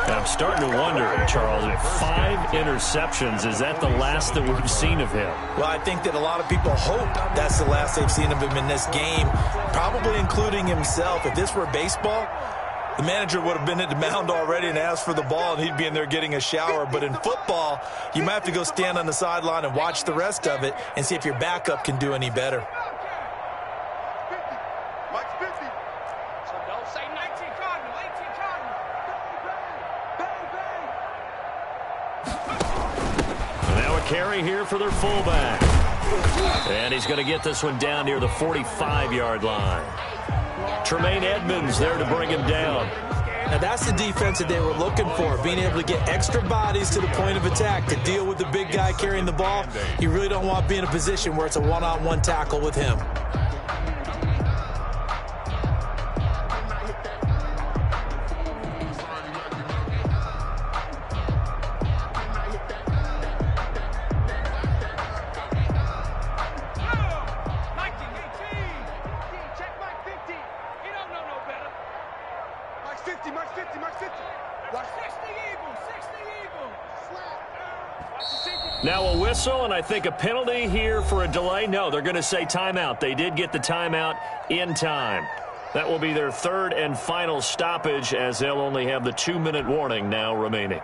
I'm starting to wonder, Charles, if 5 interceptions, is that the last that we've seen of him? Well, I think that a lot of people hope that's the last they've seen of him in this game, probably including himself. If this were baseball, the manager would have been at the mound already and asked for the ball, and he'd be in there getting a shower. But in football, you might have to go stand on the sideline and watch the rest of it and see if your backup can do any better. Mike's 50. So don't say 19 Cardinal, 18 Cardinal. Now a carry here for their fullback. And he's going to get this one down near the 45-yard line. Tremaine Edmonds there to bring him down. Now that's the defense that they were looking for, being able to get extra bodies to the point of attack to deal with the big guy carrying the ball. You really don't want to be in a position where it's a one-on-one tackle with him. Now a whistle, and I think a penalty here for a delay. No, they're going to say timeout. They did get the timeout in time. That will be their 3rd and final stoppage, as they'll only have the 2-minute warning now remaining.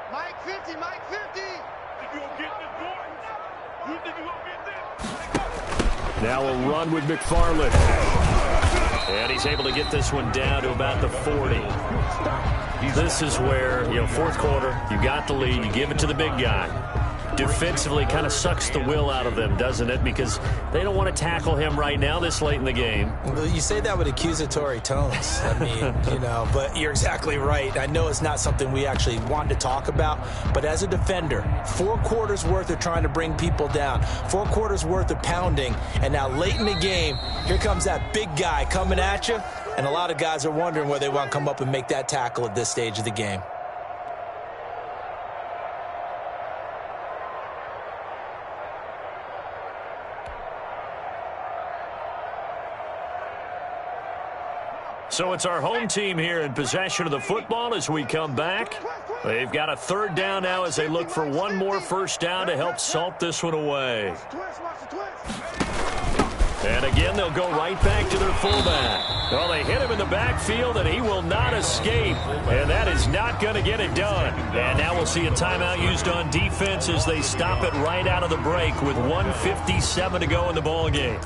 Mike 50, Mike 50. Think you gonna get this, boy? You think you gonna get this? Now a run with McFarland. And he's able to get this one down to about the 40. This is where, fourth quarter, you got the lead, you give it to the big guy. Defensively kind of sucks the will out of them, doesn't it? Because they don't want to tackle him right now this late in the game. Well, you say that with accusatory tones. I mean, but you're exactly right. I know it's not something we actually want to talk about, but as a defender, 4 quarters worth of trying to bring people down, 4 quarters worth of pounding, and now late in the game, here comes that big guy coming at you, and a lot of guys are wondering whether they want to come up and make that tackle at this stage of the game. So it's our home team here in possession of the football as we come back. They've got a 3rd down now as they look for one more first down to help salt this one away. And again, they'll go right back to their fullback. Well, they hit him in the backfield, and he will not escape. And that is not going to get it done. And now we'll see a timeout used on defense as they stop it right out of the break with 1:57 to go in the ball game.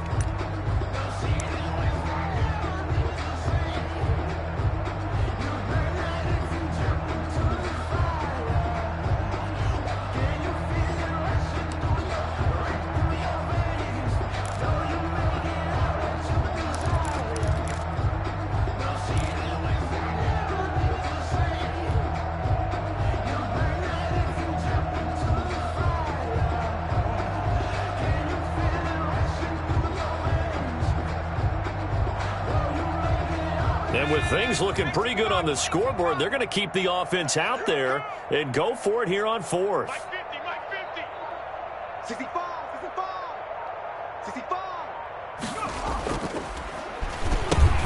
And with things looking pretty good on the scoreboard, they're going to keep the offense out there and go for it here on 4th. 65.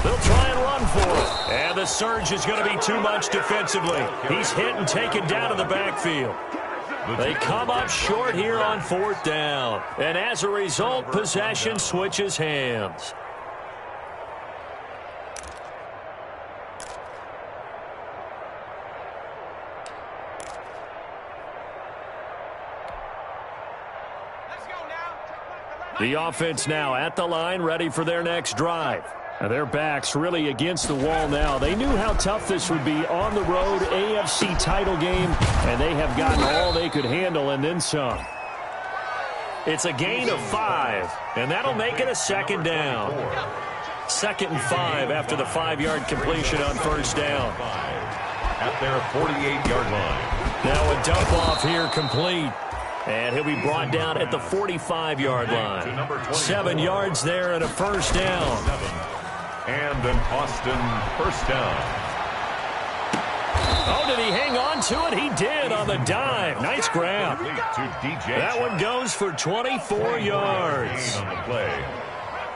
They'll try and run for it. And the surge is going to be too much defensively. He's hit and taken down in the backfield. They come up short here on 4th down. And as a result, possession switches hands. The offense now at the line, ready for their next drive. And their backs really against the wall now. They knew how tough this would be on the road, AFC title game, and they have gotten all they could handle and then some. It's a gain of 5, and that'll make it a 2nd down. 2nd and 5 after the 5-yard completion on first down. At their 48-yard line. Now a dump off here complete. And he'll be brought down at the 45-yard line. 7 yards there and a first down. And an Austin first down. Oh, did he hang on to it? He did on the dive. Nice grab. That one goes for 24 yards. On the play.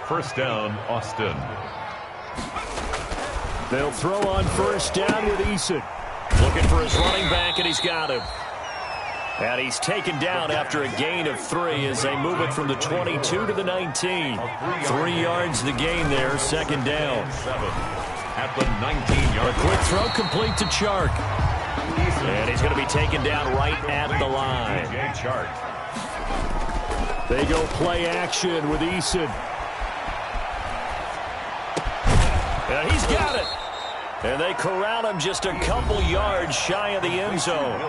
First down, Austin. They'll throw on first down with Eason. Looking for his running back, and he's got him. And he's taken down after a gain of 3 as they move it from the 22 to the 19. 3 yards the gain there, 2nd down. At the 19-yard line. A quick throw complete to Chark. And he's going to be taken down right at the line. They go play action with Eason. And he's got it. And they corral him just a couple yards shy of the end zone.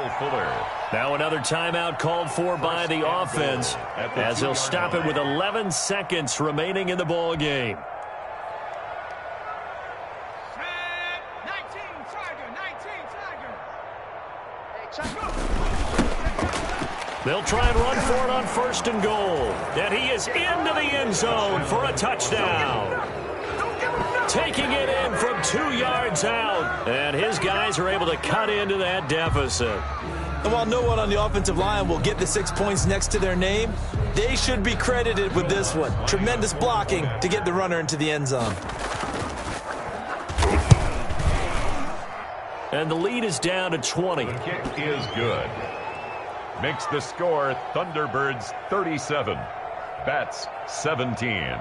Now another timeout called for by the offense as they'll stop it with 11 seconds remaining in the ball game. They'll try and run for it on 1st and goal. And he is into the end zone for a touchdown. Taking it in from 2 yards out. And his guys are able to cut into that deficit. And while no one on the offensive line will get the 6 points next to their name, they should be credited with this one. Tremendous blocking to get the runner into the end zone. And the lead is down to 20. The kick is good. Makes the score Thunderbirds 37. Bats 17.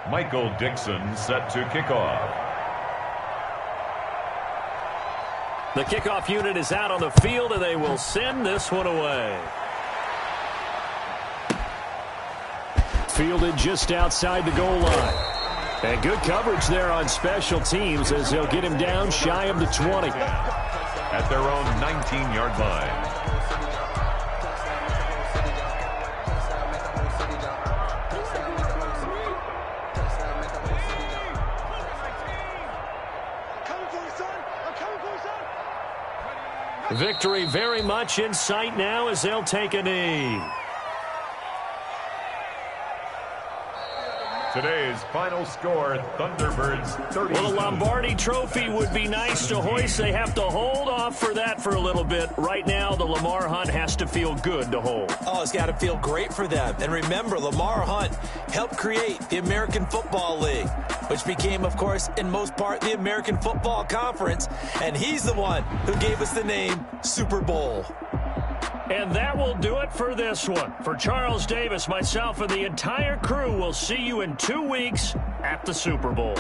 Michael Dixon set to kick off. The kickoff unit is out on the field, and they will send this one away. Fielded just outside the goal line. And good coverage there on special teams as they'll get him down shy of the 20. At their own 19-yard line. Victory very much in sight now as they'll take a knee. Today's final score, Thunderbirds 30. Well, a Lombardi trophy would be nice to hoist. They have to hold off for that for a little bit. Right now, the Lamar Hunt has to feel good to hold. Oh, it's got to feel great for them. And remember, Lamar Hunt helped create the American Football League, which became, of course, in most part, the American Football Conference. And he's the one who gave us the name Super Bowl. And that will do it for this one. For Charles Davis, myself, and the entire crew, we'll see you in 2 weeks at the Super Bowl.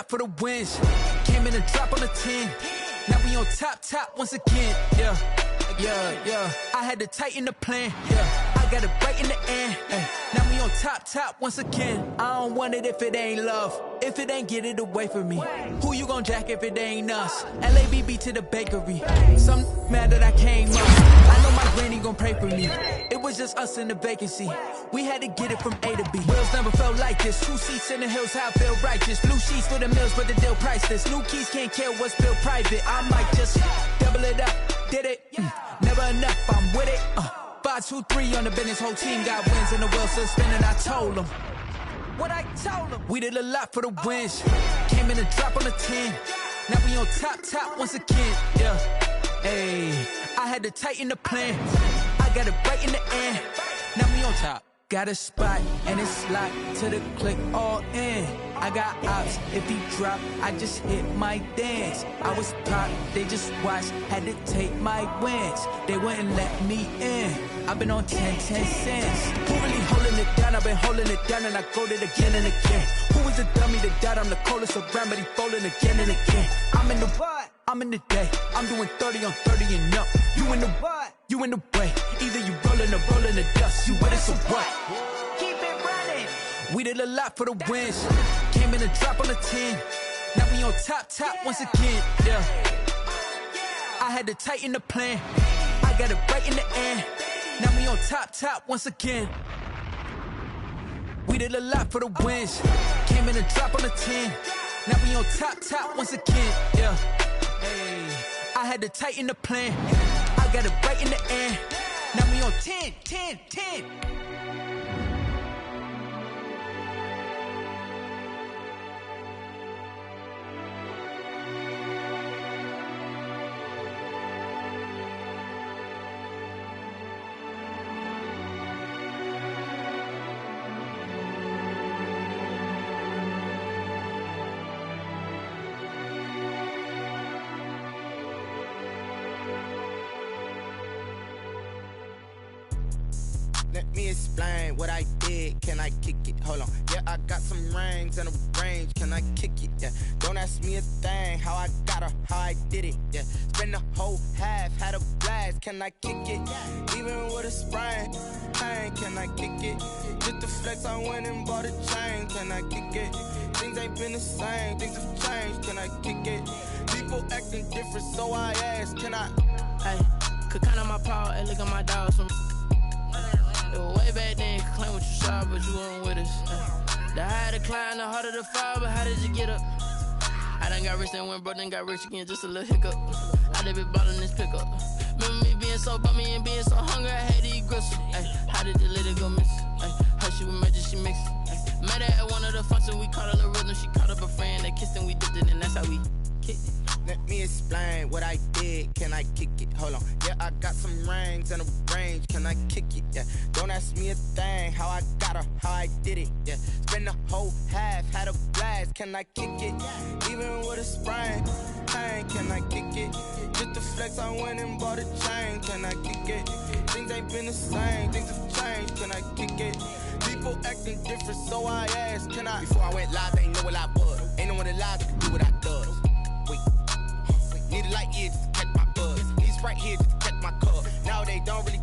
For the wins, came in and drop on the 10. Now we on top once again. Yeah. I had to tighten the plan. Yeah, I got it right in the end. Now we on top once again. I don't want it if it ain't love. If it ain't, get it away from me. Who you gon' jack if it ain't us? LABB to the bakery. Some mad that I came up. I know my granny gon' pray for me. It was just us in the vacancy. We had to get it from A to B. Wheels never felt like this. 2 seats in the hills, how I feel righteous. Blue sheets for the mills, but the deal priceless. New keys can't care what's built private. I might just double it up. Did it? Never enough, I'm with it. 5, 2, 3 on the business. Whole team got wins and the wheels still spinning. I told them what I told them. We did a lot for the wins. Came in and drop on the 10. Now we on top once again. Yeah. Hey, I had to tighten the plan. I got it right in the end. Now we on top. Got a spot and it's locked to the click all in. I got ops, if he drop, I just hit my dance. I was pop, they just watched, had to take my wins. They wouldn't let me in. I've been on 10 cents. Who really holding it down? I've been holding it down and I go it again and again. Who was the dummy that died? I'm the coldest around, but he folding again and again. I'm in the what? I'm in the day. I'm doing 30 on 30 and up. You in the what? You in the way. Either you rolling or rolling the dust. You with it, so what? Keep it running. We did a lot for the wins. Came in and drop on the 10. Now we on top once again. Yeah. I had to tighten the plan. I got it right in the end. Now we on top once again. We did a lot for the wins. Came in and drop on the 10. Now we on top once again. Yeah. Hey, I had to tighten the plan. I got it right in the end. Now we on 10. Let me explain what I did. Can I kick it? Hold on. Yeah, I got some rings and a range. Can I kick it? Yeah. Don't ask me a thing. How I got her, how I did it. Yeah. Spend the whole half, had a blast. Can I kick it? Even with a sprain, pain. Can I kick it? Just to flex, I went and bought a chain. Can I kick it? Things ain't been the same. Things have changed. Can I kick it? People acting different, so I asked. Can I? Hey, could count on my power. Hey, look at my dogs. Way back then, you could claim what you saw, but you weren't with us. The higher the climb, the harder the fall, but how did you get up? I done got rich and went broke, then got rich again, just a little hiccup. I done been ballin' this pickup. Remember me being so bummy and being so hungry, I had to eat gristle. How did the lady go miss? How she was magic, she mixed. Met her at one of the functions, we caught a little rhythm. She caught up a friend, they kissed and we dipped it, and that's how we kicked it. Let me explain what I did. Can I kick it? Hold on. Yeah, I got some rings and a range. Can I kick it? Yeah. Don't ask me a thing. How I got her, how I did it. Yeah. Spend the whole half, had a blast. Can I kick it? Even with a sprain. Pain. Can I kick it? Just the flex, I went and bought a chain. Can I kick it? Things ain't been the same. Things have changed. Can I kick it? People acting different, so I asked, can I? Before I went live, they ain't know what I was. Ain't no one alive that can do what I does. Wait. Need a light here just to catch my buzz. These right here just to catch my cup. Now they don't really